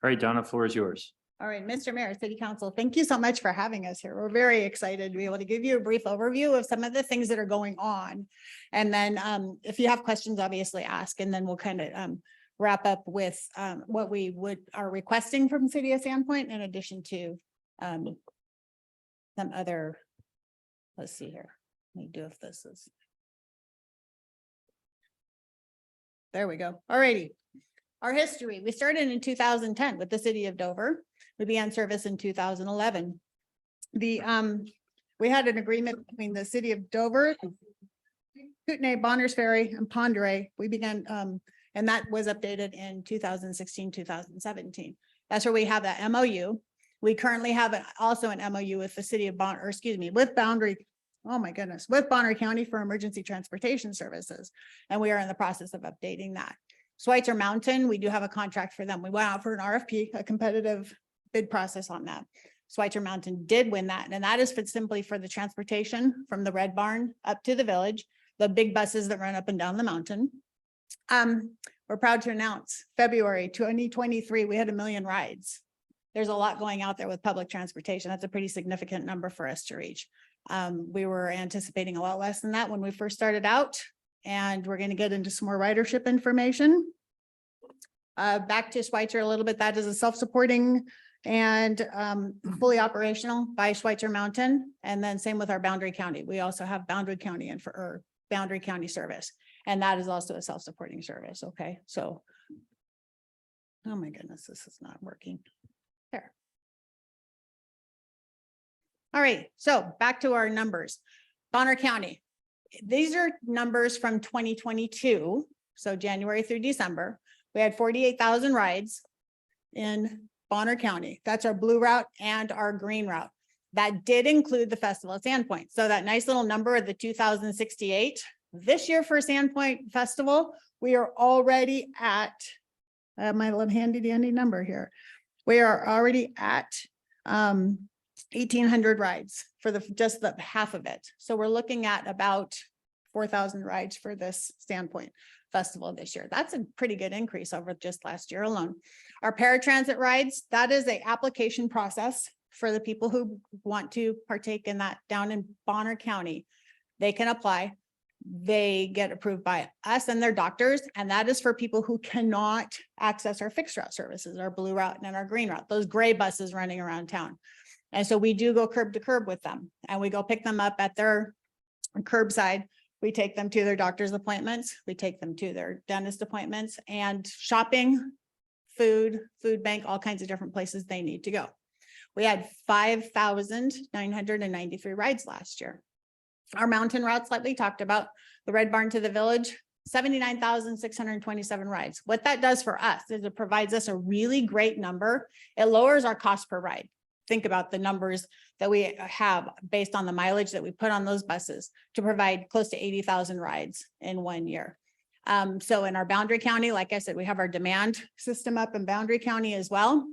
All right, Donna, floor is yours. All right, Mr. Mayor, City Council, thank you so much for having us here. We're very excited to be able to give you a brief overview of some of the things that are going on. And then if you have questions, obviously ask, and then we'll kind of wrap up with what we are requesting from City of Sandpoint in addition to some other, let's see here. Let me do if this is. There we go. All righty. Our history, we started in 2010 with the City of Dover. We began service in 2011. We had an agreement between the City of Dover, Kootenai, Bonners Ferry, and Ponderay. We began, and that was updated in 2016, 2017. That's where we have that MOU. We currently have also an MOU with the City of with Boundary. Oh my goodness, with Bonner County for emergency transportation services. And we are in the process of updating that. Schweitzer Mountain, we do have a contract for them. We went out for an RFP, a competitive bid process on that. Schweitzer Mountain did win that, and that is simply for the transportation from the Red Barn up to the village, the big buses that run up and down the mountain. We're proud to announce February 2023, we had 1 million rides. There's a lot going out there with public transportation. That's a pretty significant number for us to reach. We were anticipating a lot less than that when we first started out, and we're going to get into some more ridership information. Back to Schweitzer a little bit, that is a self-supporting and fully operational by Schweitzer Mountain. And then same with our Boundary County. We also have Boundary County and for Boundary County service. And that is also a self-supporting service. Okay, so. Oh my goodness, this is not working. There. All right, so back to our numbers. Bonner County. These are numbers from 2022. So January through December. We had 48,000 rides in Bonner County. That's our blue route and our green route. That did include the Festival of Sandpoint. So that nice little number of the 2,068. This year for Sandpoint Festival, we are already at, my little handy dandy number here. We are already at 1,800 rides for just the half of it. So we're looking at about 4,000 rides for this Sandpoint Festival this year. That's a pretty good increase over just last year alone. Our paratransit rides, that is an application process for the people who want to partake in that down in Bonner County. They can apply. they get approved by us and their doctors, and that is for people who cannot access our fixed route services, our blue route and our green route, those gray buses running around town. And so we do go curb to curb with them, and we go pick them up at their curbside. We take them to their doctor's appointments. We take them to their dentist appointments and shopping, food bank, all kinds of different places they need to go. We had 5,993 rides last year. Our mountain routes, like we talked about, the Red Barn to the Village, 79,627 rides. What that does for us is it provides us a really great number. It lowers our cost per ride. Think about the numbers that we have based on the mileage that we put on those buses to provide close to 80,000 rides in 1 year. So in our boundary county, like I said, we have our demand system up in Boundary County as well.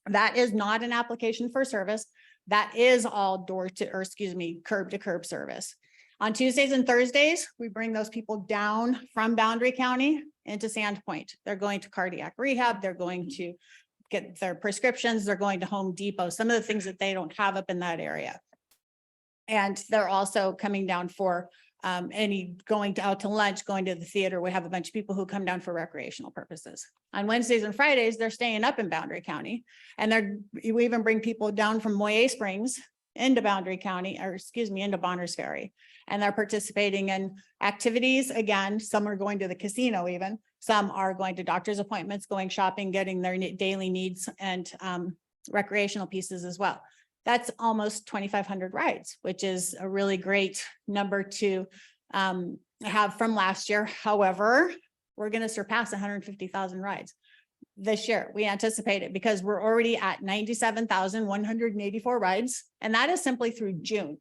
That is not an application for service. That is all curb to curb service. On Tuesdays and Thursdays, we bring those people down from Boundary County into Sandpoint. They're going to cardiac rehab. They're going to get their prescriptions. They're going to Home Depot, some of the things that they don't have up in that area. And they're also coming down for out to lunch, going to the theater. We have a bunch of people who come down for recreational purposes. On Wednesdays and Fridays, they're staying up in Boundary County, and we even bring people down from Moyer Springs into Boundary County, into Bonners Ferry, and they're participating in activities. Again, some are going to the casino, even some are going to doctor's appointments, going shopping, getting their daily needs and recreational pieces as well. That's almost 2,500 rides, which is a really great number to have from last year. However, we're going to surpass 150,000 rides this year. We anticipate it because we're already at 97,184 rides, and that is simply through June.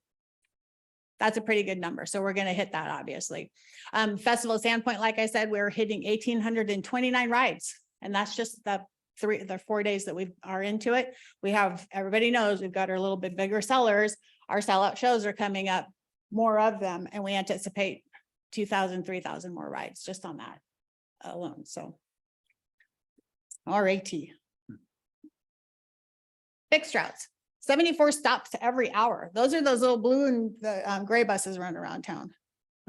That's a pretty good number. So we're going to hit that, obviously. Festival of Sandpoint, like I said, we're hitting 1,829 rides, and that's just the 4 days that we are into it. We have, everybody knows we've got our little bit bigger sellers. Our sellout shows are coming up, more of them, and we anticipate 2,000, 3,000 more rides just on that alone. So, all righty. Fixed routes, 74 stops every hour. Those are those little blue and the gray buses run around town.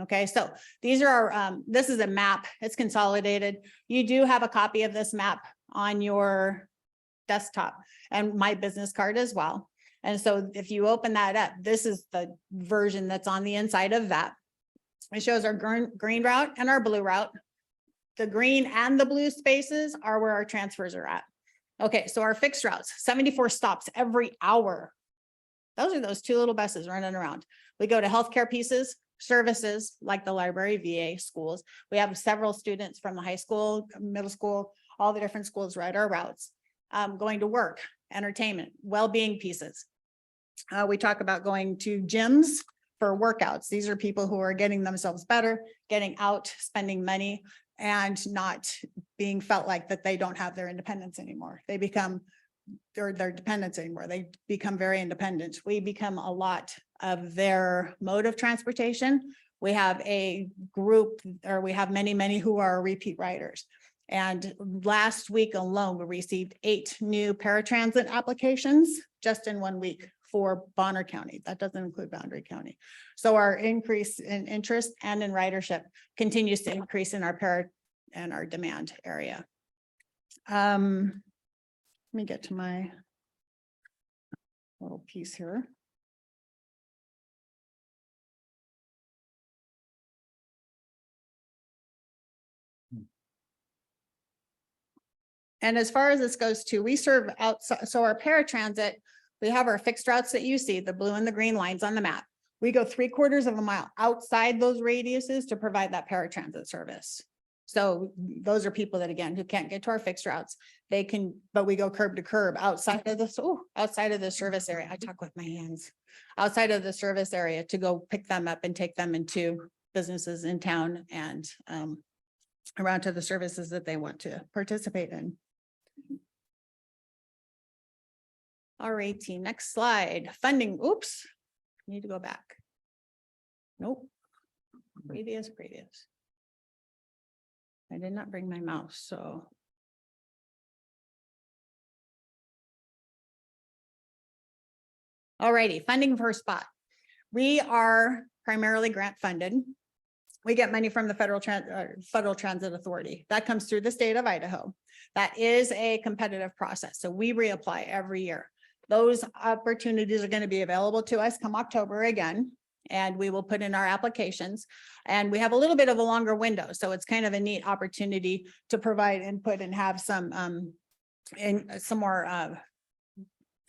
Okay, so these are our, this is a map. It's consolidated. You do have a copy of this map on your desktop and my business card as well. And so if you open that up, this is the version that's on the inside of that. It shows our green route and our blue route. The green and the blue spaces are where our transfers are at. Okay, so our fixed routes, 74 stops every hour. Those are those two little buses running around. We go to healthcare pieces, services like the library, VA, schools. We have several students from the high school, middle school, all the different schools ride our routes. Going to work, entertainment, well-being pieces. We talk about going to gyms for workouts. These are people who are getting themselves better, getting out, spending money, and not being felt like that they don't have their independence anymore. They become their dependence anymore. They become very independent. We become a lot of their mode of transportation. We have a group, or we have many who are repeat riders. And last week alone, we received 8 new paratransit applications just in 1 week for Bonner County. That doesn't include Boundary County. So our increase in interest and in ridership continues to increase in our and our demand area. Let me get to my little piece here. And as far as this goes too, we serve outside. So our paratransit, we have our fixed routes that you see, the blue and the green lines on the map. We go 3/4 of a mile outside those radiuses to provide that paratransit service. So those are people that, again, who can't get to our fixed routes. They can, but we go curb to curb outside of this, outside of the service area. I talk with my hands. Outside of the service area to go pick them up and take them into businesses in town and around to the services that they want to participate in. All righty, next slide. Funding, oops, need to go back. Nope. Previous. I did not bring my mouse, so. All righty, funding for spot. We are primarily grant funded. we get money from the Federal Transit Authority. That comes through the state of Idaho. That is a competitive process. So we reapply every year. Those opportunities are going to be available to us come October again, and we will put in our applications. And we have a little bit of a longer window. So it's kind of a neat opportunity to provide input and have some more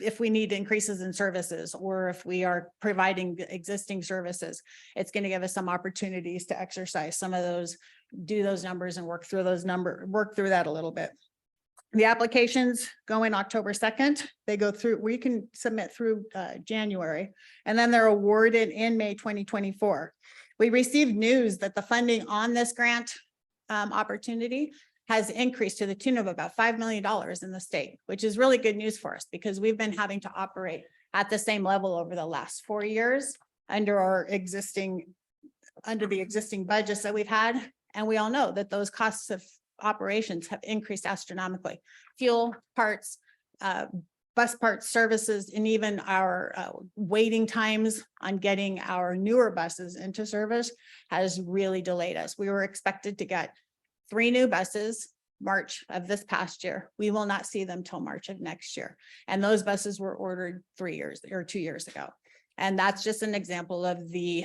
if we need increases in services, or if we are providing existing services, it's going to give us some opportunities to exercise some of those, do those numbers and work through that a little bit. The applications go in October 2nd. They go through, we can submit through January, and then they're awarded in May 2024. We received news that the funding on this grant opportunity has increased to the tune of about $5 million in the state, which is really good news for us because we've been having to operate at the same level over the last 4 years under the existing budgets that we've had. And we all know that those costs of operations have increased astronomically. Fuel, parts, bus parts, services, and even our waiting times on getting our newer buses into service has really delayed us. We were expected to get 3 new buses March of this past year. We will not see them till March of next year. And those buses were ordered 2 years ago. And that's just an example of the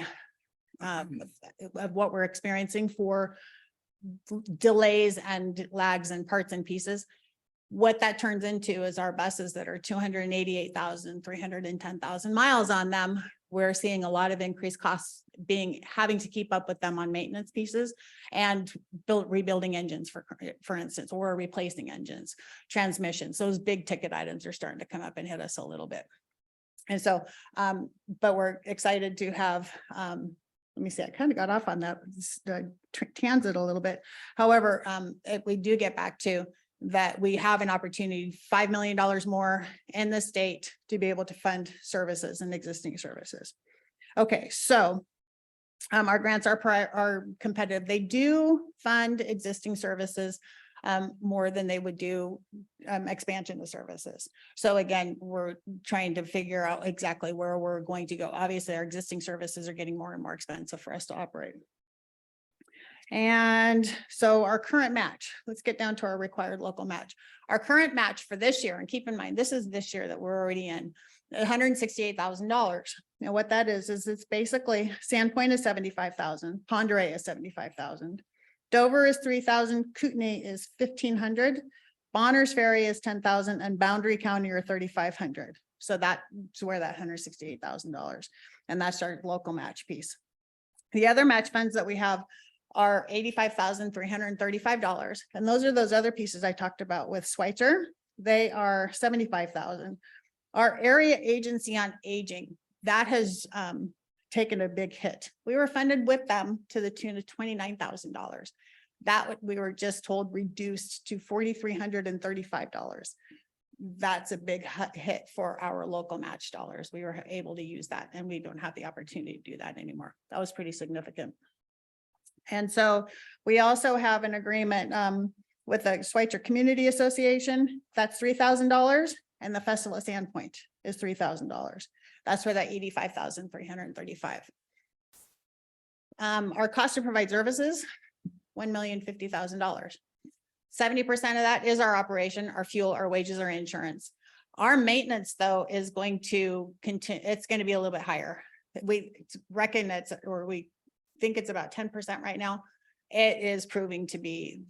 of what we're experiencing for delays and lags and parts and pieces. What that turns into is our buses that are 288,000, 310,000 miles on them. We're seeing a lot of increased costs having to keep up with them on maintenance pieces and rebuilding engines, for instance, or replacing engines, transmissions. Those big ticket items are starting to come up and hit us a little bit. And so, but we're excited to have, let me see, I kind of got off on that tangent a little bit. However, if we do get back to that, we have an opportunity, $5 million more in the state to be able to fund services and existing services. Okay, so our grants are competitive. They do fund existing services more than they would do expansion of services. So again, we're trying to figure out exactly where we're going to go. Obviously, our existing services are getting more and more expensive for us to operate. And so our current match, let's get down to our required local match. Our current match for this year, and keep in mind, this is this year that we're already in, $168,000. Now what that is it's basically Sandpoint is 75,000, Pend Oreille is 75,000, Dover is 3,000, Kootenai is 1,500, Bonners Ferry is 10,000, and Boundary County are 3,500. So that's where that $168,000, and that's our local match piece. The other match funds that we have are $85,335. And those are those other pieces I talked about with Schweitzer. They are 75,000. Our area agency on aging, that has taken a big hit. We were funded with them to the tune of $29,000. That we were just told reduced to $4,335. That's a big hit for our local match dollars. We were able to use that, and we don't have the opportunity to do that anymore. That was pretty significant. And so we also have an agreement with the Schweitzer Community Association. That's $3,000, and the Festival of Sandpoint is $3,000. That's where that $85,335. Our cost to provide services, $1,050,000. 70% of that is our operation, our fuel, our wages, our insurance. Our maintenance, though, is going to continue. It's going to be a little bit higher. We reckon we think it's about 10% right now. It is proving to be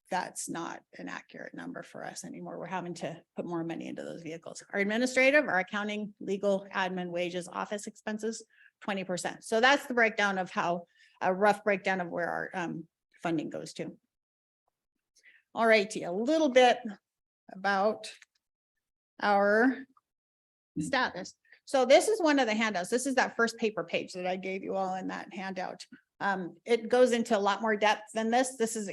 that's not an accurate number for us anymore. We're having to put more money into those vehicles. Our administrative, our accounting, legal, admin, wages, office expenses, 20%. So that's the breakdown of a rough breakdown of where our funding goes to. All righty, a little bit about our status. So this is one of the handouts. This is that first paper page that I gave you all in that handout. It goes into a lot more depth than this. This is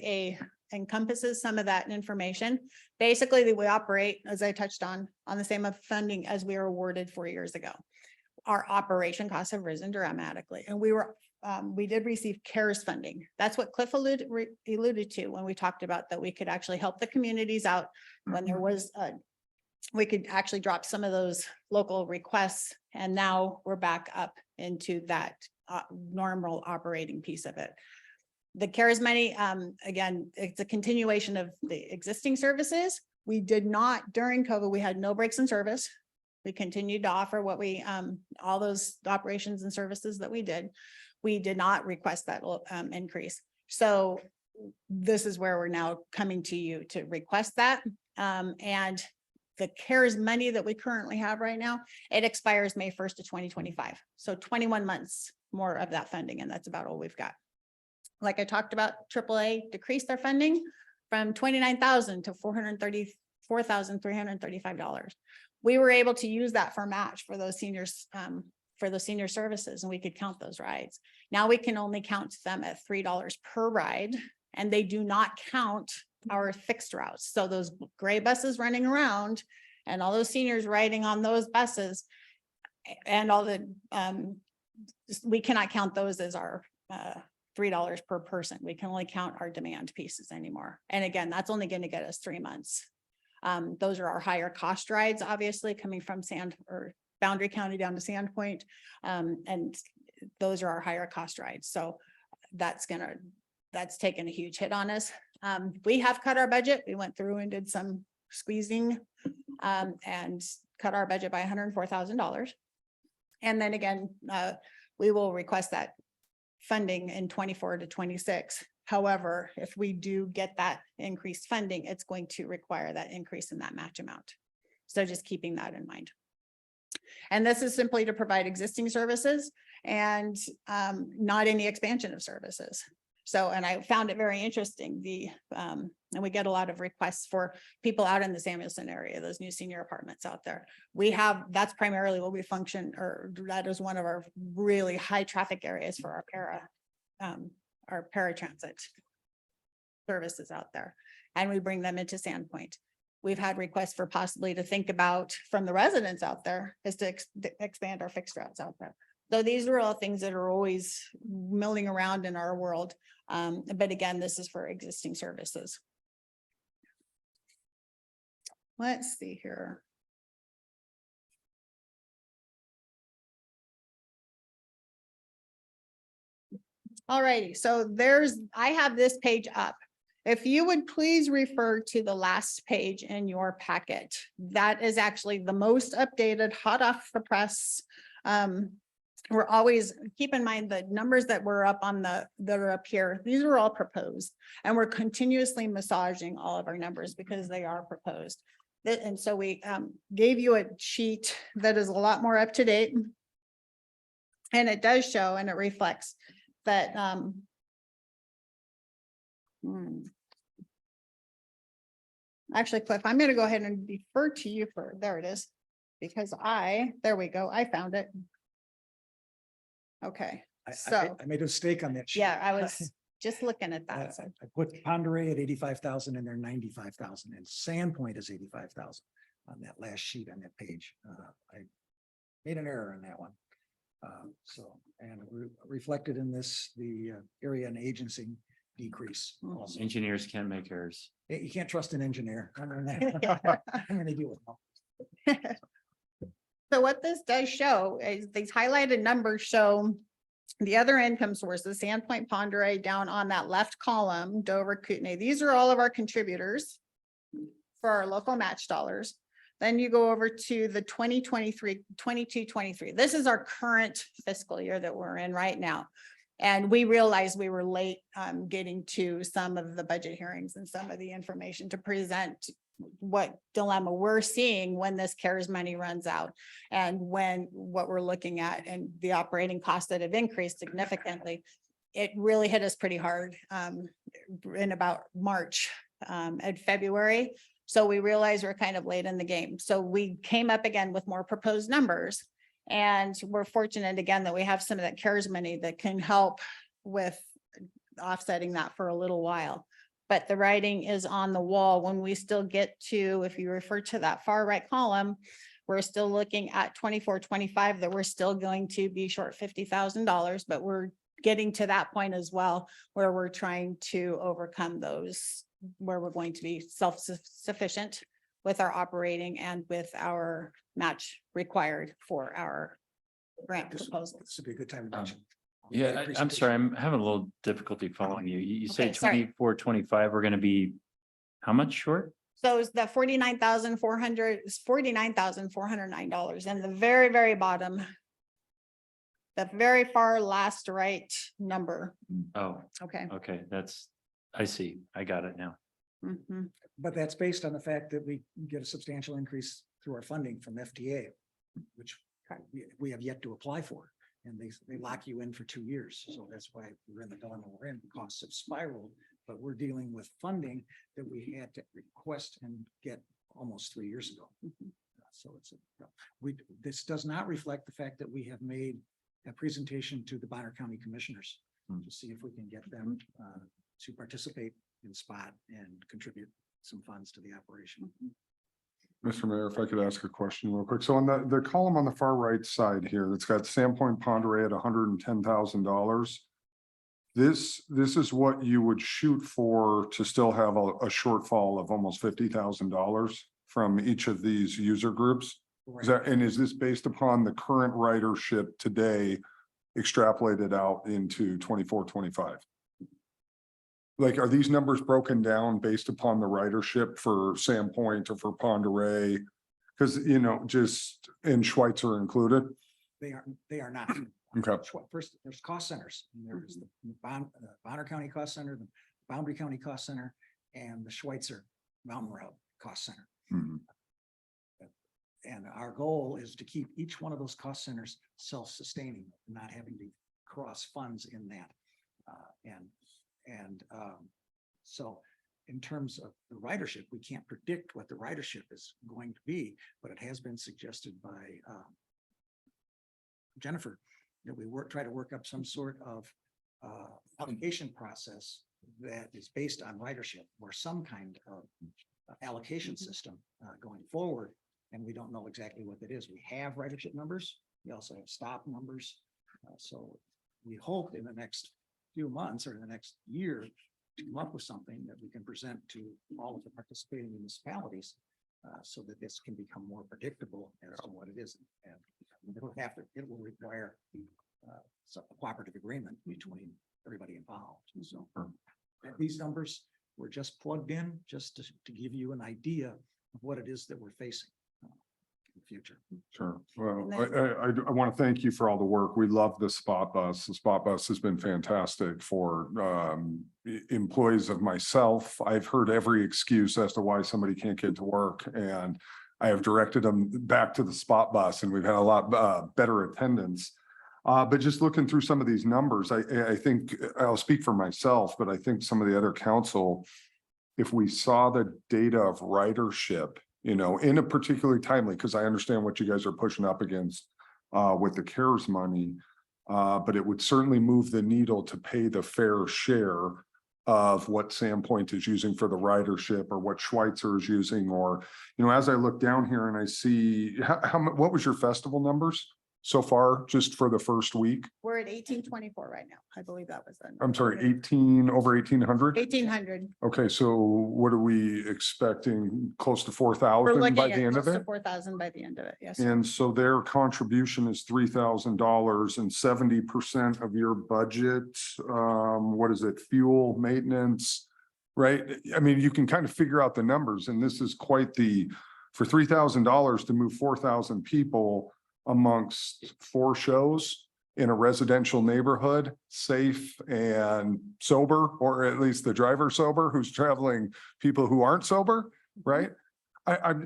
encompasses some of that information. Basically, we operate, as I touched on the same funding as we were awarded 4 years ago. Our operation costs have risen dramatically, and we did receive CARES funding. That's what Cliff alluded to when we talked about that we could actually help the communities out when there was we could actually drop some of those local requests, and now we're back up into that normal operating piece of it. The CARES money, again, it's a continuation of the existing services. We did not, during COVID, we had no breaks in service. We continued to offer what we, all those operations and services that we did. We did not request that increase. So this is where we're now coming to you to request that. And the CARES money that we currently have right now, it expires May 1st of 2025. So 21 months more of that funding, and that's about all we've got. Like I talked about, AAA decreased their funding from $29,000 to $434,335. We were able to use that for match for those seniors, for those senior services, and we could count those rides. Now we can only count them at $3 per ride, and they do not count our fixed routes. So those gray buses running around and all those seniors riding on those buses and all the, we cannot count those as our $3 per person. We can only count our demand pieces anymore. And again, that's only going to get us 3 months. Those are our higher cost rides, obviously coming from Boundary County down to Sandpoint. And those are our higher cost rides. So that's taken a huge hit on us. We have cut our budget. We went through and did some squeezing and cut our budget by $104,000. And then again, we will request that funding in 24 to 26. However, if we do get that increased funding, it's going to require that increase in that match amount. So just keeping that in mind. And this is simply to provide existing services and not any expansion of services. So, and I found it very interesting, and we get a lot of requests for people out in the Samuelson area, those new senior apartments out there. That's primarily what we function, or that is one of our really high traffic areas for our paratransit services out there. And we bring them into Sandpoint. We've had requests for possibly to think about from the residents out there is to expand our fixed routes out there. So these are all things that are always milling around in our world. But again, this is for existing services. Let's see here. All righty, so I have this page up. If you would please refer to the last page in your packet, that is actually the most updated, hot off the press. We're always, keep in mind the numbers that were up on that are up here, these are all proposed, and we're continuously massaging all of our numbers because they are proposed. And so we gave you a sheet that is a lot more up to date. And it does show and it reflects that actually, Cliff, I'm going to go ahead and defer to you for, there it is, because there we go, I found it. Okay, so I made a mistake on that sheet. yeah, I was just looking at that. I put Ponderay at 85,000 and they're 95,000, and Sandpoint is 85,000 on that last sheet on that page. I made an error on that one. And reflected in this, the area and agency decrease. Also. Engineers can make errors. You can't trust an engineer. I'm going to deal with them. So what this does show is these highlighted numbers show the other income sources, Sandpoint, Ponderay down on that left column, Dover, Kootenai. These are all of our contributors for our local match dollars. Then you go over to the 22-23. This is our current fiscal year that we're in right now. And we realized we were late getting to some of the budget hearings and some of the information to present what dilemma we're seeing when this CARES money runs out and what we're looking at and the operating costs that have increased significantly. It really hit us pretty hard in about March and February. So we realized we're kind of late in the game. So we came up again with more proposed numbers. And we're fortunate again that we have some of that CARES money that can help with offsetting that for a little while. But the writing is on the wall when we still get to, if you refer to that far right column, we're still looking at 24-25 that we're still going to be short $50,000, but we're getting to that point as well, where we're trying to overcome those, where we're going to be self-sufficient with our operating and with our match required for our grant proposal. This would be a good time to mention. Yeah, I'm sorry, I'm having a little difficulty following you. You say Okay, sorry. 24, 25, we're gonna be how much short? So it's the $49,400 is $49,409 and the very, very bottom. The very far last right number. Oh, Okay. okay, I see. I got it now. Mhm. But that's based on the fact that we get a substantial increase through our funding from FDA, which we have yet to apply for. And they lock you in for 2 years. So that's why we're in the dilemma we're in. Costs have spiraled, but we're dealing with funding that we had to request and get almost 3 years ago. So this does not reflect the fact that we have made a presentation to the Bonner County Commissioners to see if we can get them to participate in SPOT and contribute some funds to the operation. Mr. Mayor, if I could ask a question real quick. So on the column on the far right side here, that's got Sandpoint Ponderay at $110,000. This is what you would shoot for to still have a shortfall of almost $50,000 from each of these user groups. Is this based upon the current ridership today extrapolated out into 24, 25? Like, are these numbers broken down based upon the ridership for Sandpoint or for Ponderay? Because, just in Schweitzer included? They are not. Okay. First, there's cost centers. And there's the Bonner County Cost Center, the Boundary County Cost Center, and the Schweitzer Mountain Road Cost Center. Mhm. And our goal is to keep each one of those cost centers self-sustaining, not having to cross funds in that. So in terms of the ridership, we can't predict what the ridership is going to be, but it has been suggested by Jennifer that we try to work up some sort of allocation process that is based on ridership or some kind of allocation system going forward. And we don't know exactly what that is. We have ridership numbers. We also have stop numbers. So we hope in the next few months or in the next year to come up with something that we can present to all of the participating municipalities so that this can become more predictable as to what it is. And it will require a cooperative agreement between everybody involved. So these numbers were just plugged in just to give you an idea of what it is that we're facing in the future. Sure. Well, I want to thank you for all the work. We love the Spot Bus. The Spot Bus has been fantastic for employees of myself. I've heard every excuse as to why somebody can't get to work, and I have directed them back to the Spot Bus, and we've had a lot better attendance. But just looking through some of these numbers, I think I'll speak for myself, but I think some of the other council, if we saw the data of ridership, in a particularly timely, because I understand what you guys are pushing up against with the CARES money, but it would certainly move the needle to pay the fair share of what Sandpoint is using for the ridership or what Schweitzer is using, or, as I look down here and I see what was your festival numbers so far, just for the first week? We're at 1824 right now. I believe that was the. I'm sorry, over 1,800? 1,800. Okay, so what are we expecting? Close to We're 4,000 looking by the at end close of to it? 4,000 by the end of it. Yes. And so their contribution is $3,000 and 70% of your budget. What is it? Fuel, maintenance, right? I mean, you can kind of figure out the numbers, and this is quite for $3,000 to move 4,000 people amongst 4 shows in a residential neighborhood, safe and sober, or at least the driver sober who's traveling people who aren't sober, right?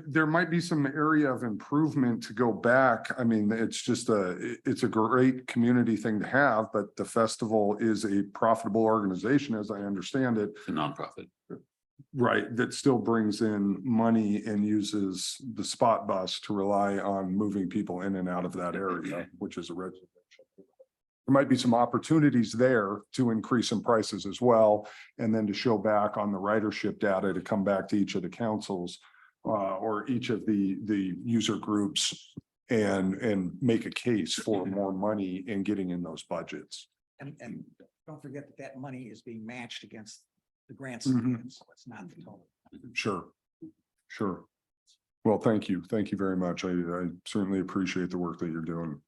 There might be some area of improvement to go back. I mean, it's a great community thing to have, but the festival is a profitable organization, as I understand it. It's a nonprofit. Right, that still brings in money and uses the Spot Bus to rely on moving people in and out of that area, which is a residential. There might be some opportunities there to increase in prices as well, and then to show back on the ridership data to come back to each of the councils or each of the user groups and make a case for more money in getting in those budgets. And don't forget that money is being matched against the grants. Mhm. So it's not the total. Sure. Well, thank you. Thank you very much. I certainly appreciate the work that you're doing.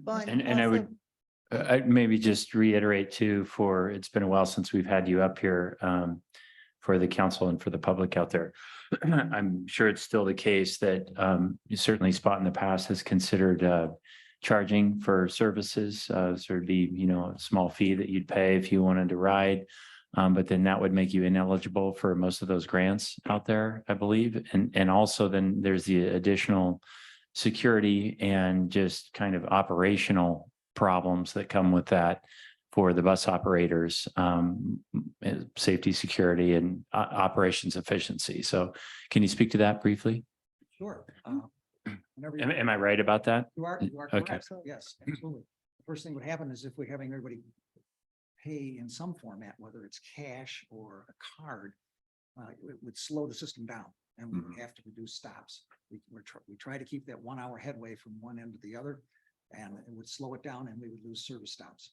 Well, And I would, I maybe just reiterate too, it's been a while since we've had you up here for the council and for the public out there. I'm sure it's still the case that certainly Spot in the past has considered charging for services. So it'd be, a small fee that you'd pay if you wanted to ride. But then that would make you ineligible for most of those grants out there, I believe. And also then there's the additional security and just kind of operational problems that come with that for the bus operators, safety, security, and operations efficiency. So can you speak to that briefly? Sure. Whenever Am I right about that? You are Okay. correct. Yes, absolutely. The first thing would happen is if we're having everybody pay in some format, whether it's cash or a card, it would slow the system down and we would have to reduce stops. We try to keep that 1 hour headway from one end to the other, and it would slow it down and we would lose service stops.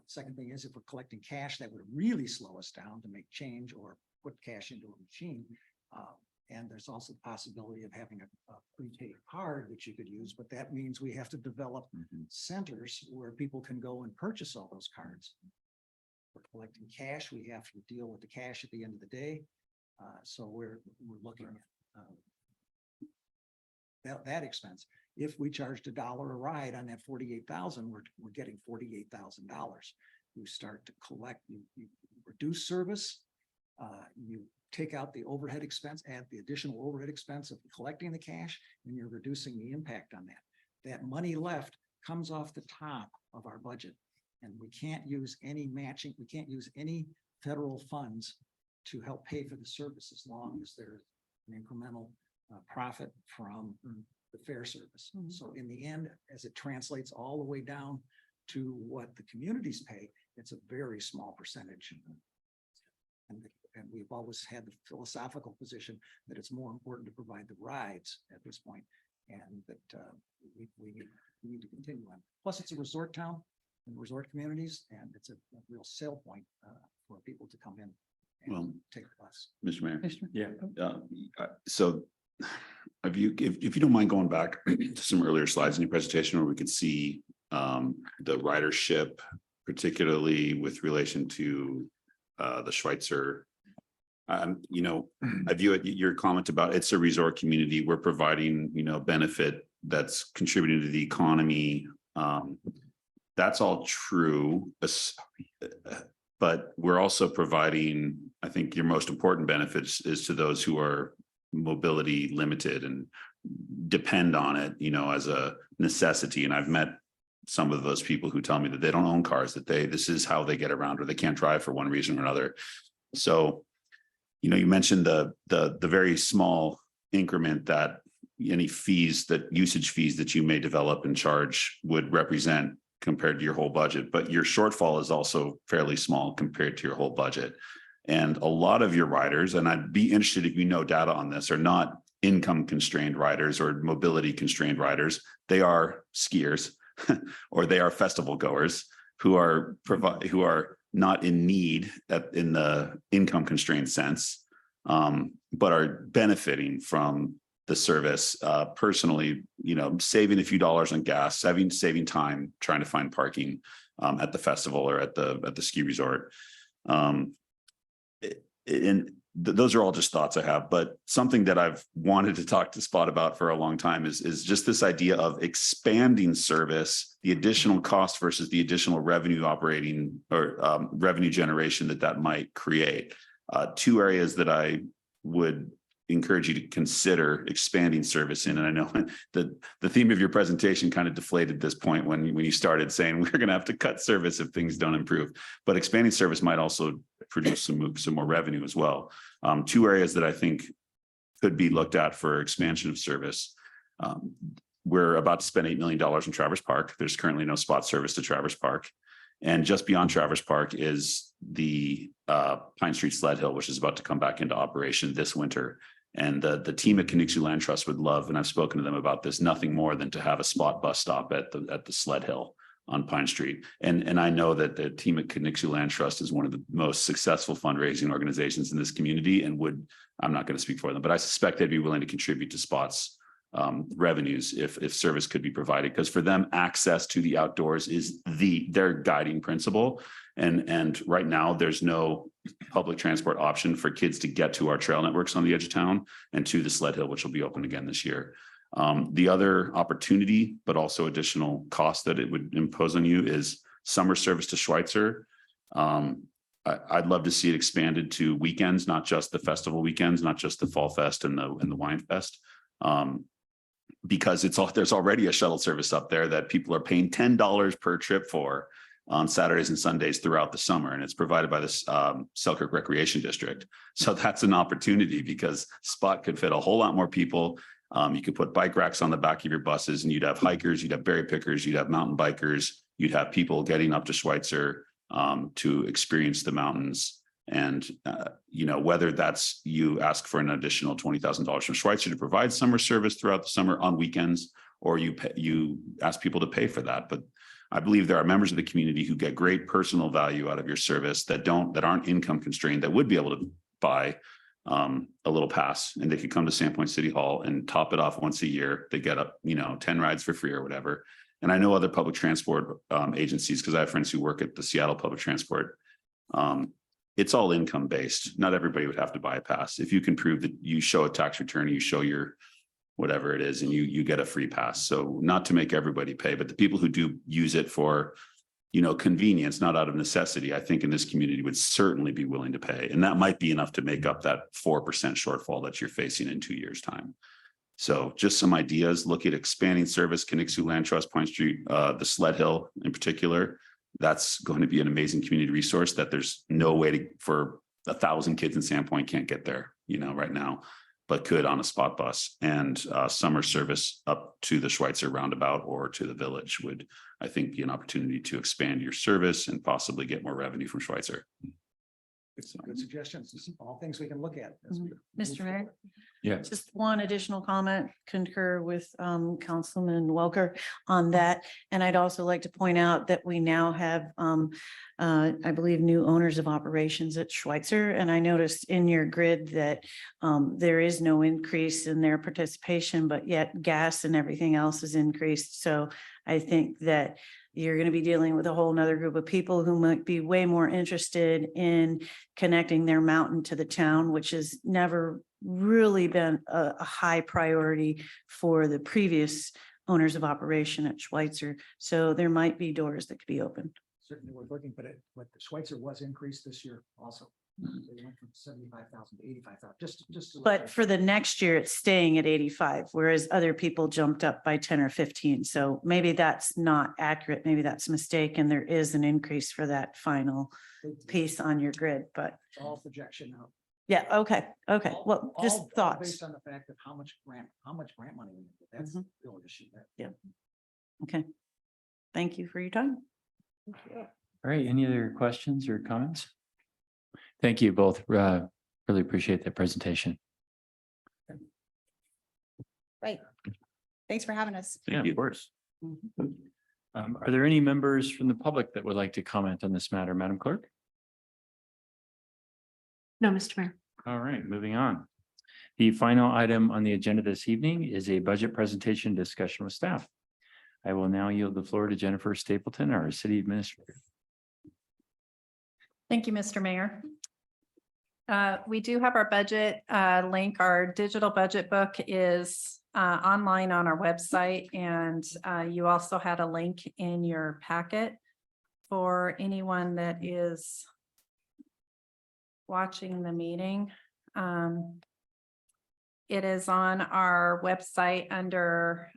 Second thing is if we're collecting cash, that would really slow us down to make change or put cash into a machine. And there's also the possibility of having a prepaid card, which you could use, but that means we have to develop centers where people can go and purchase all those cards. For collecting cash, we have to deal with the cash at the end of the day. So we're looking at that expense. If we charged $1 a ride on that 48,000, we're getting $48,000. You start to collect, you reduce service, you take out the overhead expense, add the additional overhead expense of collecting the cash, and you're reducing the impact on that. That money left comes off the top of our budget. And we can't use any matching, we can't use any federal funds to help pay for the service as long as there's an incremental profit from the fare service. So in the end, as it translates all the way down to what the communities pay, it's a very small percentage. And we've always had the philosophical position that it's more important to provide the rides at this point, and that we need to continue on. Plus, it's a resort town and resort communities, and it's a real sale point for people to come in and take the bus. Mr. Mayor. Yeah. So if you don't mind going back to some earlier slides in your presentation where we could see the ridership, particularly with relation to the Schweitzer. I view it, your comment about it's a resort community. We're providing, benefit that's contributing to the economy. That's all true. But we're also providing, I think your most important benefits is to those who are mobility limited and depend on it, as a necessity. And I've met some of those people who tell me that they don't own cars, that this is how they get around, or they can't drive for one reason or another. So, you mentioned the very small increment that any usage fees that you may develop and charge would represent compared to your whole budget, but your shortfall is also fairly small compared to your whole budget. And a lot of your riders, and I'd be interested if you know data on this, are not income constrained riders or mobility constrained riders. They are skiers or they are festival goers who are not in need in the income constrained sense, but are benefiting from the service personally, saving a few dollars on gas, saving time trying to find parking at the festival or at the ski resort. Those are all just thoughts I have, but something that I've wanted to talk to Spot about for a long time is just this idea of expanding service, the additional cost versus the additional revenue operating or revenue generation that might create. Two areas that I would encourage you to consider expanding service in. And I know the theme of your presentation kind of deflated this point when you started saying we're going to have to cut service if things don't improve, but expanding service might also produce some more revenue as well. Two areas that I think could be looked at for expansion of service. We're about to spend $8 million in Traverse Park. There's currently no Spot service to Traverse Park. And just beyond Traverse Park is the Pine Street Sled Hill, which is about to come back into operation this winter. And the team at Kenixu Land Trust would love, and I've spoken to them about this, nothing more than to have a Spot bus stop at the Sled Hill on Pine Street. And I know that the team at Kenixu Land Trust is one of the most successful fundraising organizations in this community and I'm not going to speak for them, but I suspect they'd be willing to contribute to Spot's revenues if service could be provided, because for them, access to the outdoors is their guiding principle. And right now, there's no public transport option for kids to get to our trail networks on the edge of town and to the sled hill, which will be open again this year. The other opportunity, but also additional cost that it would impose on you is summer service to Schweitzer. I'd love to see it expanded to weekends, not just the festival weekends, not just the Fall Fest and the Wine Fest. Because there's already a shuttle service up there that people are paying $10 per trip for on Saturdays and Sundays throughout the summer, and it's provided by this Selkirk Recreation District. So that's an opportunity because spot could fit a whole lot more people. You could put bike racks on the back of your buses, and you'd have hikers, you'd have berry pickers, you'd have mountain bikers, you'd have people getting up to Schweitzer to experience the mountains. And, whether that's you ask for an additional $20,000 from Schweitzer to provide summer service throughout the summer on weekends, or you ask people to pay for that. But I believe there are members of the community who get great personal value out of your service that aren't income constrained, that would be able to buy a little pass, and they could come to Sandpoint City Hall and top it off once a year. They get up, 10 rides for free or whatever. And I know other public transport agencies, because I have friends who work at the Seattle Public Transport. It's all income based. Not everybody would have to buy a pass. If you can prove that you show a tax return, you show your whatever it is, and you get a free pass. So not to make everybody pay, but the people who do use it for, convenience, not out of necessity, I think in this community would certainly be willing to pay. And that might be enough to make up that 4% shortfall that you're facing in 2 years' time. So just some ideas: look at expanding service, Kinixu Land Trust, Point Street, the Sled Hill in particular. That's going to be an amazing community resource that there's no way for 1,000 kids in Sandpoint can't get there, right now, but could on a spot bus. And summer service up to the Schweitzer roundabout or to the village would, I think, be an opportunity to expand your service and possibly get more revenue from Schweitzer. Good suggestions. This is all things we can look at. Mr. Mayor? Yeah. Just one additional comment, concur with Councilman Welker on that. And I'd also like to point out that we now have, I believe, new owners of operations at Schweitzer. And I noticed in your grid that there is no increase in their participation, but yet gas and everything else is increased. So I think that you're going to be dealing with a whole nother group of people who might be way more interested in connecting their mountain to the town, which has never really been a high priority for the previous owners of operation at Schweitzer. So there might be doors that could be opened. Certainly worth looking, but the Schweitzer was increased this year also. They went from 75,000 to 85,000, just. But for the next year, it's staying at 85, whereas other people jumped up by 10 or 15. So maybe that's not accurate. Maybe that's a mistake. And there is an increase for that final piece on your grid, but. It's all projection now. Yeah, okay, okay. Well, just All thoughts. based on the fact of how much grant money, we get. That's really the issue there. Yeah. Okay. Thank you for your time. All right. Any other questions or comments? Thank you both. Really appreciate that presentation. Right. Thanks for having us. Yeah, of course. Are there any members from the public that would like to comment on this matter, Madam Clerk? No, Mr. Mayor. All right, moving on. The final item on the agenda this evening is a budget presentation discussion with staff. I will now yield the floor to Jennifer Stapleton, our city administrator. Thank you, Mr. Mayor. We do have our budget link. Our digital budget book is online on our website, and you also had a link in your packet for anyone that is watching the meeting. It is on our website under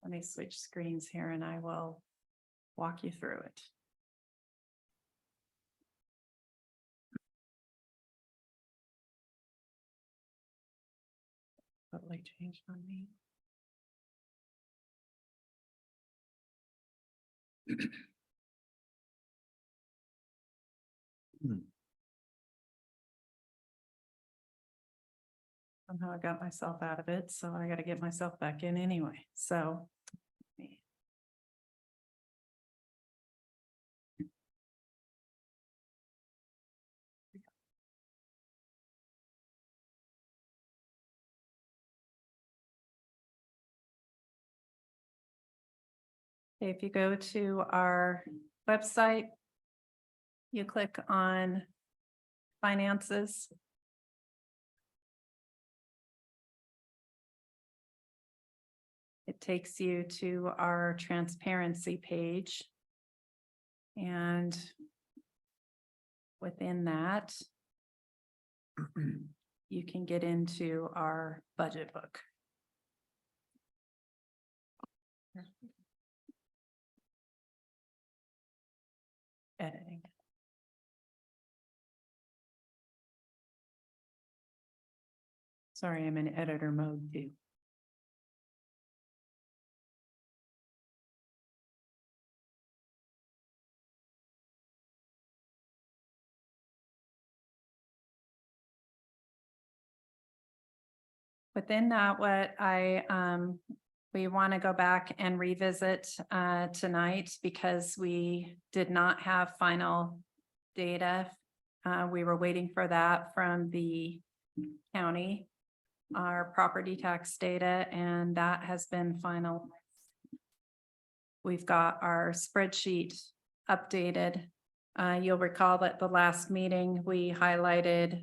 let me switch screens here and I will walk you through it. Totally changed on me. Somehow I got myself out of it, so I got to get myself back in anyway. So If you go to our website, you click on finances. It takes you to our transparency page. And within that, you can get into our budget book. Editing. Sorry, I'm in editor mode too. Within that, we want to go back and revisit tonight because we did not have final data. We were waiting for that from the county, our property tax data, and that has been final. We've got our spreadsheet updated. You'll recall that the last meeting we highlighted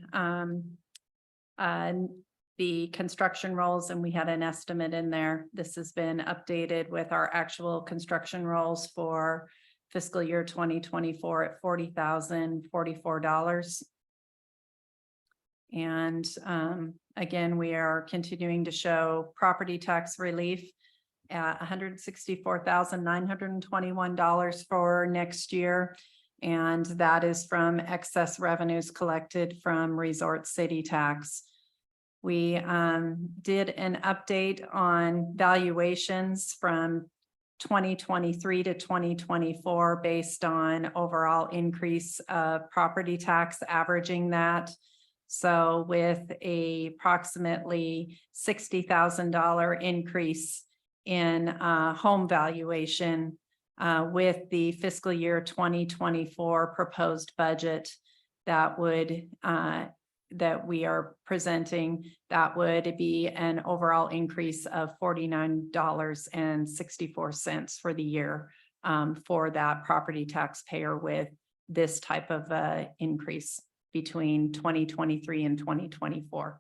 the construction rolls and we had an estimate in there. This has been updated with our actual construction rolls for fiscal year 2024 at $40,044. And again, we are continuing to show property tax relief at $164,921 for next year. And that is from excess revenues collected from resort city tax. We did an update on valuations from 2023 to 2024 based on overall increase of property tax, averaging that. So with a approximately $60,000 increase in home valuation with the fiscal year 2024 proposed budget that would that we are presenting, that would be an overall increase of $49.64 for the year for that property taxpayer with this type of increase between 2023 and 2024.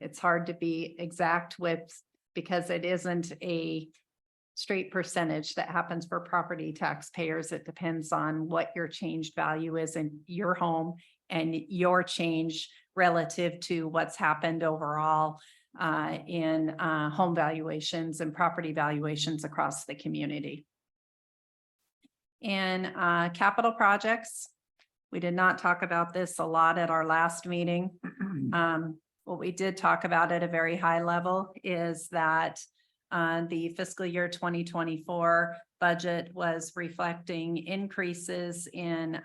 It's hard to be exact with because it isn't a straight percentage that happens for property taxpayers. It depends on what your changed value is in your home and your change relative to what's happened overall in home valuations and property valuations across the community. In capital projects, we did not talk about this a lot at our last meeting. What we did talk about at a very high level is that the fiscal year 2024 budget was reflecting increases in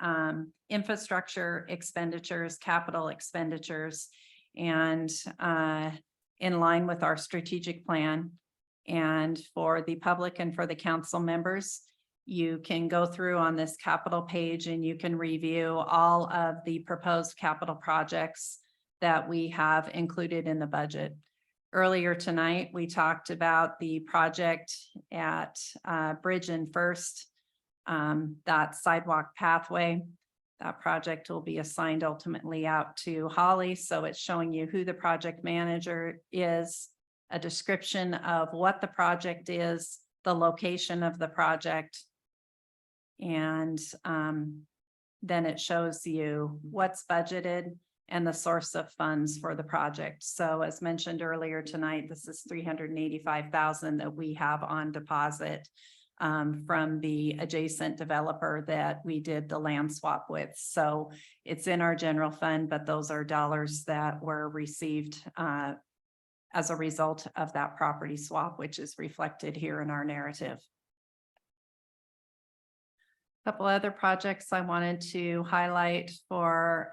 infrastructure expenditures, capital expenditures, and in line with our strategic plan. And for the public and for the council members, you can go through on this capital page and you can review all of the proposed capital projects that we have included in the budget. Earlier tonight, we talked about the project at Bridge and First, that sidewalk pathway. That project will be assigned ultimately out to Holly. So it's showing you who the project manager is, a description of what the project is, the location of the project. And then it shows you what's budgeted and the source of funds for the project. So as mentioned earlier tonight, this is $385,000 that we have on deposit from the adjacent developer that we did the land swap with. So it's in our general fund, but those are dollars that were received as a result of that property swap, which is reflected here in our narrative. Couple other projects I wanted to highlight for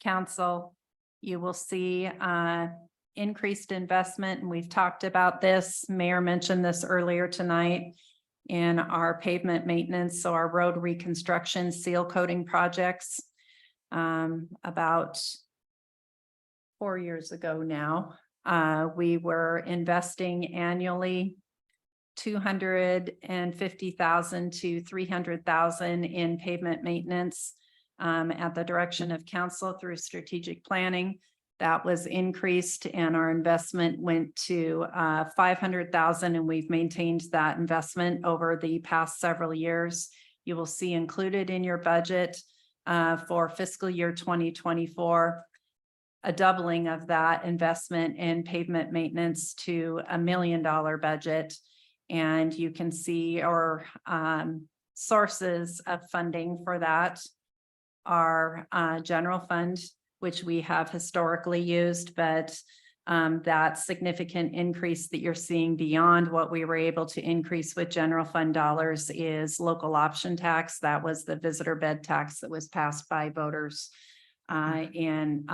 council. You will see increased investment, and we've talked about this. Mayor mentioned this earlier tonight in our pavement maintenance, so our road reconstruction seal coating projects. About 4 years ago now, we were investing annually 250,000 to 300,000 in pavement maintenance at the direction of council through strategic planning. That was increased and our investment went to 500,000, and we've maintained that investment over the past several years. You will see included in your budget for fiscal year 2024, a doubling of that investment in pavement maintenance to $1 million budget. And you can see our sources of funding for that are general fund, which we have historically used, but that significant increase that you're seeing beyond what we were able to increase with general fund dollars is local option tax. That was the visitor bed tax that was passed by voters in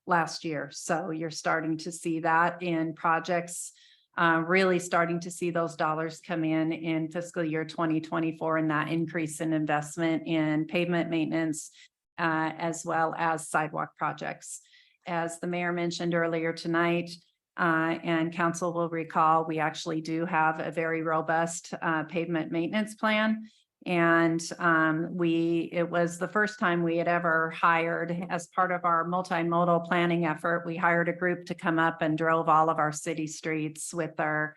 last year. So you're starting to see that in projects, really starting to see those dollars come in fiscal year 2024, and that increase in investment in pavement maintenance as well as sidewalk projects. As the mayor mentioned earlier tonight, and council will recall, we actually do have a very robust pavement maintenance plan. And it was the first time we had ever hired, as part of our multimodal planning effort, we hired a group to come up and drove all of our city streets with their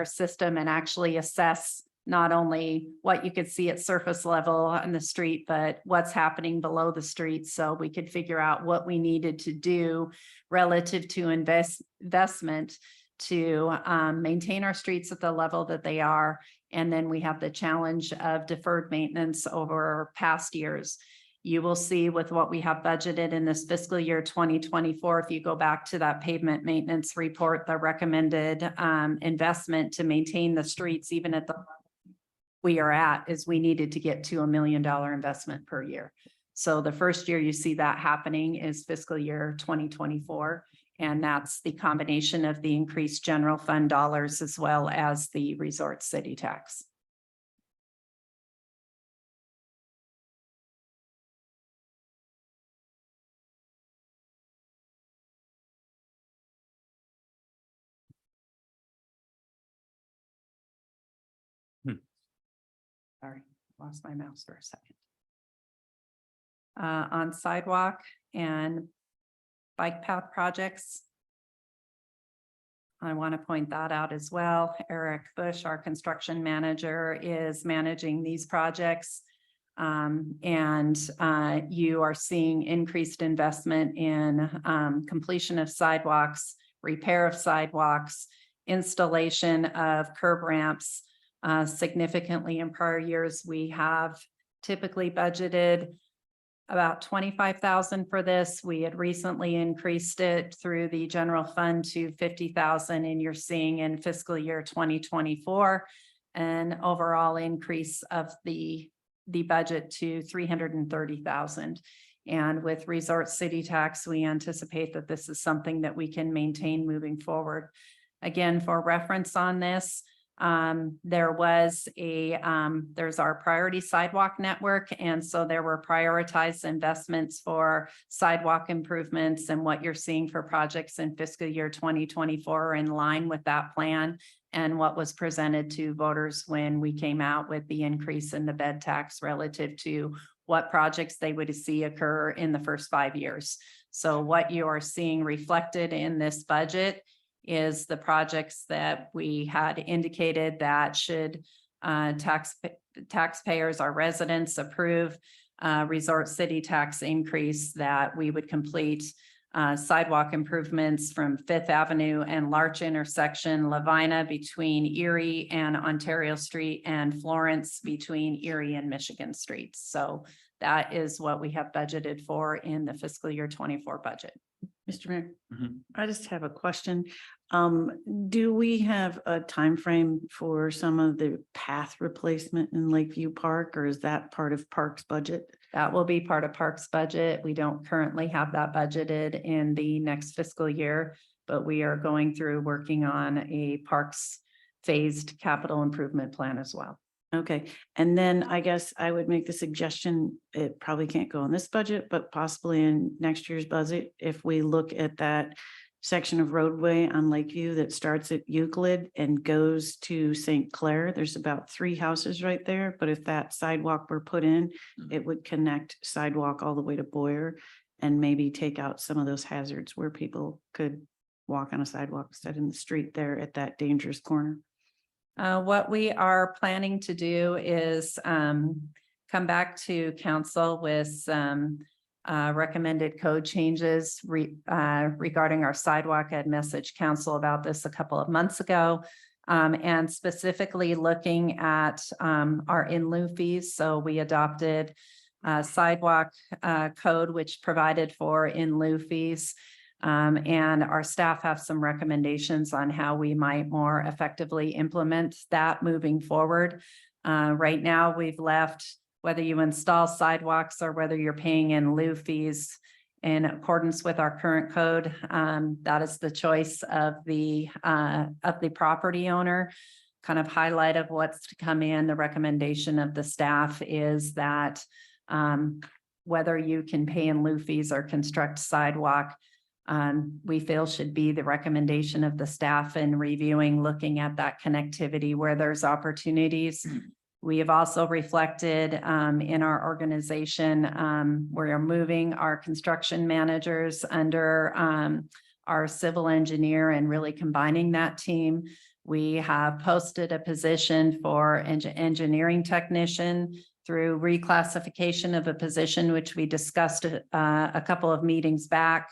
system and actually assess not only what you could see at surface level on the street, but what's happening below the street. So we could figure out what we needed to do relative to investment to maintain our streets at the level that they are. And then we have the challenge of deferred maintenance over past years. You will see with what we have budgeted in this fiscal year 2024, if you go back to that pavement maintenance report, the recommended investment to maintain the streets, even at the we are at, is we needed to get to $1 million investment per year. So the first year you see that happening is fiscal year 2024. And that's the combination of the increased general fund dollars as well as the resort city tax. Sorry, lost my mouse for a second. On sidewalk and bike path projects, I want to point that out as well. Eric Bush, our construction manager, is managing these projects. And you are seeing increased investment in completion of sidewalks, repair of sidewalks, installation of curb ramps. Significantly in prior years, we have typically budgeted about 25,000 for this. We had recently increased it through the general fund to 50,000, and you're seeing in fiscal year 2024 an overall increase of the budget to 330,000. And with resort city tax, we anticipate that this is something that we can maintain moving forward. Again, for reference on this, there's our priority sidewalk network. And so there were prioritized investments for sidewalk improvements, and what you're seeing for projects in fiscal year 2024 are in line with that plan and what was presented to voters when we came out with the increase in the bed tax relative to what projects they would see occur in the first 5 years. So what you are seeing reflected in this budget is the projects that we had indicated that should taxpayers, our residents, approve resort city tax increase, that we would complete sidewalk improvements from Fifth Avenue and Larch intersection, Lavina between Erie and Ontario Street, and Florence between Erie and Michigan Streets. So that is what we have budgeted for in the fiscal year 24 budget. Mr. Mayor, I just have a question. Do we have a time frame for some of the path replacement in Lakeview Park, or is that part of Parks budget? That will be part of Parks budget. We don't currently have that budgeted in the next fiscal year, but we are going through working on a Parks phased capital improvement plan as well. Okay, and then I guess I would make the suggestion, it probably can't go in this budget, but possibly in next year's budget, if we look at that section of roadway on Lakeview that starts at Euclid and goes to St. Clair. There's about 3 houses right there, but if that sidewalk were put in, it would connect sidewalk all the way to Boyer and maybe take out some of those hazards where people could walk on a sidewalk instead in the street there at that dangerous corner. What we are planning to do is come back to council with some recommended code changes regarding our sidewalk. I had messaged council about this a couple of months ago. And specifically looking at our in lieu fees. So we adopted sidewalk code, which provided for in lieu fees. And our staff have some recommendations on how we might more effectively implement that moving forward. Right now, we've left whether you install sidewalks or whether you're paying in lieu fees in accordance with our current code. That is the choice of the property owner. Kind of highlight of what's to come in. The recommendation of the staff is that whether you can pay in lieu fees or construct sidewalk, we feel should be the recommendation of the staff in reviewing, looking at that connectivity where there's opportunities. We have also reflected in our organization, we are moving our construction managers under our civil engineer and really combining that team. We have posted a position for engineering technician through reclassification of a position, which we discussed a couple of meetings back.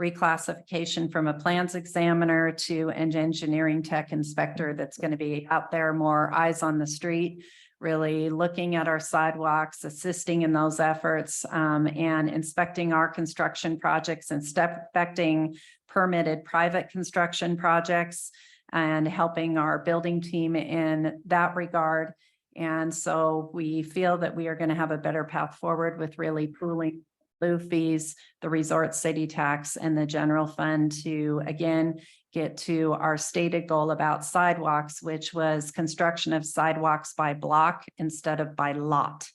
Reclassification from a plans examiner to an engineering tech inspector that's going to be out there, more eyes on the street, really looking at our sidewalks, assisting in those efforts, and inspecting our construction projects and inspecting permitted private construction projects and helping our building team in that regard. And so we feel that we are going to have a better path forward with really pooling lieu fees, the resort city tax, and the general fund to, again, get to our stated goal about sidewalks, which was construction of sidewalks by block instead of by lot.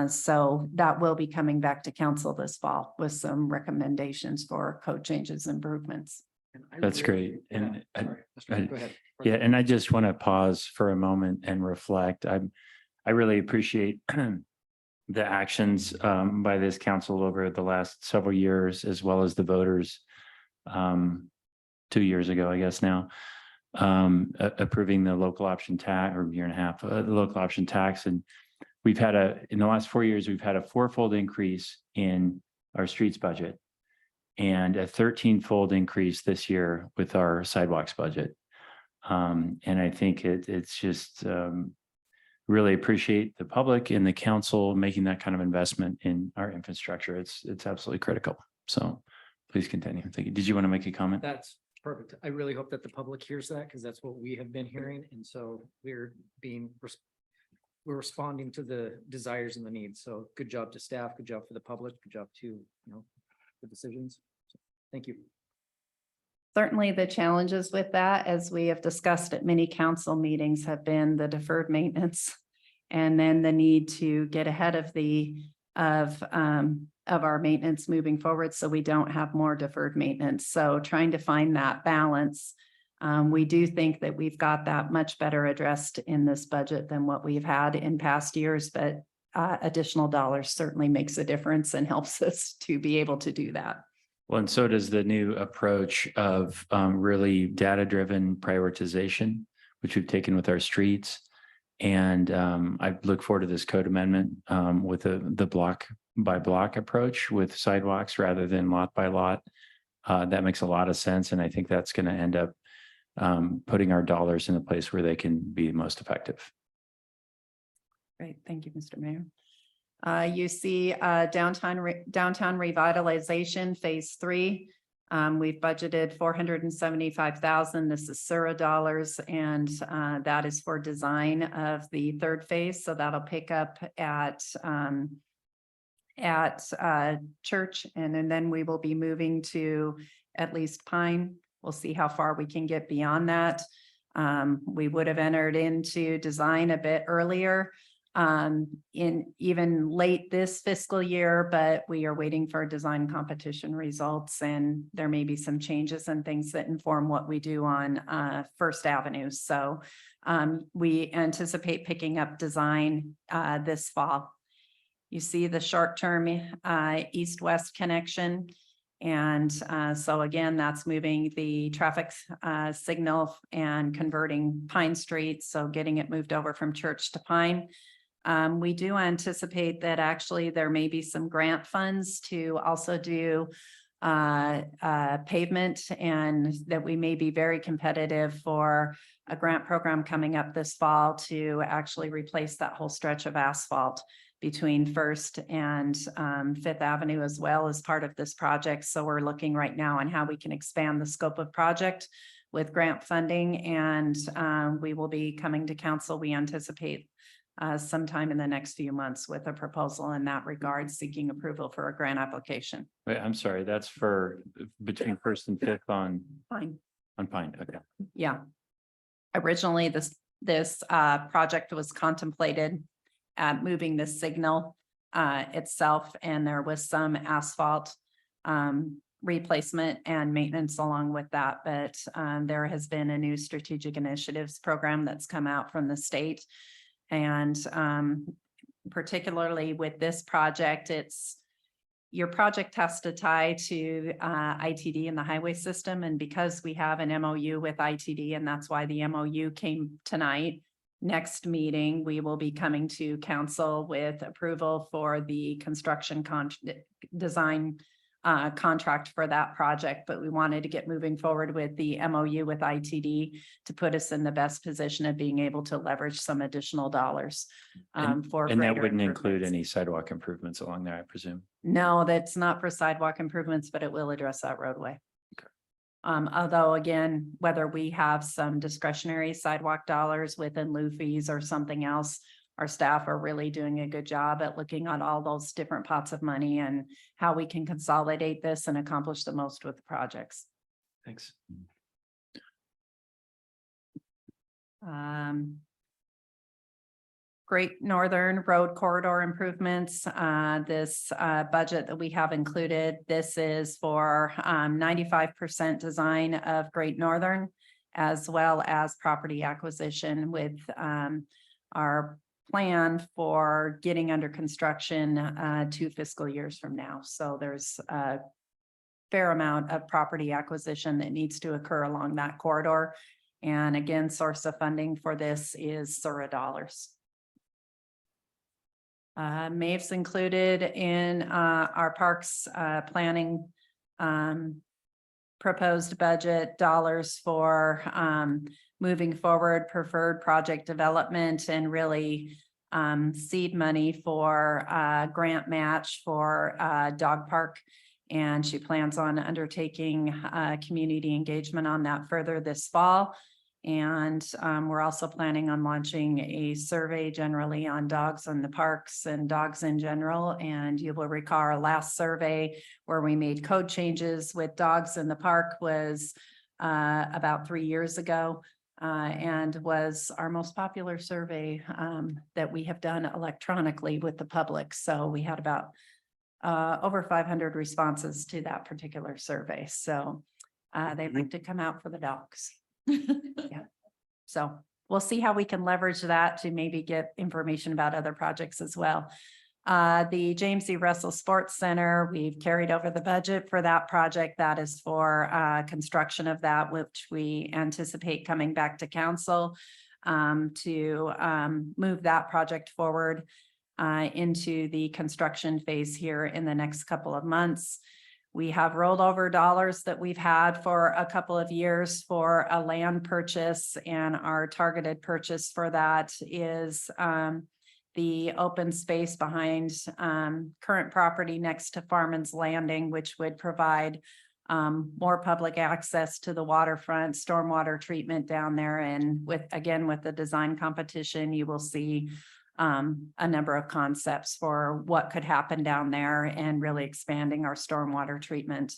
So that will be coming back to council this fall with some recommendations for code changes, improvements. That's great. And Sorry, Mr. Go ahead. yeah, and I just want to pause for a moment and reflect. I really appreciate the actions by this council over the last several years, as well as the voters 2 years ago, I guess now, approving the local option tax, or 1.5 years, the local option tax. And we've had in the last 4 years, we've had a 4-fold increase in our streets budget and a 13-fold increase this year with our sidewalks budget. And I think it's just really appreciate the public and the council making that kind of investment in our infrastructure. It's absolutely critical. So please continue. Thank you. Did you want to make a comment? That's perfect. I really hope that the public hears that because that's what we have been hearing. And so we're responding to the desires and the needs. So good job to staff, good job for the public, good job to, the decisions. So, thank you. Certainly the challenges with that, as we have discussed at many council meetings, have been the deferred maintenance and then the need to get ahead of our maintenance moving forward so we don't have more deferred maintenance. So trying to find that balance. We do think that we've got that much better addressed in this budget than what we've had in past years, but additional dollars certainly makes a difference and helps us to be able to do that. Well, and so does the new approach of really data-driven prioritization, which we've taken with our streets. And I look forward to this code amendment with the block by block approach with sidewalks rather than lot by lot. That makes a lot of sense. And I think that's going to end up putting our dollars in a place where they can be most effective. Great. Thank you, Mr. Mayor. You see downtown revitalization phase 3. We've budgeted $475,000. This is Sura dollars, and that is for design of the 3rd phase. So that'll pick up at Church, and then we will be moving to at least Pine. We'll see how far we can get beyond that. We would have entered into design a bit earlier. in even late this fiscal year, but we are waiting for design competition results, and there may be some changes and things that inform what we do on First Avenue. So we anticipate picking up design this fall. You see the short-term east-west connection. And so again, that's moving the traffic signal and converting Pine Street. So getting it moved over from Church to Pine. We do anticipate that actually there may be some grant funds to also do pavement, and that we may be very competitive for a grant program coming up this fall to actually replace that whole stretch of asphalt between First and Fifth Avenue as well as part of this project. So we're looking right now on how we can expand the scope of project with grant funding, and we will be coming to council, we anticipate sometime in the next few months with a proposal in that regard, seeking approval for a grant application. Wait, I'm sorry, that's for between First and Fifth on Fine. Pine. Okay. Yeah. Originally, this project was contemplated at moving the signal itself, and there was some asphalt replacement and maintenance along with that. But there has been a new strategic initiatives program that's come out from the state. And particularly with this project, your project has to tie to ITD and the highway system. And because we have an MOU with ITD, and that's why the MOU came tonight, next meeting, we will be coming to council with approval for the construction design contract for that project. But we wanted to get moving forward with the MOU with ITD to put us in the best position of being able to leverage some additional dollars for. And that greater wouldn't include improvements. any sidewalk improvements along there, I presume. No, that's not for sidewalk improvements, but it will address that roadway. Although again, whether we have some discretionary sidewalk dollars within lieu fees or something else, our staff are really doing a good job at looking at all those different pots of money and how we can consolidate this and accomplish the most with the projects. Thanks. Great Northern Road Corridor improvements. This budget that we have included, this is for 95% design of Great Northern, as well as property acquisition with our plan for getting under construction 2 fiscal years from now. So there's a fair amount of property acquisition that needs to occur along that corridor. And again, source of funding for this is SURA dollars. MAVE's included in our parks planning proposed budget dollars for moving forward preferred project development and really seed money for grant match for dog park. And she plans on undertaking community engagement on that further this fall. And we're also planning on launching a survey generally on dogs in the parks and dogs in general. And you will recall our last survey where we made code changes with dogs in the park was about 3 years ago, and was our most popular survey that we have done electronically with the public. So we had about over 500 responses to that particular survey. So they'd like to come out for the dogs. Yeah. So we'll see how we can leverage that to maybe get information about other projects as well. The James E. Russell Sports Center, we've carried over the budget for that project. That is for construction of that, which we anticipate coming back to council to move that project forward into the construction phase here in the next couple of months. We have rolled over dollars that we've had for a couple of years for a land purchase, and our targeted purchase for that is the open space behind current property next to Farman's Landing, which would provide more public access to the waterfront, stormwater treatment down there. And with the design competition, you will see a number of concepts for what could happen down there and really expanding our stormwater treatment.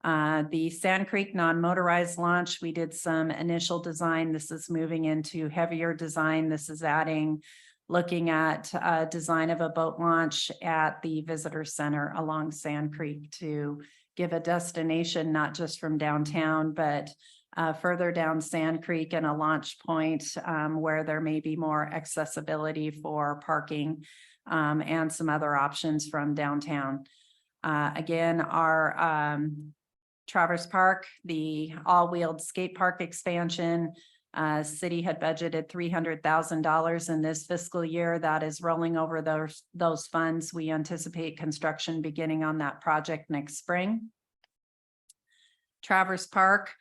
The Sand Creek non-motorized launch, we did some initial design. This is moving into heavier design. This is adding looking at design of a boat launch at the visitor center along Sand Creek to give a destination, not just from downtown, but further down Sand Creek and a launch point where there may be more accessibility for parking and some other options from downtown. Again, our Traverse Park, the all-wheeled skate park expansion, city had budgeted $300,000 in this fiscal year. That is rolling over those funds. We anticipate construction beginning on that project next spring. Traverse Park,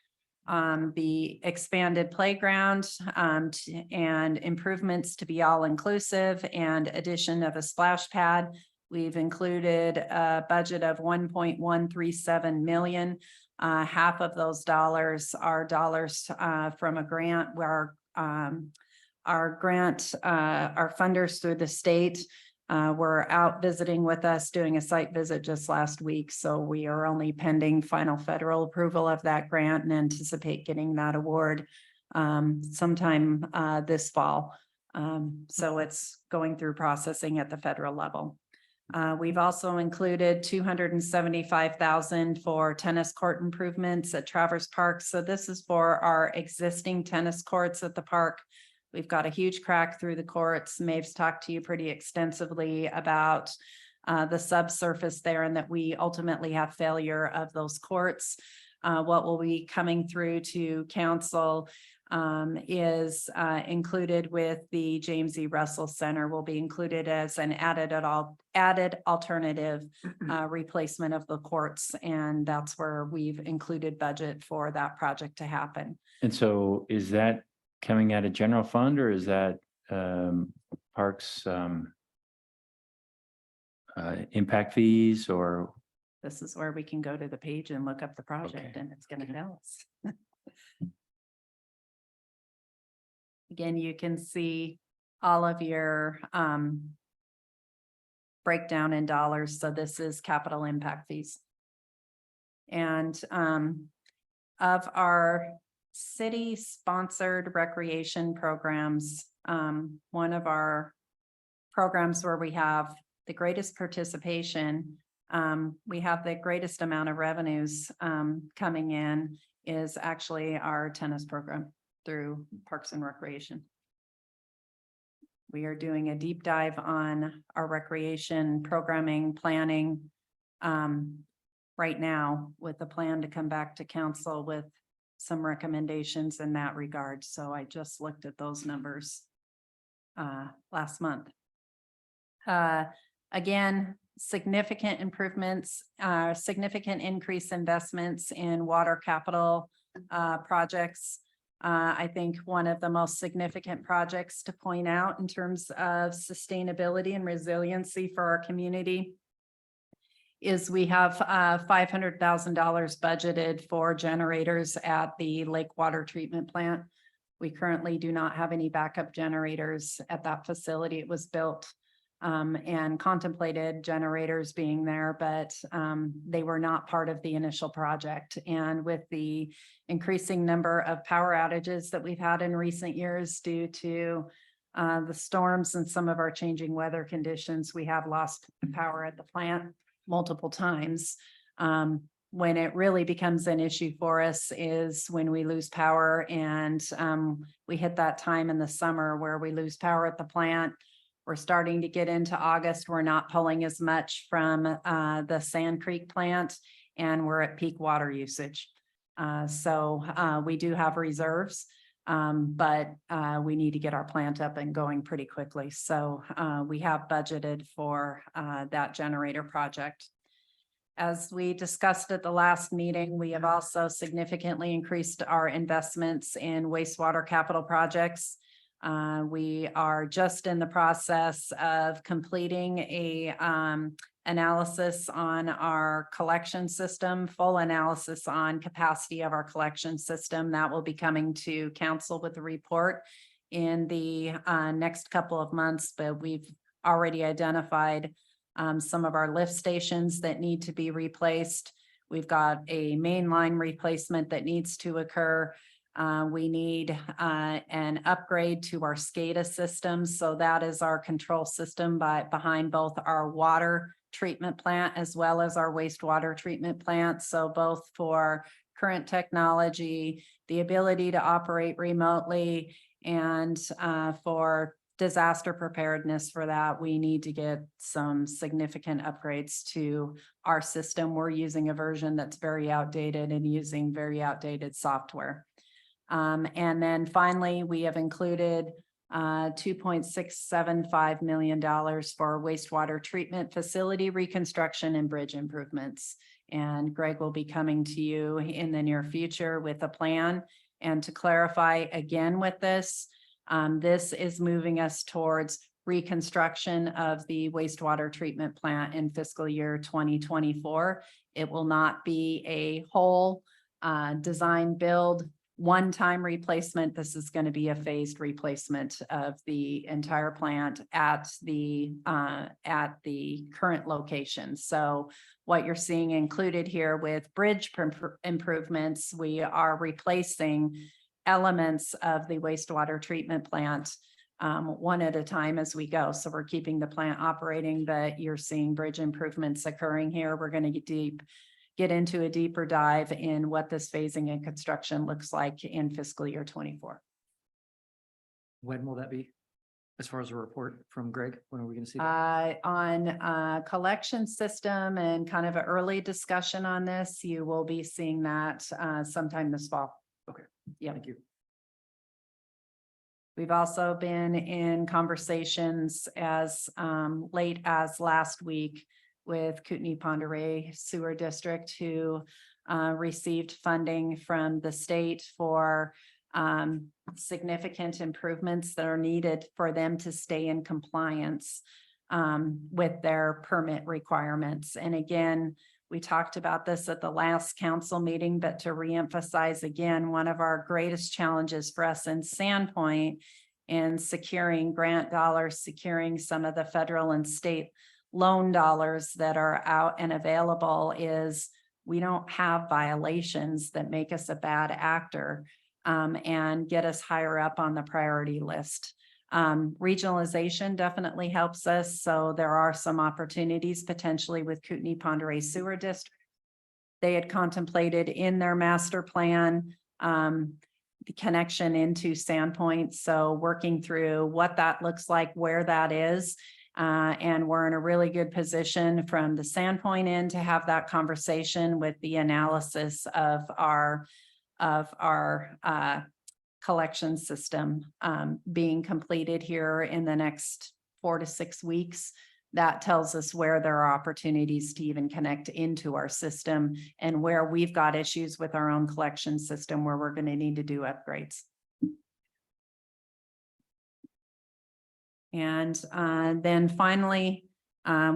the expanded playground and improvements to be all inclusive and addition of a splash pad. We've included a budget of 1.137 million. Half of those dollars are dollars from a grant where our funders through the state were out visiting with us, doing a site visit just last week. So we are only pending final federal approval of that grant and anticipate getting that award sometime this fall. So it's going through processing at the federal level. We've also included $275,000 for tennis court improvements at Traverse Park. So this is for our existing tennis courts at the park. We've got a huge crack through the courts. Maeve's talked to you pretty extensively about the subsurface there and that we ultimately have failure of those courts. What will be coming through to council is included with the James E. Russell Center, will be included as an added alternative replacement of the courts. And that's where we've included budget for that project to happen. And so is that coming out of general fund or is that parks impact fees or? This is where we can go to the page and look up the project and it's going to tell us. Again, you can see all of your breakdown in dollars. So this is capital impact fees. And of our city sponsored recreation programs, one of our programs where we have the greatest participation, we have the greatest amount of revenues coming in is actually our tennis program through Parks and Recreation. We are doing a deep dive on our recreation programming planning right now with a plan to come back to council with some recommendations in that regard. So I just looked at those numbers last month. Again, significant improvements, significant increase investments in water capital projects. I think one of the most significant projects to point out in terms of sustainability and resiliency for our community is we have $500,000 budgeted for generators at the lake water treatment plant. We currently do not have any backup generators at that facility. It was built and contemplated generators being there, but they were not part of the initial project. And with the increasing number of power outages that we've had in recent years due to the storms and some of our changing weather conditions, we have lost power at the plant multiple times. When it really becomes an issue for us is when we lose power, and we hit that time in the summer where we lose power at the plant. We're starting to get into August. We're not pulling as much from the Sand Creek plant, and we're at peak water usage. So we do have reserves, but we need to get our plant up and going pretty quickly. So we have budgeted for that generator project. As we discussed at the last meeting, we have also significantly increased our investments in wastewater capital projects. We are just in the process of completing a analysis on our collection system, full analysis on capacity of our collection system. That will be coming to council with a report in the next couple of months, but we've already identified some of our lift stations that need to be replaced. We've got a main line replacement that needs to occur. We need an upgrade to our SCADA systems. So that is our control system behind both our water treatment plant as well as our wastewater treatment plant. So both for current technology, the ability to operate remotely, and for disaster preparedness for that, we need to get some significant upgrades to our system. We're using a version that's very outdated and using very outdated software. And then finally, we have included $2.675 million for wastewater treatment facility reconstruction and bridge improvements. And Greg will be coming to you in the near future with a plan. And to clarify again with this, this is moving us towards reconstruction of the wastewater treatment plant in fiscal year 2024. It will not be a whole design build one-time replacement. This is going to be a phased replacement of the entire plant at the current location. So what you're seeing included here with bridge improvements, we are replacing elements of the wastewater treatment plant one at a time as we go. So we're keeping the plant operating, but you're seeing bridge improvements occurring here. We're going to get into a deeper dive in what this phasing and construction looks like in fiscal year 24. When will that be? As far as a report from Greg, when are we going to see that? On collection system and kind of an early discussion on this, you will be seeing that sometime this fall. Okay. Yeah. Thank you. We've also been in conversations as late as last week with Kootenai Ponderay Sewer District, who received funding from the state for significant improvements that are needed for them to stay in compliance with their permit requirements. And again, we talked about this at the last council meeting, but to reemphasize again, one of our greatest challenges for us in Sandpoint in securing grant dollars, securing some of the federal and state loan dollars that are out and available is we don't have violations that make us a bad actor and get us higher up on the priority list. Regionalization definitely helps us. So there are some opportunities potentially with Kootenai Ponderay Sewer District. They had contemplated in their master plan the connection into Sandpoint. So working through what that looks like, where that is. And we're in a really good position from the Sandpoint end to have that conversation with the analysis of our collection system being completed here in the next 4 to 6 weeks. That tells us where there are opportunities to even connect into our system and where we've got issues with our own collection system where we're going to need to do upgrades. And then finally,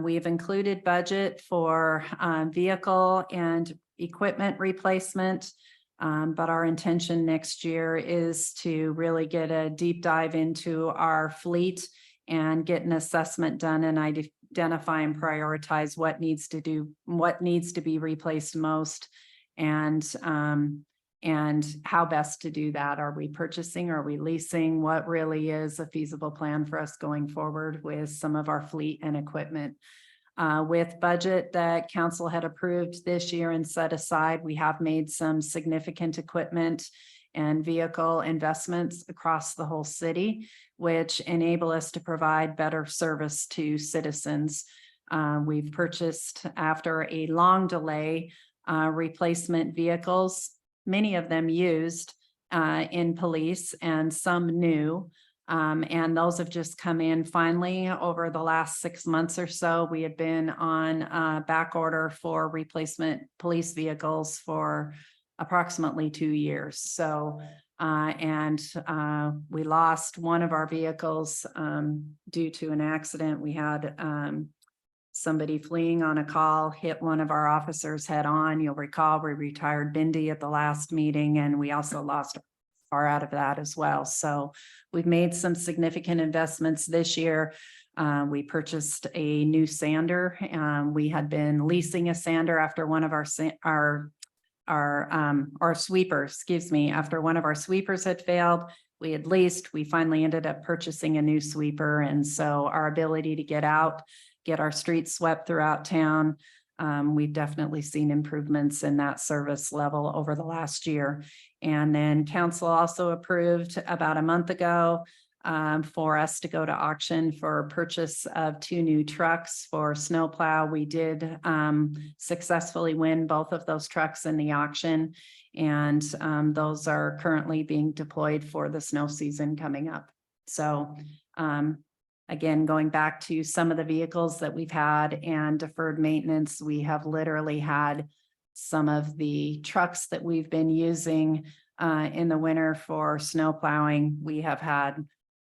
we've included budget for vehicle and equipment replacement. But our intention next year is to really get a deep dive into our fleet and get an assessment done and identify and prioritize what needs to be replaced most and how best to do that. Are we purchasing? Are we leasing? What really is a feasible plan for us going forward with some of our fleet and equipment? With budget that council had approved this year and set aside, we have made some significant equipment and vehicle investments across the whole city, which enable us to provide better service to citizens. We've purchased, after a long delay, replacement vehicles, many of them used in police and some new. And those have just come in finally over the last 6 months or so. We had been on back order for replacement police vehicles for approximately 2 years. So, we lost one of our vehicles due to an accident. We had somebody fleeing on a call, hit one of our officers head on. You'll recall we retired Bindi at the last meeting, and we also lost far out of that as well. So we've made some significant investments this year. We purchased a new sander. We had been leasing a sander after one of our our sweeper, excuse me, after one of our sweepers had failed, we finally ended up purchasing a new sweeper. And so our ability to get out, get our streets swept throughout town, we've definitely seen improvements in that service level over the last year. And then council also approved about a month ago for us to go to auction for purchase of 2 new trucks for snowplow. We did successfully win both of those trucks in the auction, and those are currently being deployed for the snow season coming up. So again, going back to some of the vehicles that we've had and deferred maintenance, we have literally had some of the trucks that we've been using in the winter for snow plowing.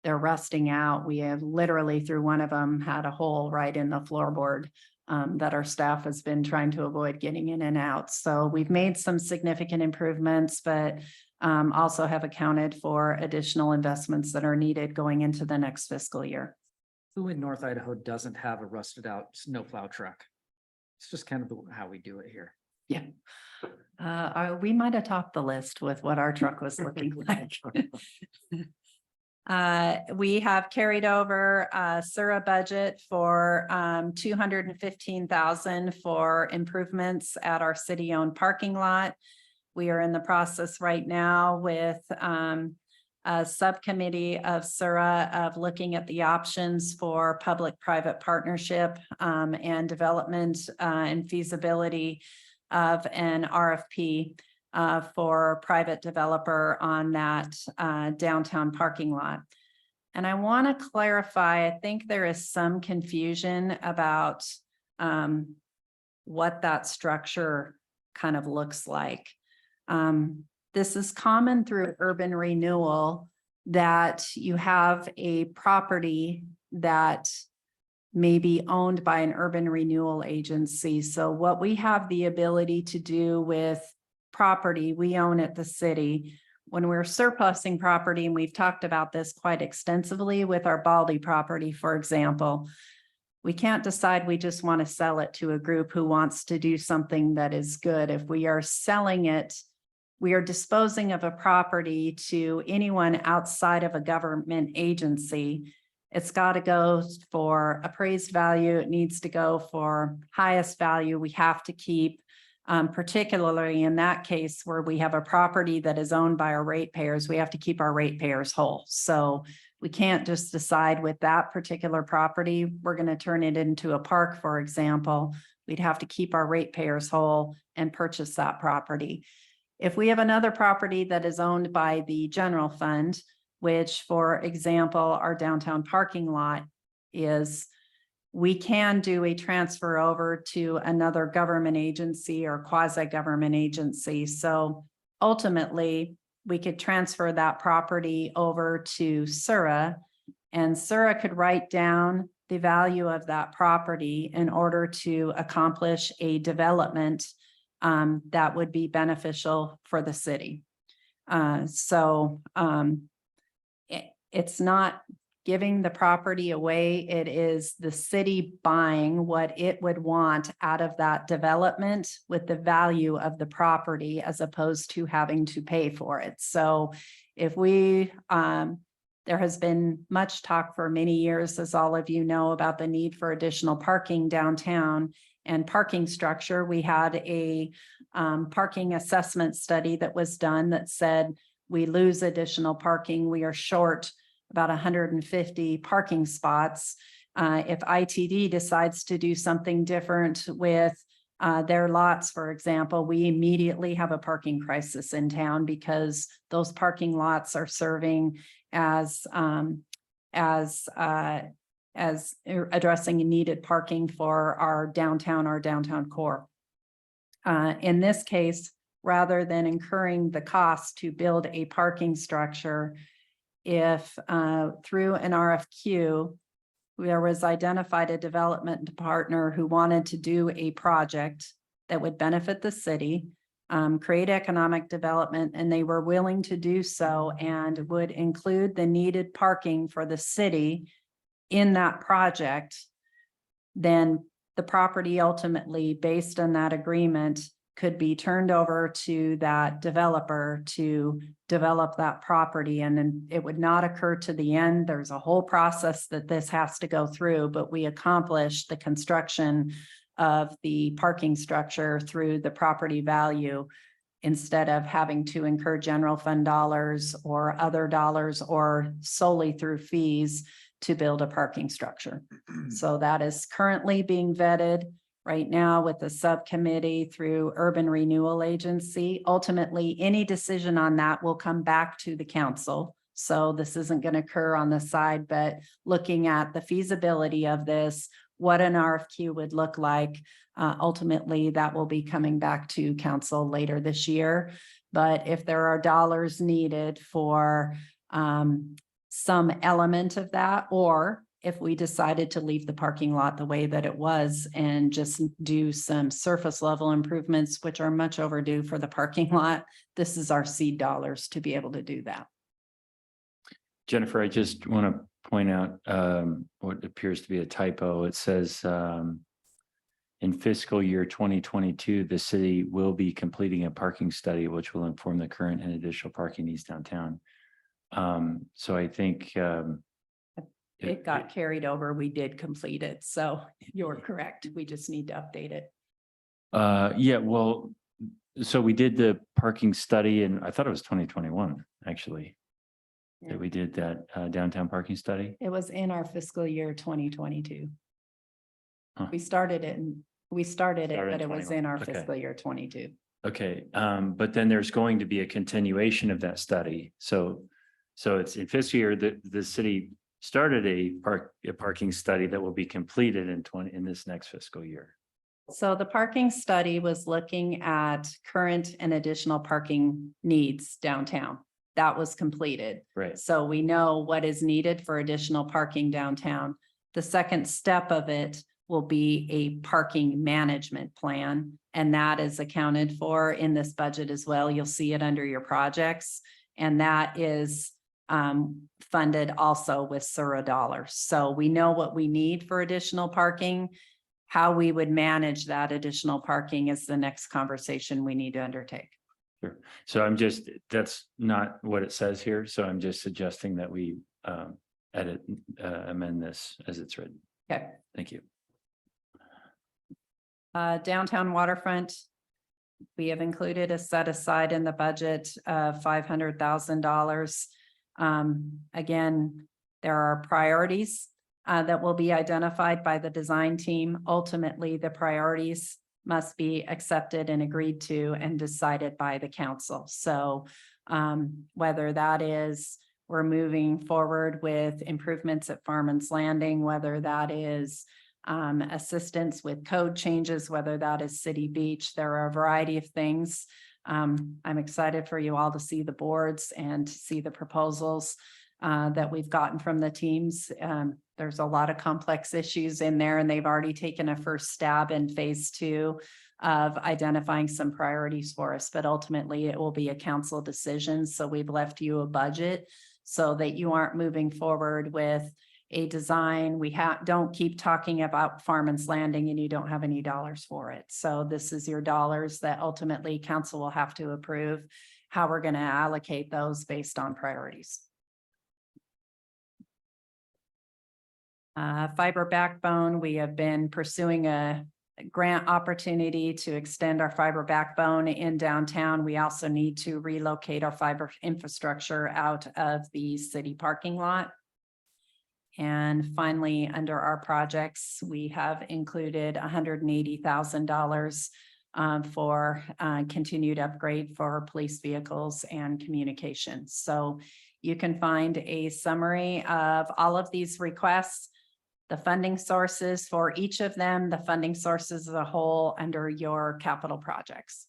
They're rusting out. We have literally through one of them had a hole right in the floorboard that our staff has been trying to avoid getting in and out. So we've made some significant improvements, but also have accounted for additional investments that are needed going into the next fiscal year. Who in North Idaho doesn't have a rusted out snowplow truck? It's just kind of how we do it here. Yeah. We might have topped the list with what our truck was looking like. We have carried over Sura budget for $215,000 for improvements at our city-owned parking lot. We are in the process right now with a subcommittee of Sura of looking at the options for public-private partnership and development and feasibility of an RFP for private developer on that downtown parking lot. And I want to clarify, I think there is some confusion about what that structure kind of looks like. This is common through urban renewal, that you have a property that may be owned by an urban renewal agency. So what we have the ability to do with property we own at the city, when we're surplusing property, and we've talked about this quite extensively with our Baldy property, for example, we can't decide we just want to sell it to a group who wants to do something that is good. If we are selling it, we are disposing of a property to anyone outside of a government agency. It's got to go for appraised value. It needs to go for highest value. We have to keep, particularly in that case where we have a property that is owned by our ratepayers, we have to keep our ratepayers whole. So we can't just decide with that particular property, we're going to turn it into a park, for example. We'd have to keep our ratepayers whole and purchase that property. If we have another property that is owned by the general fund, which, for example, our downtown parking lot is, we can do a transfer over to another government agency or quasi-government agency. So ultimately, we could transfer that property over to Sura, and Sura could write down the value of that property in order to accomplish a development that would be beneficial for the city. It's not giving the property away. It is the city buying what it would want out of that development with the value of the property, as opposed to having to pay for it. So if we, there has been much talk for many years, as all of you know, about the need for additional parking downtown and parking structure. We had a parking assessment study that was done that said we lose additional parking. We are short about 150 parking spots. If ITD decides to do something different with their lots, for example, we immediately have a parking crisis in town, because those parking lots are serving as addressing needed parking for our downtown core. In this case, rather than incurring the cost to build a parking structure, if through an RFQ, there was identified a development partner who wanted to do a project that would benefit the city, create economic development, and they were willing to do so and would include the needed parking for the city in that project, then the property ultimately, based on that agreement, could be turned over to that developer to develop that property. And then it would not occur to the end. There's a whole process that this has to go through, but we accomplished the construction of the parking structure through the property value instead of having to incur general fund dollars or other dollars or solely through fees to build a parking structure. So that is currently being vetted right now with the subcommittee through Urban Renewal Agency. Ultimately, any decision on that will come back to the council. So this isn't going to occur on the side, but looking at the feasibility of this, what an RFQ would look like. Ultimately, that will be coming back to council later this year. But if there are dollars needed for some element of that, or if we decided to leave the parking lot the way that it was and just do some surface level improvements, which are much overdue for the parking lot, this is our seed dollars to be able to do that. Jennifer, I just want to point out what appears to be a typo. It says in fiscal year 2022, the city will be completing a parking study, which will inform the current and additional parking needs downtown. So I think it got carried over. We did complete it. So you're correct. We just need to update it. Yeah, well, so we did the parking study and I thought it was 2021, actually. That we did that downtown parking study. It was in our fiscal year 2022. Huh. We started it, but it was 21. in our Okay. fiscal year 22. Okay, but then there's going to be a continuation of that study. So it's in fiscal year that the city started a parking study that will be completed in this next fiscal year. So the parking study was looking at current and additional parking needs downtown. That was completed. Right. So we know what is needed for additional parking downtown. The second step of it will be a parking management plan, and that is accounted for in this budget as well. You'll see it under your projects, and that is funded also with SURA dollars. So we know what we need for additional parking. How we would manage that additional parking is the next conversation we need to undertake. Sure. So that's not what it says here. So I'm just suggesting that we amend this as it's written. Okay. Thank you. Downtown waterfront, we have included a set aside in the budget of $500,000. Again, there are priorities that will be identified by the design team. Ultimately, the priorities must be accepted and agreed to and decided by the council. So whether that is we're moving forward with improvements at Farman's Landing, whether that is assistance with code changes, whether that is City Beach, there are a variety of things. I'm excited for you all to see the boards and to see the proposals that we've gotten from the teams. There's a lot of complex issues in there, and they've already taken a first stab in phase 2 of identifying some priorities for us, but ultimately it will be a council decision. So we've left you a budget so that you aren't moving forward with a design. We don't keep talking about Farman's Landing and you don't have any dollars for it. So this is your dollars that ultimately council will have to approve how we're going to allocate those based on priorities. Fiber backbone, we have been pursuing a grant opportunity to extend our fiber backbone in downtown. We also need to relocate our fiber infrastructure out of the city parking lot. And finally, under our projects, we have included $180,000 for continued upgrade for police vehicles and communications. So you can find a summary of all of these requests, the funding sources for each of them, the funding sources as a whole under your capital projects.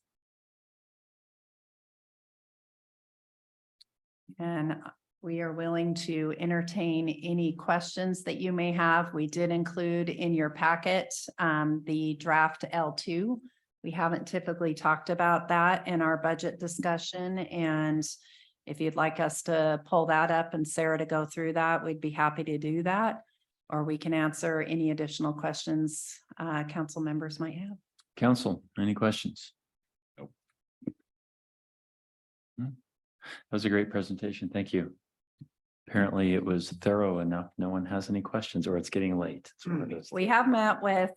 And we are willing to entertain any questions that you may have. We did include in your packet the draft L2. We haven't typically talked about that in our budget discussion. And if you'd like us to pull that up and Sarah to go through that, we'd be happy to do that. Or we can answer any additional questions council members might have. Council, any questions? That was a great presentation. Thank you. Apparently it was thorough enough. No one has any questions or it's getting late. It's one of those We have met with,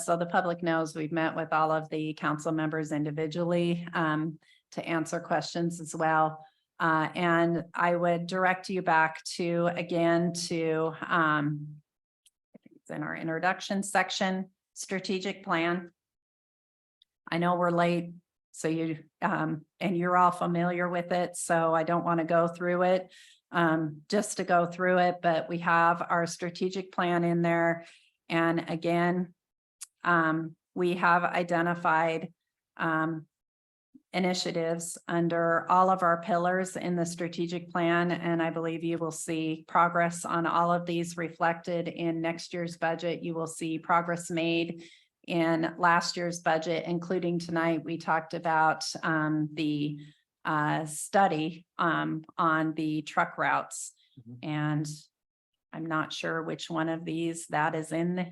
so the public knows, we've met with all of the council members individually to answer questions as well. And I would direct you back to, again, to I think it's in our introduction section, strategic plan. I know we're late, so you, and you're all familiar with it, so I don't want to go through it. Just to go through it, but we have our strategic plan in there. And again, we have identified initiatives under all of our pillars in the strategic plan. And I believe you will see progress on all of these reflected in next year's budget. You will see progress made in last year's budget, including tonight, we talked about the study on the truck routes. And I'm not sure which one of these that is in,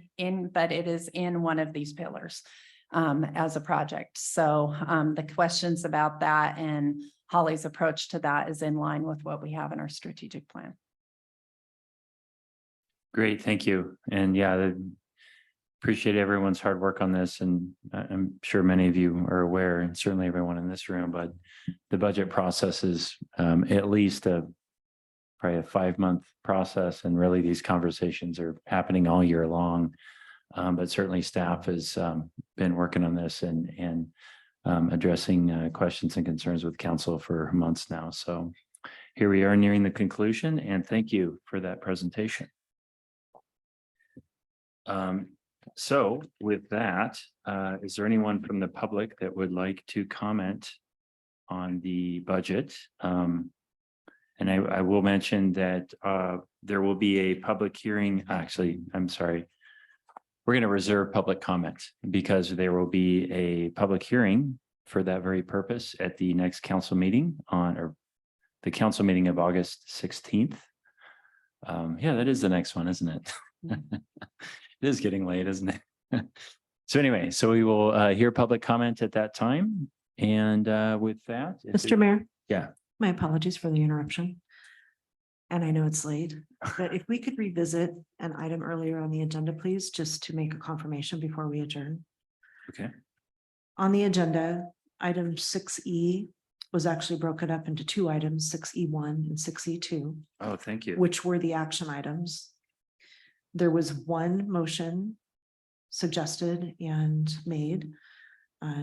but it is in one of these pillars as a project. So the questions about that and Holly's approach to that is in line with what we have in our strategic plan. Great, thank you. And yeah, appreciate everyone's hard work on this. And I'm sure many of you are aware, and certainly everyone in this room, but the budget process is at least probably a 5-month process. And really these conversations are happening all year long. But certainly staff has been working on this and addressing questions and concerns with council for months now. So here we are nearing the conclusion, and thank you for that presentation. So with that, is there anyone from the public that would like to comment on the budget? And I will mention that there will be a public hearing. Actually, I'm sorry. We're going to reserve public comment because there will be a public hearing for that very purpose at the next council meeting or the council meeting of August 16th. Yeah, that is the next one, isn't it? It is getting late, isn't it? So anyway, so we will hear public comment at that time. And with that. Mr. Mayor? Yeah. My apologies for the interruption. And I know it's late, but if we could revisit an item earlier on the agenda, please, just to make a confirmation before we adjourn. Okay. On the agenda, item 6E was actually broken up into 2 items, 6E1 and 6E2. Oh, thank you. Which were the action items. There was one motion suggested and made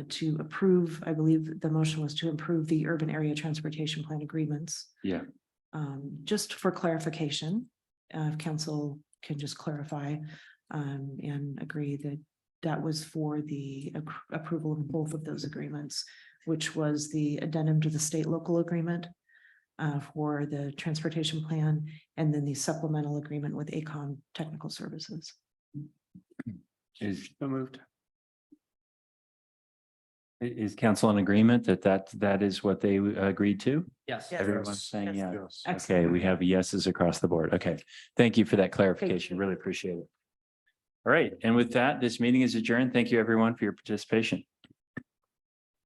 to approve, I believe the motion was to approve the urban area transportation plan agreements. Yeah. Just for clarification, if council can just clarify and agree that that was for the approval of both of those agreements, which was the addendum to the state local agreement for the transportation plan, and then the supplemental agreement with ACOM Technical Services. Is moved. Is council in agreement that is what they agreed to? Yes. Everyone's saying yes. Yes. Okay, Excellent. we have yeses across the board. Okay, thank you for that clarification. Really appreciate it. All right, and with that, this meeting is adjourned. Thank you, everyone, for your participation.